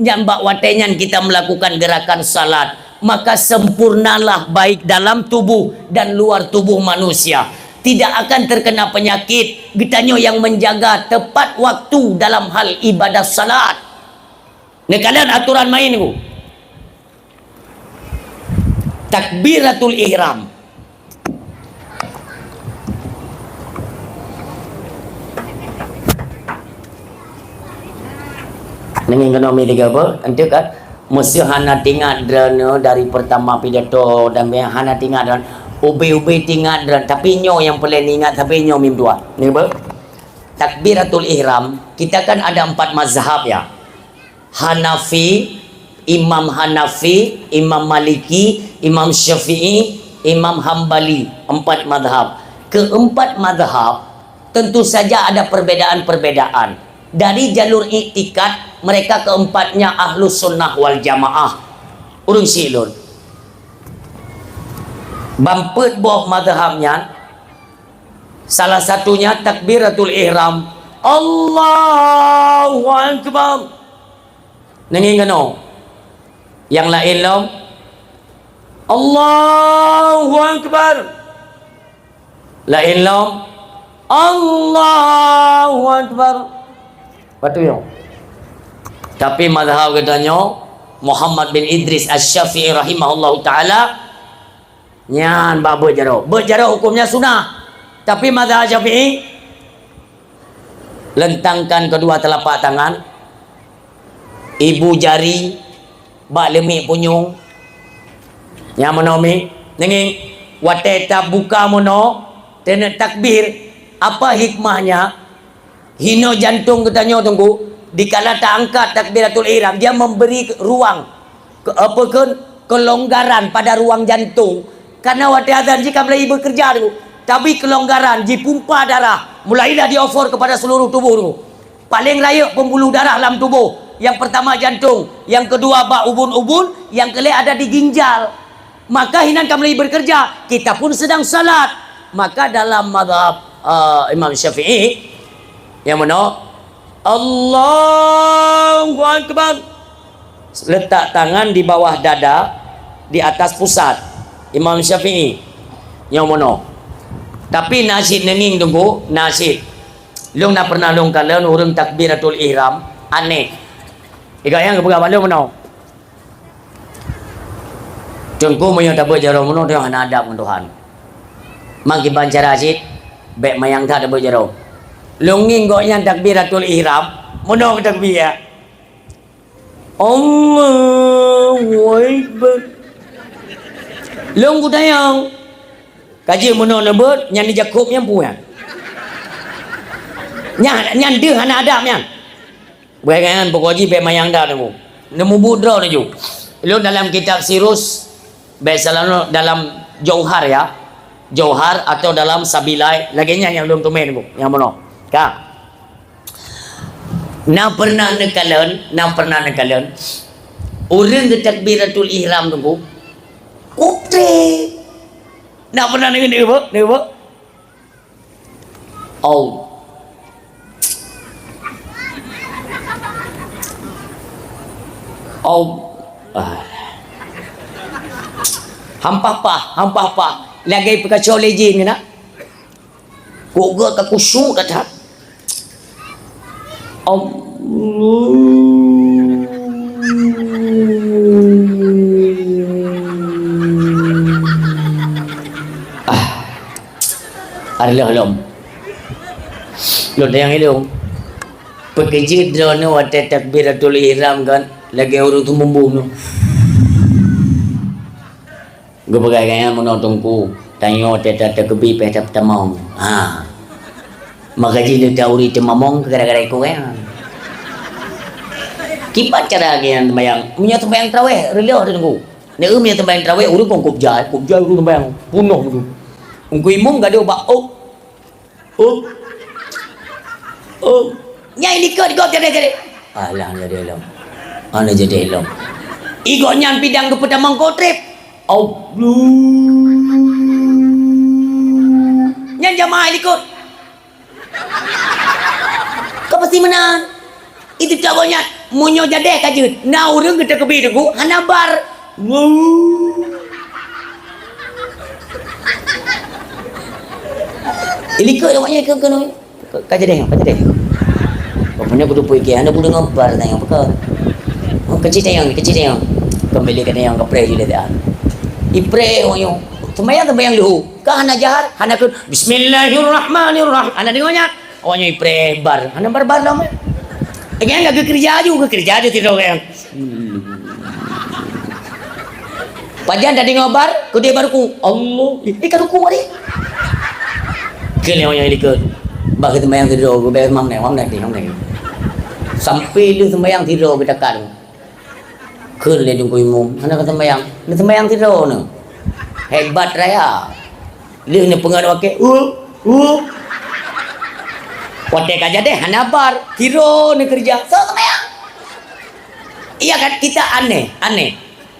Jambak watenyan kita melakukan gerakan salat, maka sempurnalah baik dalam tubuh dan luar tubuh manusia. Tidak akan terkena penyakit. Gitanyo yang menjaga tepat waktu dalam hal ibadah salat. Ini kalian aturan main ku. Takbiratul ihram. Nengin kena milih apa? Nanti kan mesti hana tinggal drone dari pertama pidato dan hana tinggal dan ubi-ubi tinggal drone. Tapi nyo yang paling ingat tapi nyo mim dua. Ni apa? Takbiratul ihram. Kita kan ada 4 mazhab ya. Hanafi, Imam Hanafi, Imam Maliki, Imam Syafi'i, Imam Hambali. 4 mazhab. Keempat mazhab tentu saja ada perbedaan-perbedaan. Dari jalur i'tikad, mereka keempatnya ahlus sunnah wal jamaah. Urung silun. Bampet boh madhabnya. Salah satunya takbiratul ihram. Allahu Akbar. Nengin kano. Yang lain lom. Allahu Akbar. Lain lom. Allahu Akbar. Patu yo. Tapi mazhab katanya Muhammad bin Idris Asy-Syafi'i rahimahullahu taala nyan ba berjaro. Berjaro hukumnya sunnah. Tapi mazhab Syafi'i lentangkan kedua telapak tangan, ibu jari, bak lemik punyung. Yang menomi nenging wate buka mono tena takbir. Apa hikmahnya? Hino jantung katanya tunggu. Dikala tak angkat takbiratul ihram, dia memberi ruang kelonggaran pada ruang jantung. Karena waktu azan jika mulai bekerja dulu, tapi kelonggaran dipumpa darah, mulailah diofer kepada seluruh tubuh dulu. Paling layak pembuluh darah dalam tubuh. Yang pertama jantung, yang kedua bak ubun-ubun, yang kelima ada di ginjal. Maka hinan kami bekerja, kita pun sedang salat. Maka dalam mazhab Imam Syafi'i yang mana Allahu Akbar, letak tangan di bawah dada, di atas pusat. Imam Syafi'i yang mana. Tapi nasid nenging tunggu nasid. Long nak pernah long kalian urang takbiratul ihram aneh. Ikat yang kepegang balik mana? Tunggu moyo tak berjaro mana dia hana adab dengan Tuhan. Mangki bancara asid bek mayang tak berjaro. Longing kok yang takbiratul ihram, mono takbir ya. Allahu Akbar. Long kudayang. Kaji mono nebut nyan di Jakub yang punya. Nyan dia hana adab nyan. Bayangan pokoknya be mayang dah nemu. Nemu budra tu. Lo dalam kitab Sirus biasalah dalam Jauhar ya. Jauhar atau dalam Sabilai laginya yang belum tumen bu. Yang mana? Kak. Na pernah nekalan. Orang ke takbiratul ihram tu bu. Kupre. Na pernah dengar ni bu? Oh. Hampah lagi pekacau lejin kena. Kok ke kusyuk kata. Arlom. Lo yang itu. Pekerja drone waktu takbiratul ihram kan lagi orang tu membunuh. Gue bagainya menontonku tanya teta takbir pada pertama. Maka jadi tahu itu mamong gara-gara itu kan. Kipat cara yang bayang, punya tembayang terawih, rela tu tunggu. Nek punya tembayang terawih, urut kong kubjai urut tembayang punuh tu. Ungku imum gak ada ubah, nyai dikot jadi. Alah jadi elom, ana jadi elom. Igo nyan pidang tu pertama kotrip. Nyan jamaah dikot. Kau pasti menang. Itu cagonya munyo jadeh kajut. Na urang kita kebi deku hanabar. Ini ke namanya ke kajadeh. Bapaknya kudu puy ke anda kudu ngabar tanya apa. Kecil tayang. Kembali ke tayang kapre jule dah. Ipre onyo. Sembayang dulu. Ka hana jahar, hana ke bismillahirrahmanirrahim. Ana dengonya. Onyo ipre bar. Hana bar lama. Again gak kerja aja tidak kan. Pajan tadi ngobar, kude baruku Allah. Ikan ku ari. Kene onyo ikut. Bakit sembayang tidur, gue bayar mam nek. Sampai lu sembayang tidur kita kan. Kun le jungku imum. Ana kata sembayang tidur no. Hebat raya. Lu ni pengaruh ke. Kotek aja deh, hanabar, hero ni kerja, sembayang. Iya kan kita aneh.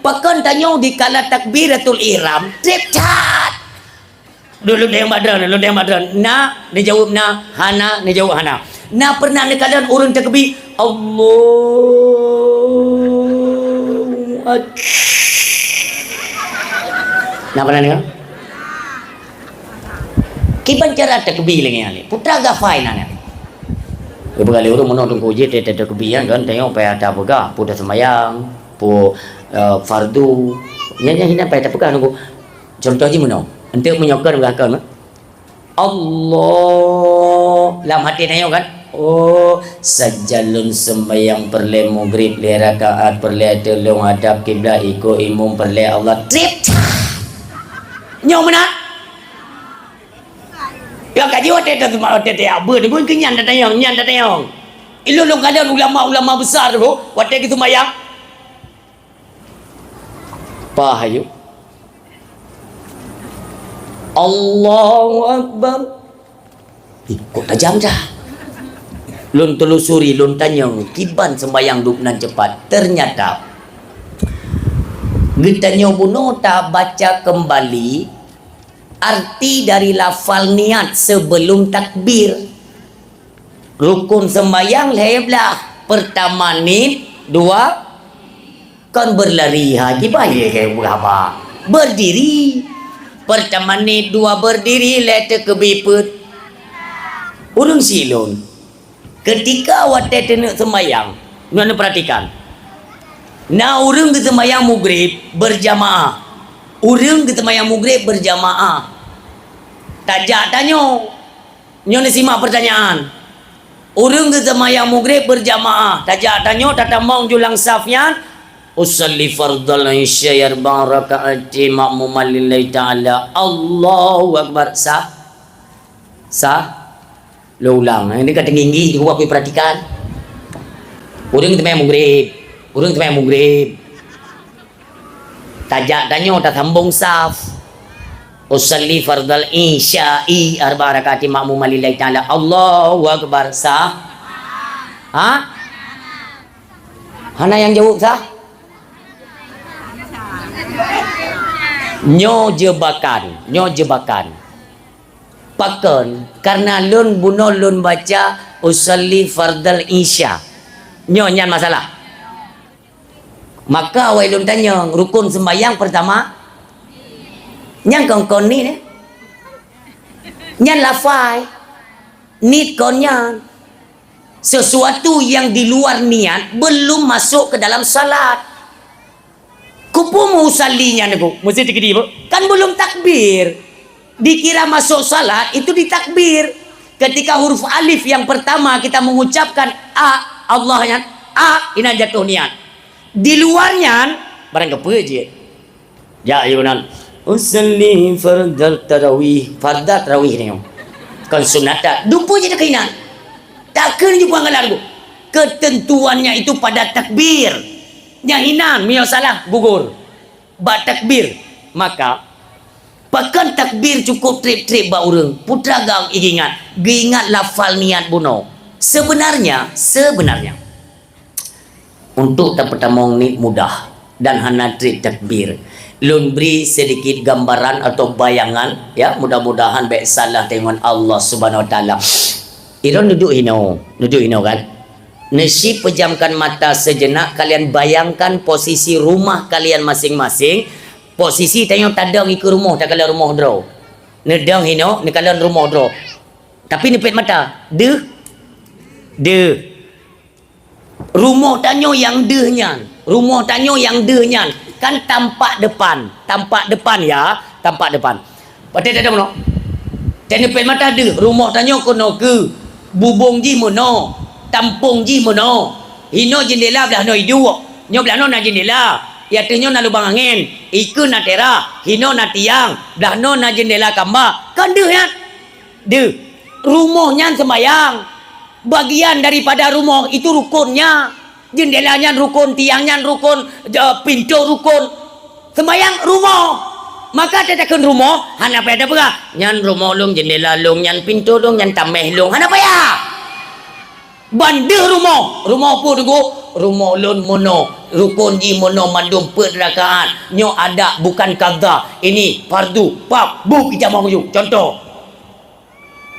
Pakan tanya di kala takbiratul ihram, trip chat. Dulu dia yang madran. Na, dia jawab na, hana, dia jawab hana. Na pernah ni kalian urun takbir, Allah. Na pernah ni kan? Kiban cara takbir lagi ni. Putra gafai nana. Berkali orang menonton kuji tete kebian kan tengok payah ada apa pu dah sembahyang pu fardu nyanyi hina payah apa nunggu contoh je menong untuk menyokar belakang Allah dalam hati tengok kan sajalun sembahyang perle maghrib le rakaat perle telung hadap kiblat ikut imam perle Allah trip nyong mana yang kaji waktu itu apa ni pun kenyan datang yang ilu kadang ulama besar tu waktu itu mayang pahayu Allahu Akbar kok tajam dah lun telusuri lun tanya kiban sembayang duknan cepat ternyata kita nyobuno tak baca kembali arti dari lafal niat sebelum takbir. Rukun sembahyang heblah. Pertama nit, dua kan berlari haji baik kayak berapa? Berdiri. Pertama nit, dua berdiri lete ke biput. Urung silun. Ketika waktu tenek sembahyang, mana perhatikan. Na urung ke sembahyang maghrib berjamaah. Urang kita sembahyang maghrib berjamaah. Tajak tanya. Nyo ni simak pertanyaan. Urang kita sembahyang maghrib berjamaah. Tajak tanya tatamong julang safyan. Usalli fardal isya arba'a rakaati ma'muman lillahi ta'ala. Allahu Akbar. Sah. Lo ulang. Ini kata tinggi juga aku perhatikan. Urang kita sembahyang maghrib. Tajak tanya tak sambung saf. Usalli fardal isya'i arba'a rakaati ma'muman lillahi ta'ala. Allahu Akbar. Sah? Hana yang jawab sah? Nyo jebakan. Pakan karena lun bunuh lun baca usalli fardal isya. Nyo nyan masalah. Maka wailun tanya rukun sembahyang pertama nyan kon ni nyan lafai nit kon nyan Sesuatu yang di luar niat belum masuk ke dalam salat. Kupu musallinya nego, mesti dikedi kan belum takbir. Dikira masuk salat itu ditakbir. Ketika huruf alif yang pertama kita mengucapkan a, Allahnya a, ini jatuh niat. Di luarnya barang apa je. Ya ayunan usalli fardal tarawih, fardal tarawih ni. Kan sunat dumpu je dekinan. Takkan juga ngalar ketentuannya itu pada takbir. Nyahinan mio salah gugur. Ba takbir maka pakan takbir cukup trip-trip ba urang. Putra gaung ingat lafal niat buno. Sebenarnya untuk pertama ni mudah dan hana trip takbir. Lun beri sedikit gambaran atau bayangan ya, mudah-mudahan baik salah dengan Allah Subhanahu Wa Taala. Iron duduk hino kan. Nasi pejamkan mata sejenak, kalian bayangkan posisi rumah kalian masing-masing. Posisi tengok tadang ikut rumah, tak kalian rumah draw. Nedang hino, ni kalian rumah draw. Tapi nipet mata, de. Rumah tanyo yang dehnya. Rumah tanyo yang dehnya. Kan tampak depan ya, tampak depan. Pakai ada mana? Tanya pen mata de, rumah tanyo kono ke, bubung ji mono, tampung ji mono. Hino jendela belah no idu, nyo belah no na jendela. Ya tenyo na lubang angin, iku na tera, hino na tiang, belah no na jendela kamba. Kan de ya? De. Rumahnya sembayang. Bagian daripada rumah itu rukunnya. Jendelanya rukun, tiangnya rukun, pintu rukun. Sembayang rumah. Maka tetekan rumah, hana payah apa? Nyan rumah long, jendela long, nyan pintu long, nyan tameh long. Hana payah. Bandar rumah. Rumah apa tunggu? Rumah long mono. Rukun ji mono mandum perrakaan. Nyo ada bukan qadha. Ini fardu. Pak, bu kita mau yuk. Contoh.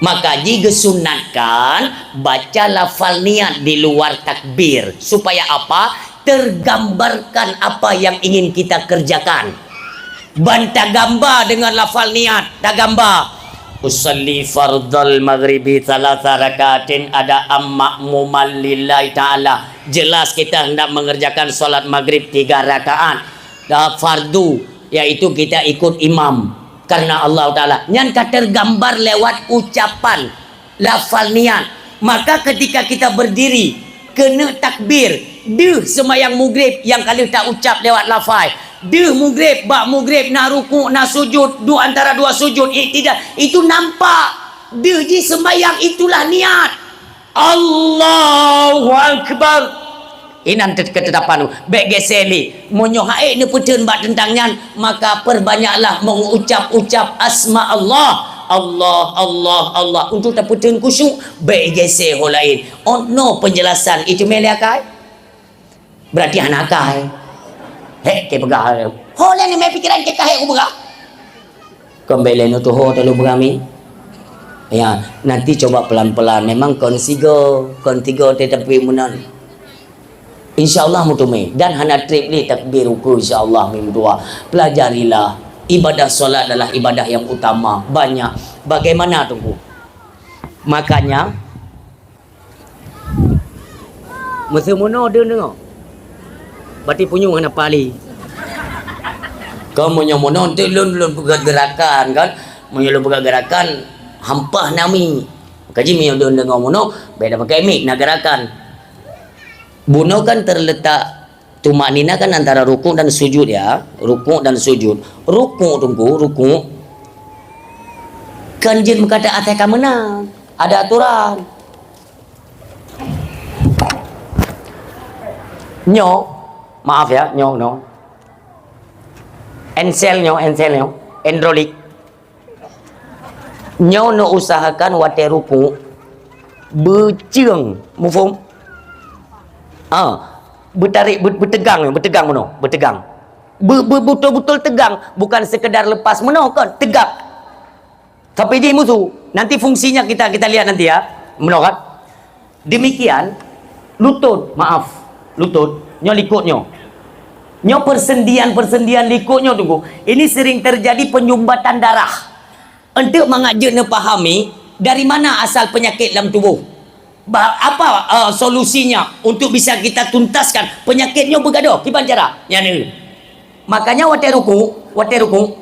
Maka jika sunatkan baca lafal niat di luar takbir supaya apa? Tergambarkan apa yang ingin kita kerjakan. Bantah gambar dengan lafal niat, tak gambar. Usalli fardal maghribi thalatha rakatin ada ma'muman lillahi ta'ala. Jelas kita hendak mengerjakan solat maghrib 3 rakaat. Fardu, yaitu kita ikut imam. Karena Allah Ta'ala nyanka tergambar lewat ucapan lafal niat. Maka ketika kita berdiri kena takbir semayang maghrib yang kali tak ucap lewat lafal maghrib, bak maghrib, nak ruku, nak sujud, antara dua sujud tidak, itu nampak ji semayang, itulah niat. Allahu Akbar. Inan ketetapan baik geseli monyo hae ni putun bak tentangnya, maka perbanyaklah mengucap-ucap asma Allah untuk terputun khusyuk baik gese ho lain. Oh no penjelasan itu meliakai berarti anakai ke pegah ho lain ni pikiran ke kahe ubah kembali no tu ho telu berami ya. Nanti coba pelan-pelan, memang kon tiga tetapi menan InsyaAllah mutumai dan hana trip ni takbir ruku insyaAllah dua. Pelajarilah ibadah solat adalah ibadah yang utama banyak. Bagaimana tunggu? Makanya masa mana ada dengar? Berarti punya hana pali. Kau punya mana tu lun gerakan kan? Punya gerakan hampah nami. Kaji punya dengar mana? Beda pakai mic nak gerakan. Buno kan terletak tumak nina kan antara rukuk dan sujud ya. Rukuk dan sujud. Rukuk kan jin berkata atas menang. Ada aturan. Maaf ya, ensel androlik. No usahakan wate rukuk berciung, mufum. Bertegang mono, bertegang. Betul-betul tegang, bukan sekedar lepas mono kan, tegak. Tapi dia musuh. Nanti fungsinya kita lihat nanti ya. Mono kan? Demikian lutut nyo likutnya. Nyo persendian likutnya tunggu. Ini sering terjadi penyumbatan darah. Untuk mengajak pahami dari mana asal penyakit dalam tubuh. Apa solusinya untuk bisa kita tuntaskan penyakitnya bergaduh? Gimana cara? Yang ni. Makanya wate ruku.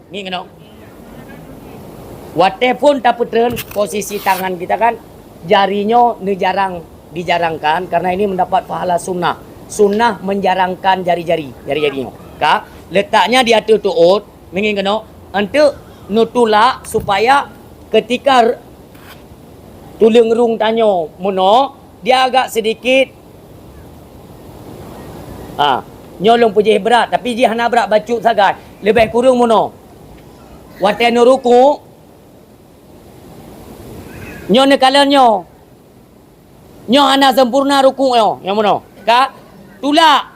Ni kena. Wate pun tak putren posisi tangan kita kan jarinya ni jarang dijarangkan karena ini mendapat pahala sunnah. Sunnah menjarangkan jari-jarinya. Kak, letaknya di atas tuut, mengin kena untuk nutulak supaya ketika tulang rung tanyo mono dia agak sedikit nyolong pujih berat tapi dia hana berat bacuk sagai lebih kurang mono wate no ruku nyo ne kalanyo nyo hana sempurna ruku yo yang mono ka tulak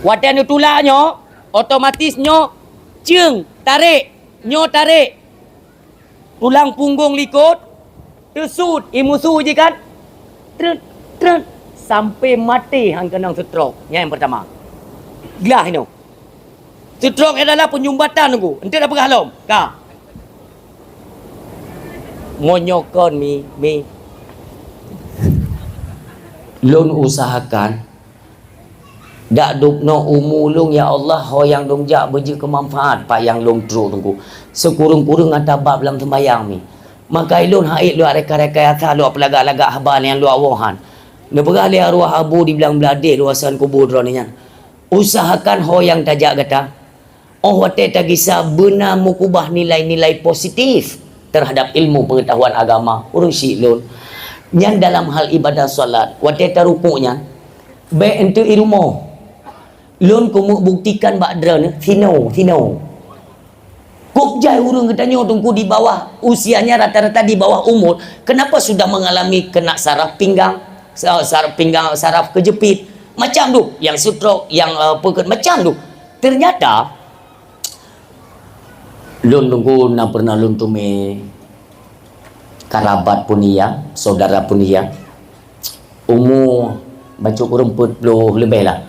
wate no tulak nyo otomatis nyo ceng tarik tulang punggung likut tersud imusu je kan trut sampai mati hang kena stroke yang pertama gelah ini stroke adalah penyumbatan aku ente dah pernah halom ka ngonyokon mi lun usahakan dak dukno umulung ya Allah ho yang dong jak beje kemanfaat pak yang long tru tunggu sekurung-kurung ada bab dalam sembayang mi maka ilun haid lu reka-reka asa lu pelaga-laga haban yang lu awahan ne berali arwah abu di bilang belade lu asan kubur droninya usahakan ho yang tajak kata wate tagisa benar mukubah nilai-nilai positif terhadap ilmu pengetahuan agama urung silun yang dalam hal ibadah solat wate tarupuknya be ente irumo lon kumu buktikan bakdra ni sino kok jai urang katanya tunggu di bawah usianya rata-rata di bawah umur kenapa sudah mengalami kena saraf pinggang saraf kejepit macam tu yang stroke yang macam tu ternyata lon tunggu na pernah lon tume karabat punia saudara punia umur baca kurang 40 lebih lah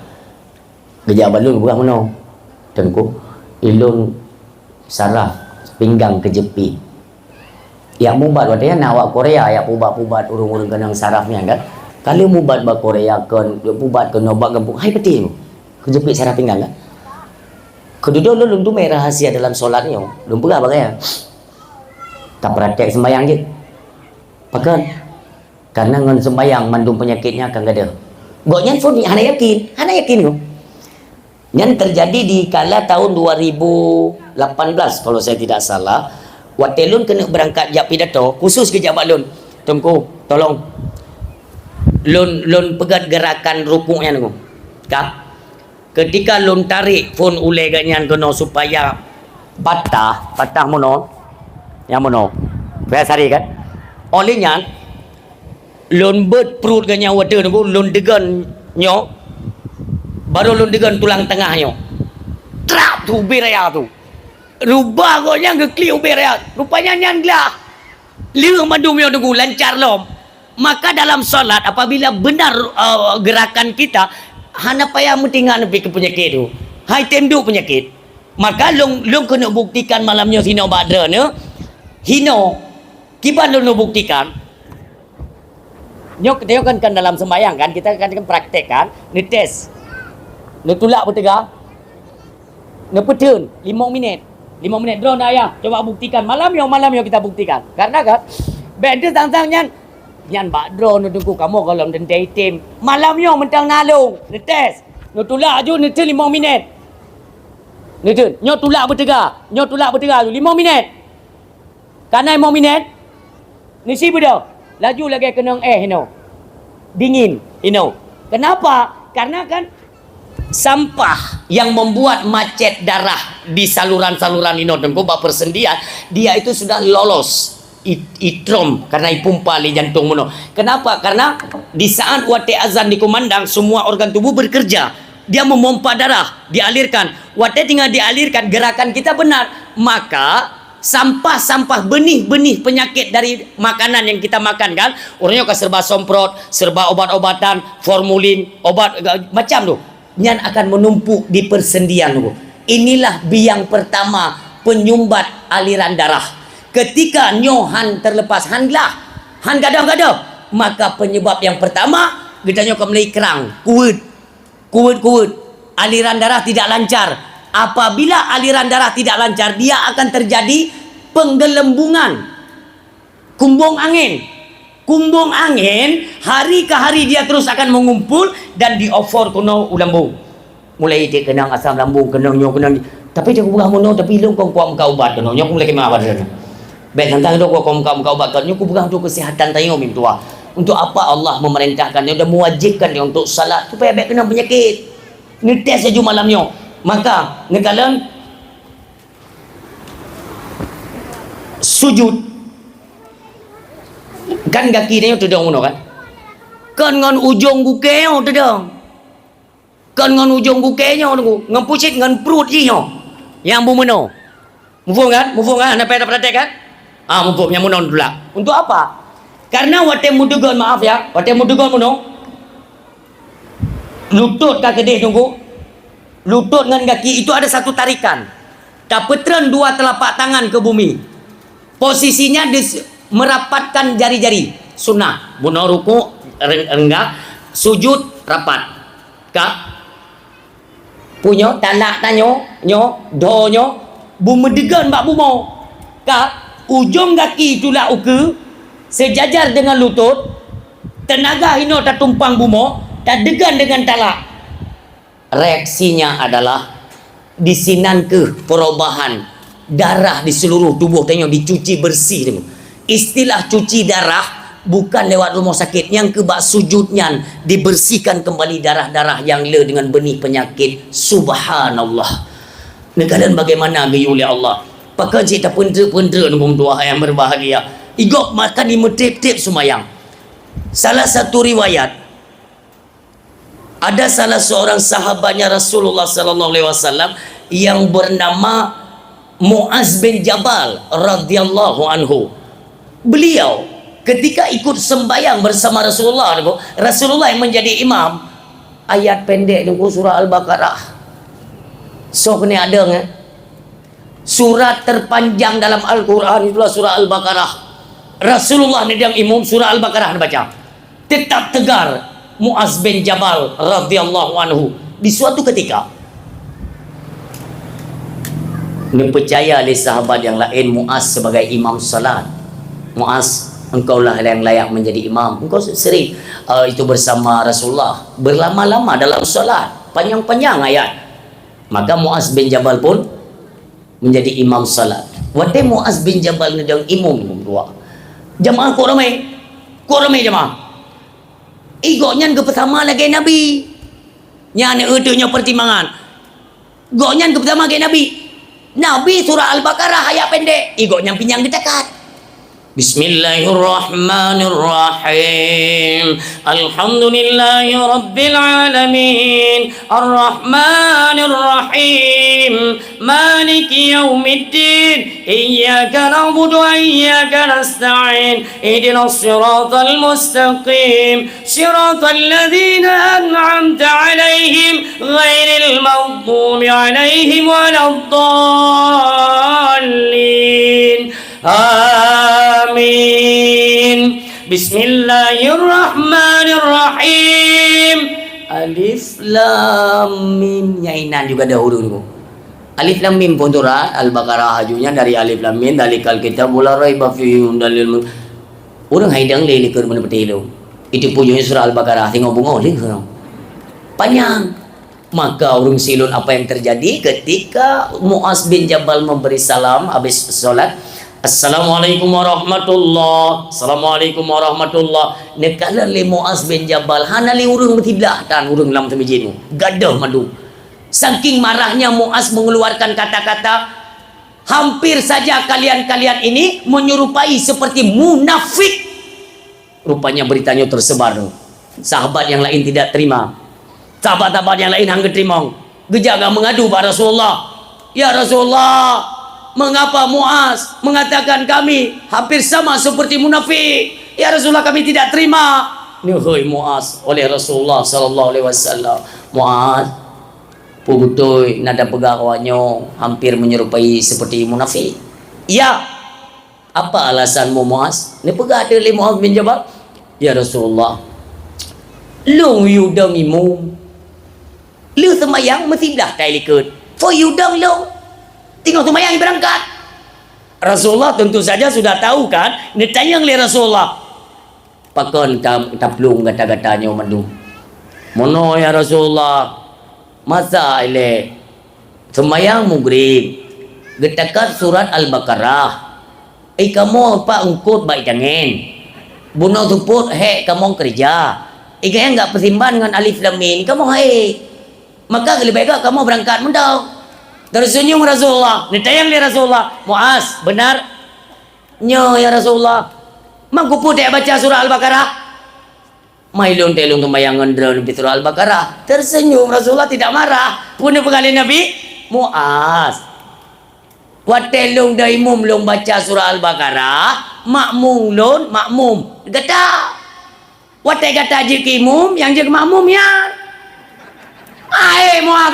gejak balun bukan mana tengku ilun saraf pinggang kejepit ya mubat wadanya nawak Korea ya pubat urung-urung kenang sarafnya kan kalau mubat ba Korea kan pubat kan obat gempuk hai peti kejepit saraf pinggang kan kedua lu tu merah rahasia dalam solatnya lu pernah bagai tak praktek sembahyang je pakan karena ngan sembahyang mandum penyakitnya akan ada goknya pun hana yakin tu yang terjadi di kala tahun 2018 kalau saya tidak salah waktu lun kena berangkat jak pidato khusus ke jabat lun tunggu tolong lun pegat gerakan rukuknya tu kak ketika lun tarik pun ule ganyan kena supaya patah mono yang mono biasa hari kan olehnya lun bet perut ganyan water tu lun degan nyo baru lun degan tulang tengahnya trap tu beraya tu rubah koknya ngekli beraya rupanya nyan glah liu madumnya tu lancar lom maka dalam solat apabila benar gerakan kita hana payah mentinggal lebih ke penyakit tu hai tenduk penyakit maka long kena buktikan malamnya hino badra ne hino kiban long buktikan nyok kita kan dalam sembahyang kan kita kan praktek kan ni tes ni tulak bertegak ni petun 5 minit drone ayah coba buktikan malam yo kita buktikan karena kan benda sang nyan bak drone tunggu kamu kalau mendai tim malam yo mentang nalung ni tes ni tulak ju ni 5 minit ni tu nyo tulak bertegak tu 5 minit karena 5 minit ni si bedo laju lagi kena dingin kenapa karena kan sampah yang membuat macet darah di saluran-saluran tengku bak persendian dia itu sudah lolos itrom karena ipumpa li jantung mono kenapa karena di saat wate azan dikumandang semua organ tubuh bekerja dia memompa darah dialirkan wate tinggal dialirkan gerakan kita benar maka sampah-sampah benih-benih penyakit dari makanan yang kita makan kan orangnya ke serba somprot serba obat-obatan formulin obat macam tu nyan akan menumpuk di persendian tu inilah biang pertama penyumbat aliran darah. Ketika nyo han terlepas, han lah, han gadah-gadah, maka penyebab yang pertama gedanya akan mulai kerang, kuat, aliran darah tidak lancar. Apabila aliran darah tidak lancar, dia akan terjadi penggelembungan, kumbung angin, hari ke hari dia terus akan mengumpul dan diofor kuno lambung. Mulai dia kenang asam lambung, kenang. Tapi dia kubah mono, tapi lu kau kau ubat kuno, nyo mulai kemana pada. Baik tentang itu kau ubat kuno, ku pegang tu kesihatan tayo mim tua. Untuk apa Allah memerintahkan dia, dan mewajibkan dia untuk salat supaya baik kena penyakit. Ni tes saja malamnya. Maka nekalan sujud kan kaki dia tu dong kan ngon ujung kukenya tu dong kan ngon ujung kukenya tu ngempusit ngan perut dia yang bumeno mufung kan anda pada praktek kan mufungnya munon dulu untuk apa karena wate mudugon maaf ya wate mudugon muno lutut kaki dia tunggu lutut ngan kaki itu ada satu tarikan tapetran dua telapak tangan ke bumi posisinya merapatkan jari-jari sunnah bunuh ruku renggak sujud rapat kak punya talak tanyo donyo bumedegan bak bumo kak ujung kaki itulah uke sejajar dengan lutut tenaga hino tak tumpang bumo tak degan dengan talak reaksinya adalah disinan ke perubahan darah di seluruh tubuh tengok dicuci bersih tengok. Istilah cuci darah bukan lewat rumah sakit yang kebak sujudnya dibersihkan kembali darah-darah yang le dengan benih penyakit. Subhanallah. Negara bagaimana gayu oleh Allah. Pakai cerita pendera-pendera nunggu tua yang berbahagia. Igok makan di metip-tip sumayang. Salah satu riwayat ada salah seorang sahabatnya Rasulullah sallallahu alaihi wasallam yang bernama Muaz bin Jabal radhiyallahu anhu. Beliau ketika ikut sembahyang bersama Rasulullah yang menjadi imam, ayat pendek itu surah Al-Baqarah. So kena ada surat terpanjang dalam Al-Quran itulah surah Al-Baqarah. Rasulullah ni yang imam surah Al-Baqarah baca. Tetap tegar Muaz bin Jabal radhiyallahu anhu di suatu ketika dipercaya oleh sahabat yang lain Muaz sebagai imam salat. Muaz, engkaulah yang layak menjadi imam. Engkau sering itu bersama Rasulullah berlama-lama dalam salat, panjang-panjang ayat. Maka Muaz bin Jabal pun menjadi imam salat. Waktu Muaz bin Jabal ni yang imam dua. Jamaah kok ramai jamaah. Igoknya ke pertama lagi Nabi. Nyane eutunya pertimbangan. Goknya ke pertama lagi Nabi. Nabi surah Al-Baqarah ayat pendek. Igoknya pinyang dekat. Bismillahirrahmanirrahim. Alhamdulillahi rabbil alamin. Arrahmanir rahim. Maliki yaumiddin. Iyyaka na'budu wa iyyaka nasta'in. Ihdinas siratal mustaqim. Siratal ladzina an'amta 'alaihim ghairil maghdubi 'alaihim waladdallin. Amin. Bismillahirrahmanirrahim. Alif Lam Mim. Nyainan juga dahulu dulu. Alif Lam Mim pun turah Al-Baqarah hajunya dari Alif Lam Mim dalikal kitab la raiba fihi dalil. Orang haidang le lekeur mana peti lu. Itu pujunya surah Al-Baqarah tengok bunga leh. Panjang. Maka orang silun apa yang terjadi ketika Muaz bin Jabal memberi salam habis solat. Assalamualaikum warahmatullah. Assalamualaikum warahmatullah. Nekala le Muaz bin Jabal hanali urang bertiblah dan urang lam temijin gadah madu. Saking marahnya Muaz mengeluarkan kata-kata hampir saja kalian-kalian ini menyerupai seperti munafik. Rupanya beritanya tersebar. Sahabat yang lain tidak terima. Sahabat-sahabat yang lain hangga terima. Gejaga mengadu pada Rasulullah. Ya Rasulullah, mengapa Muaz mengatakan kami hampir sama seperti munafik? Ya Rasulullah, kami tidak terima. Nuhai Muaz oleh Rasulullah sallallahu alaihi wasallam. Muaz, Pugutoi nada pegawainya hampir menyerupai seperti munafik. Ya, apa alasanmu Muaz? Ni pegah dari Muaz bin Jabal. Ya Rasulullah, lu yudang imum, lu semayang mesti dah tai likut. For yudang lu, tinggal semayang berangkat. Rasulullah tentu saja sudah tahu kan. Ni tanya oleh Rasulullah. Pakon taplung kata-katanya mandu. Mono ya Rasulullah. Masa ile semayang maghrib getakat surat Al-Baqarah. Kamu pak ungkut baik jangan. Bunuh tuput kamu kerja. Yang enggak persimpan dengan alif lam mim kamu maka lebih baik kamu berangkat mendau. Tersenyum Rasulullah. Ditayang li Rasulullah. Muaz, benar? Nyo ya Rasulullah. Mangkupu dia baca surah Al-Baqarah. Mailun telung kemayangan drone di surah Al-Baqarah. Tersenyum Rasulullah, tidak marah. Punya pengalih Nabi Muaz. Watelung da imum long baca surah Al-Baqarah, makmum lon makmum. Gata. Watai kata je ke imum, yang je ke makmum ya. Muaz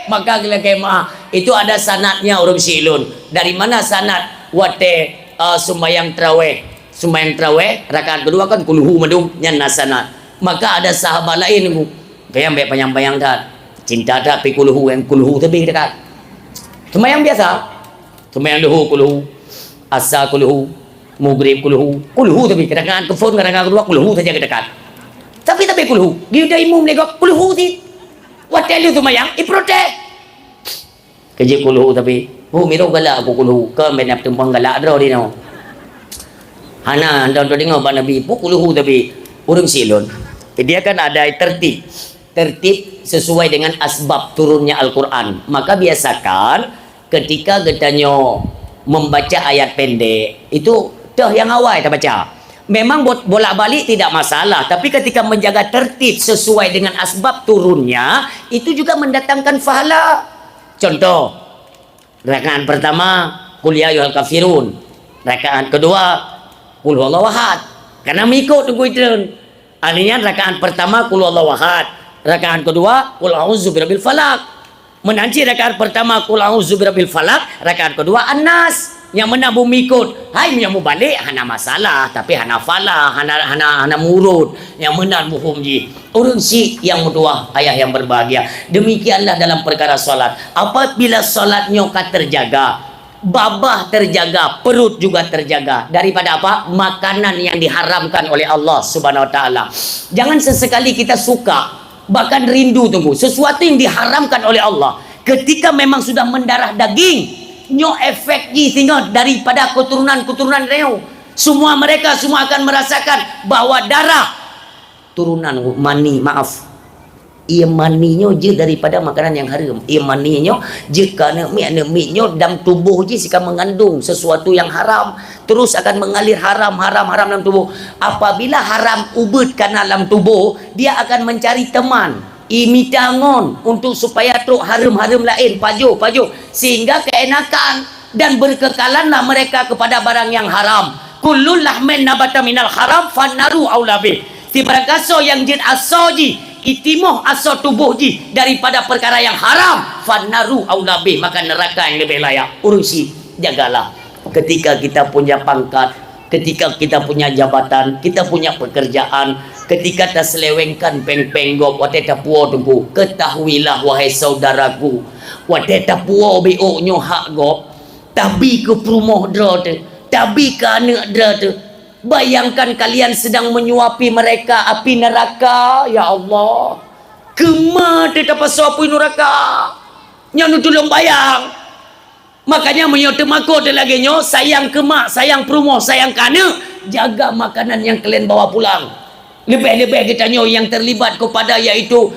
maka gila kemah itu ada sanatnya orang silun. Dari mana sanat wate sembahyang tarawih? Sembahyang tarawih rakaat kedua kan kulhu madung nyan sanat. Maka ada sahabat lain bu. Kayak ambek panjang-panjang dah. Cinta dah pi kulhu yang kulhu tapi dekat. Sembahyang biasa. Sembahyang duhu kulhu, asa kulhu, maghrib kulhu. Kulhu tapi rakaat ke phone rakaat kedua kulhu saja dekat. Tapi kulhu. Dia dah imum legok kulhu ti. What tell you sembahyang? Iprotek. Kerja kulhu tapi miro galak aku kulhu. Kan benap tumpang galak draw di no. Hana anda tengok Pak Nabi pukuluhu tapi urung silun. Dia kan ada tertib sesuai dengan asbab turunnya Al-Quran. Maka biasakan ketika getanyo membaca ayat pendek itu dah yang awal kita baca. Memang bolak-balik tidak masalah, tapi ketika menjaga tertib sesuai dengan asbab turunnya itu juga mendatangkan pahala. Contoh, rakaat pertama qul ya ayyuhal kafirun. Rakaat kedua Qul huwallahu ahad. Karena mengikut tunggu itu. Artinya rakaat pertama Qul huwallahu ahad, rakaat kedua Qul a'udzu birabbil falaq. Menanti rakaat pertama Qul a'udzu birabbil falaq, rakaat kedua An-Nas. Yang mana bu mengikut, hai yang mau balik hana masalah, tapi hana falah, hana murud. Yang mana muhum ji. Urun si yang kedua ayah yang berbahagia. Demikianlah dalam perkara salat. Apabila salatnya terjaga, babah terjaga, perut juga terjaga daripada apa? Makanan yang diharamkan oleh Allah Subhanahu wa taala. Jangan sesekali kita suka bahkan rindu tunggu sesuatu yang diharamkan oleh Allah. Ketika memang sudah mendarah daging, nyo efek sehingga daripada keturunan reo. Semua mereka semua akan merasakan bahwa darah turunan mani, maaf. Ia maninya je daripada makanan yang haram. Ia maninya je kerana miknya dalam tubuh je jika mengandung sesuatu yang haram, terus akan mengalir haram dalam tubuh. Apabila haram ubud kerana dalam tubuh, dia akan mencari teman imitangon untuk supaya truk haram lain paju sehingga keenakan dan berkekalanlah mereka kepada barang yang haram. Kullul lahmin nabata minal haram fannaru aulabi. Tiba kaso yang jin asoji itimoh asal tubuh ji daripada perkara yang haram fannaru aulabi, maka neraka yang lebih layak. Urusi, jagalah. Ketika kita punya pangkat, ketika kita punya jabatan, kita punya pekerjaan, ketika kita selewengkan peng-penggop wateta puo tunggu, ketahuilah wahai saudaraku, wateta puo bio nyo hak gop tabi ke perumoh drot tabi ke anak drot. Bayangkan kalian sedang menyuapi mereka api neraka. Ya Allah, kemana dapat suapi neraka yang tolong bayang. Makanya menyotem aku ada lagi nyo sayang kemak, sayang promo, sayang kana, jaga makanan yang kalian bawa pulang. Lebih-lebih kita nyo yang terlibat kepada yaitu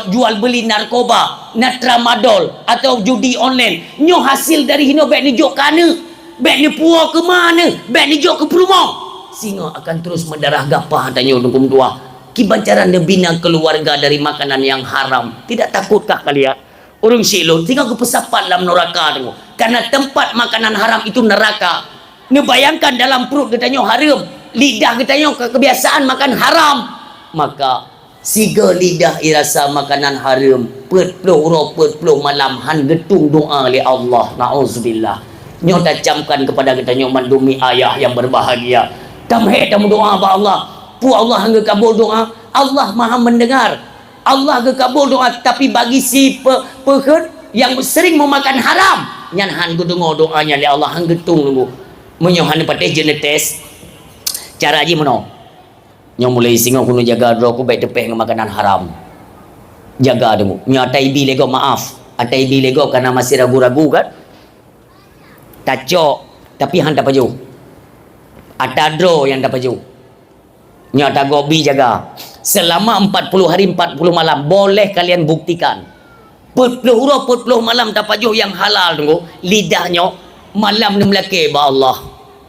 jual beli narkoba, tramadol atau judi online. Nyo hasil dari hino bek ni jok kana, bek ni puak ke mana, bek ni jok ke promo. Singa akan terus mendarah gapah tanya hukum tua. Kibancaran bina keluarga dari makanan yang haram. Tidak takutkah kalian? Orang silun tinggal kepesapan dalam neraka tu. Karena tempat makanan haram itu neraka. Ngebayangkan dalam perut kita haram, lidah kita kebiasaan makan haram. Maka siga lidah irasa makanan haram, puluh malam han getung doa oleh Allah. Na'udzubillah. Nyo tajamkan kepada kita nyo mandumi ayah yang berbahagia. Tamhe tamu doa ba Allah. Pu Allah hangga kabul doa. Allah Maha mendengar. Allah ke kabul doa, tapi bagi si pehet yang sering memakan haram, nyan han dengar doanya oleh Allah hang getung nunggu. Menyo han pateh jenetes. Cara aja mano. Nyo mulai singo kuno jaga dro ku baik tepeh dengan makanan haram. Jaga demu. Nyo atai bi lego maaf. Atai bi lego karena masih ragu-ragu kan. Tacok tapi han tak paju. Atadro yang tak paju. Nyo tagobi jaga. Selama 40 hari 40 malam boleh kalian buktikan. 40 malam tak paju yang halal tunggu. Lidahnya malam ni melaki ba Allah.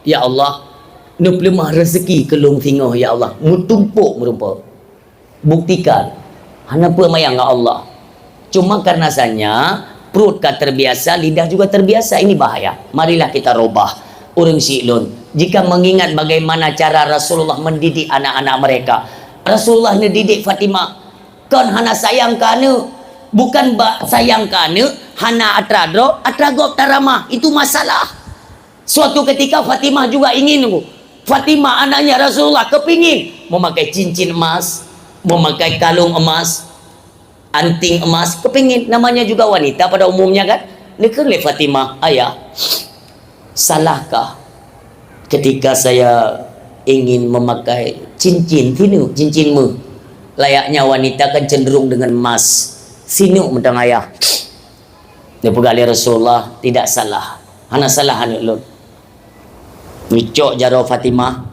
Ya Allah, nu pelemah rezeki kelung tengah ya Allah. Mutumpuk merupa. Buktikan. Hanapa mayang ya Allah. Cuma karena sanya perut kan terbiasa, lidah juga terbiasa. Ini bahaya. Marilah kita robah. Orang silun. Jika mengingat bagaimana cara Rasulullah mendidik anak-anak mereka. Rasulullah mendidik Fatimah. Kan hana sayang kana. Bukan sayang kana. Hana atrago taramah. Itu masalah. Suatu ketika Fatimah juga ingin. Fatimah anaknya Rasulullah kepingin memakai cincin emas, memakai kalung emas, anting emas, kepingin. Namanya juga wanita pada umumnya kan. Nekele Fatimah, ayah, salahkah ketika saya ingin memakai cincin tinu, cincinmu? Layaknya wanita kan cenderung dengan emas. Sinu mentang ayah. Dia pegali Rasulullah, tidak salah. Hana salah anak lun. Micok jaro Fatimah,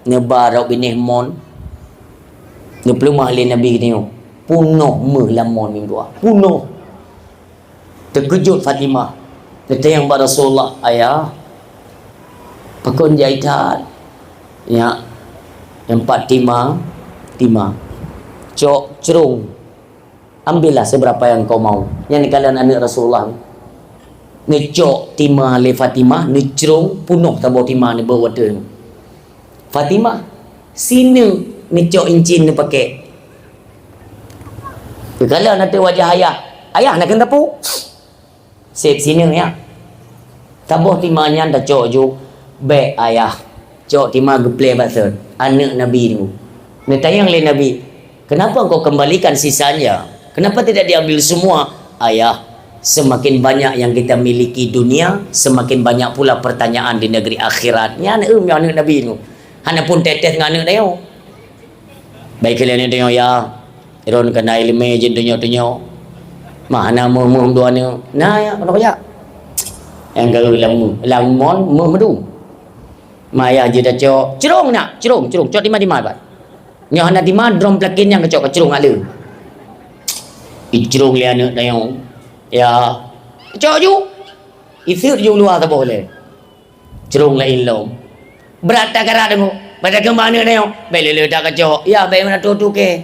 nebarau binih mon, nepelumah li Nabi ni, punuh lamon minggu, punuh. Terkejut Fatimah. Kata yang pada Rasulullah, ayah, pakon jahitan, ya, empat timah, cok cerung, ambillah seberapa yang kau mau. Yang kalian anak Rasulullah. Ngecok timah le Fatimah, necerung punuh tabau timah ni bawa tu. Fatimah, sini ngecok incin ni pakai. Kalau nak wajah ayah nak kena tapu. Sip sini ya. Tabau timahnya dah cok ju. Baik ayah, cok timah geplay basel. Anak Nabi ni. Netayang le Nabi, kenapa kau kembalikan sisanya? Kenapa tidak diambil semua? Ayah, semakin banyak yang kita miliki dunia, semakin banyak pula pertanyaan di negeri akhirat. Ya anak anak Nabi tu. Hana pun tetes dengan anak dia. Baik kalian dia ya. Iron kena ilmu je dunia. Mana mu dua ni. Nah ya, kenapa ya? Yang kalau lamon medu. Maya je dah cok. Cerung nak, cerung. Cok di mana pak? Nya hana di mana drum plakin yang kecok cerung ada. Cerung le anak dia. Ya, cok ju, isir ju luar tak boleh. Cerung lain lom. Berat tak kerat demo. Pada ke mana ni? Beli dah kacok. Ya, beli mana tu ke?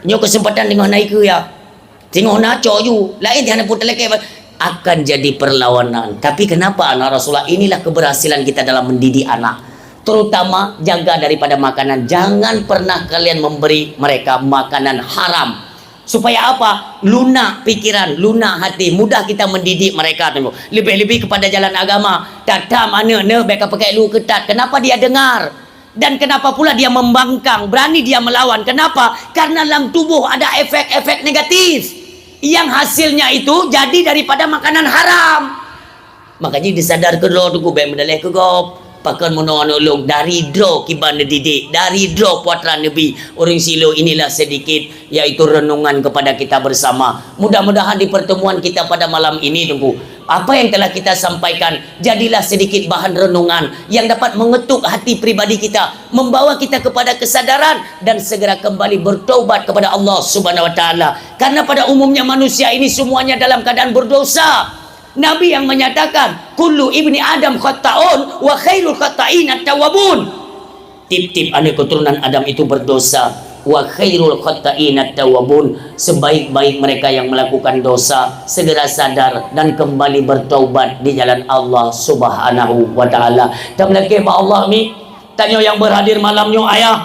Nyo kesempatan tengok naik ke ya. Tengok nak cok ju. Lain tiada pun terlekeh. Akan jadi perlawanan. Tapi kenapa anak Rasulullah? Inilah keberhasilan kita dalam mendidik anak. Terutama jaga daripada makanan. Jangan pernah kalian memberi mereka makanan haram. Supaya apa? Lunak pikiran, lunak hati. Mudah kita mendidik mereka. Lebih-lebih kepada jalan agama. Tatam anak-anak mereka pakai lu ketat. Kenapa dia dengar? Dan kenapa pula dia membangkang? Berani dia melawan. Kenapa? Karena dalam tubuh ada efek-efek negatif. Yang hasilnya itu jadi daripada makanan haram. Makanya disadarkan lo tu baik mendalih ke gop. Pakan menolong dari draw kiban didik, dari draw putra Nabi. Orang silo inilah sedikit yaitu renungan kepada kita bersama. Mudah-mudahan di pertemuan kita pada malam ini tunggu. Apa yang telah kita sampaikan jadilah sedikit bahan renungan yang dapat mengetuk hati pribadi kita, membawa kita kepada kesadaran dan segera kembali bertaubat kepada Allah Subhanahu wa taala. Karena pada umumnya manusia ini semuanya dalam keadaan berdosa. Nabi yang menyatakan kullu ibni Adam khata'un wa khairul khata'in at-tawwabun. Tip-tip anak keturunan Adam itu berdosa. Wa khairul khata'in at-tawwabun. Sebaik-baik mereka yang melakukan dosa segera sadar dan kembali bertaubat di jalan Allah Subhanahu wa taala. Dan lagi Allah ni tanya yang berhadir malamnya ayah.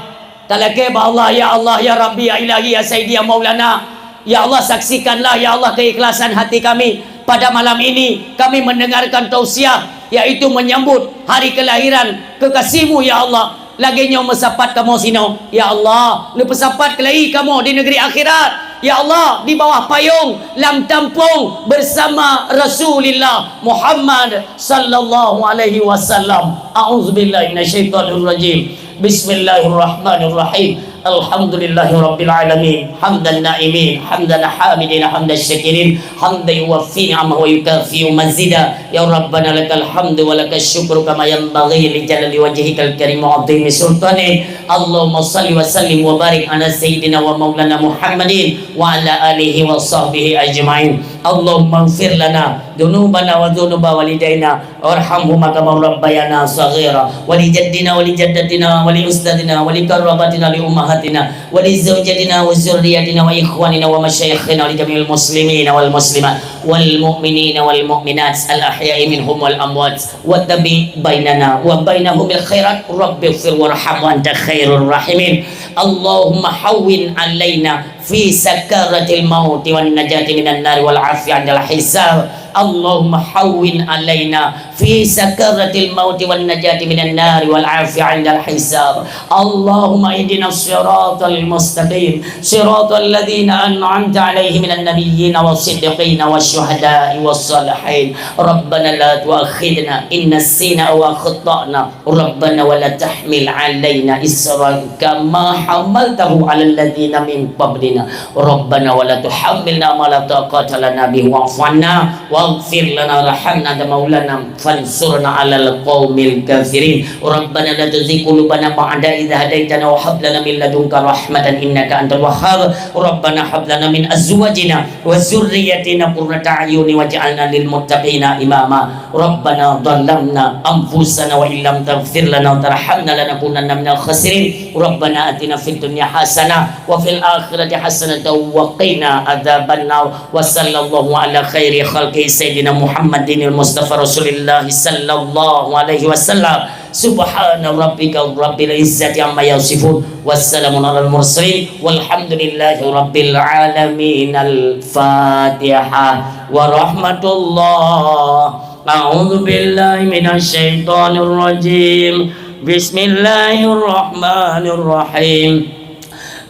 Talakeba Allah, ya Allah, ya Rabbi, ya Ilahi, ya Sayyidi, ya Maulana. Ya Allah, saksikanlah ya Allah keikhlasan hati kami. Pada malam ini kami mendengarkan tausiah, yaitu menyambut hari kelahiran kekasihmu ya Allah. Lagi nyo mesapat kamu sino ya Allah, lu pesapat kelai kamu di negeri akhirat ya Allah, di bawah payung lam tampung bersama Rasulullah Muhammad sallallahu alaihi wasallam. A'udzubillahi minasyaitonir rajim. Bismillahirrahmanirrahim. Alhamdulillahirabbil alamin. Hamdan na'imin, hamdan hamidin, hamdan syakirin, hamdan yuwaffi ni'amahu wa yukafi mazida. Ya Rabbana lakal hamdu wa lakas syukru kama yanbaghi li jalali wajhikal karim wa 'azimi sultani. Allahumma shalli wa sallim wa barik ala sayyidina wa maulana Muhammadin wa ala alihi wa sahbihi ajma'in. Allahumma ighfir lana dunubana wa dunuba walidaina warhamhuma kama rabbayana saghira, wa li jaddina wa li jaddatina wa li ustadina wa li karabatina li ummahatina wa li zawjatina wa zurriyatina wa ikhwanina wa masyayikhina wa li jami'il muslimina wal muslimat wal mu'minina wal mu'minat al ahya'i minhum wal amwat wa tabi bainana wa bainahum bil khairat rabbighfir warham wa anta khairur rahimin. Allahumma hawwin alaina fi sakaratil mauti wan najati minan nar wal afi 'indal hisab. Allahumma hawwin alaina fi sakaratil mauti wan najati minan nar wal afi 'indal hisab. Allahumma ihdinas siratal mustaqim, siratal ladzina an'amta 'alaihim minan nabiyyin was-siddiqin wasyuhada'i was-salihin. Rabbana la tu'akhidna in nasina aw akhtana. Rabbana wa la tahmil 'alaina isran kama hamaltahu 'alal ladzina min qablina. Rabbana wa la tuhammilna ma la taqata lana bihi wa'fu 'anna waghfir lana warhamna anta maulana fansurna 'alal qaumil kafirin. Rabbana la tuzigh qulubana ba'da idh hadaitana wa hab lana min ladunka rahmatan innaka antal wahhab. Rabbana hab lana min azwajina wa dhurriyyatina qurrata a'yuni waj'alna lil muttaqina imama. Rabbana dhallamna anfusana wa illam taghfir lana wa tarhamna lanakunanna minal khasirin. Rabbana atina fid dunya hasanah wa fil akhirati hasanatan wa qina adzabannar. Wa sallallahu ala khairi khalqi sayyidina Muhammadin al-Mustafa Rasulillah sallallahu alaihi wasallam. Subhana rabbika rabbil izzati amma yasifun, wassalamun alal mursalin, walhamdulillahi rabbil alamin. Al-Fatihah wa rahmatullah. A'udzu billahi minasy syaithanir rajim. Bismillahirrahmanirrahim.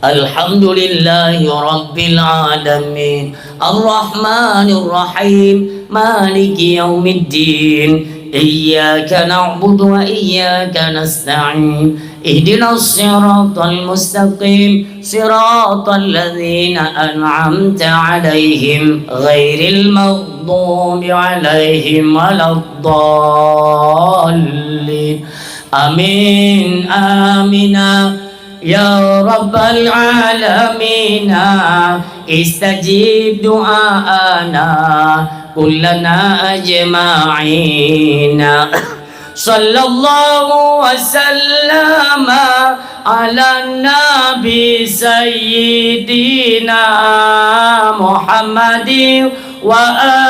Alhamdulillahi rabbil alamin, arrahmanir rahim, maliki yaumiddin. Iyyaka na'budu wa iyyaka nasta'in. Ihdinas siratal mustaqim, siratal ladzina an'amta 'alaihim ghairil maghdubi 'alaihim waladdallin. Amin amina ya rabbal alamin. Istajib du'aana kullana ajma'in. Sallallahu wa sallama ala nabi sayyidina Muhammadin wa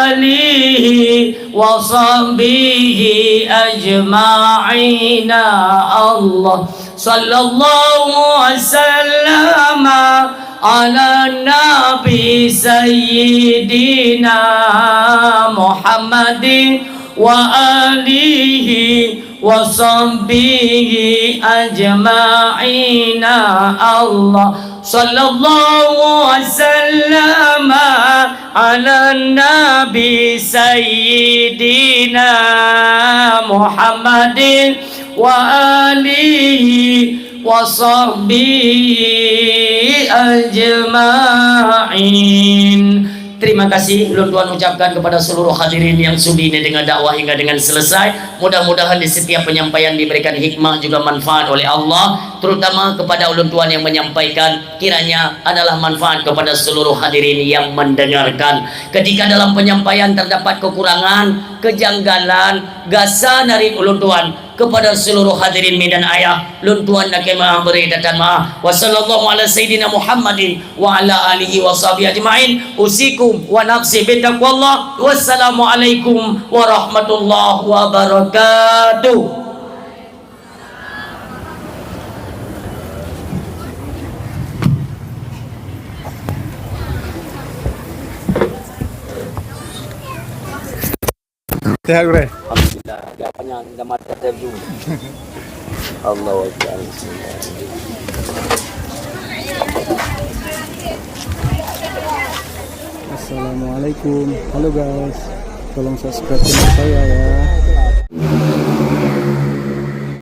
alihi wa sahbihi ajma'in. Allah sallallahu wa sallama ala nabi sayyidina Muhammadin wa alihi wa sahbihi ajma'in. Allah sallallahu wa sallama ala nabi sayyidina Muhammadin wa alihi wa sahbihi ajma'in. Terima kasih ulun Tuhan ucapkan kepada seluruh hadirin yang sudi dengan dakwah hingga dengan selesai. Mudah-mudahan di setiap penyampaian diberikan hikmah juga manfaat oleh Allah, terutama kepada ulun Tuhan yang menyampaikan, kiranya adalah manfaat kepada seluruh hadirin yang mendengarkan. Ketika dalam penyampaian terdapat kekurangan, kejanggalan, gasa dari ulun Tuhan, kepada seluruh hadirin medan ayah, ulun Tuhan nak maha beri dan maaf. Wa sallallahu ala sayyidina Muhammadin wa ala alihi wa sahbihi ajma'in. Usikum wa nafsi bitaqwallah. Wassalamualaikum warahmatullahi wabarakatuh. Sehat bre. Alhamdulillah. Dah banyak dah mata terjun. Allahu Akbar. Assalamualaikum. Halo guys. Tolong subscribe channel saya ya.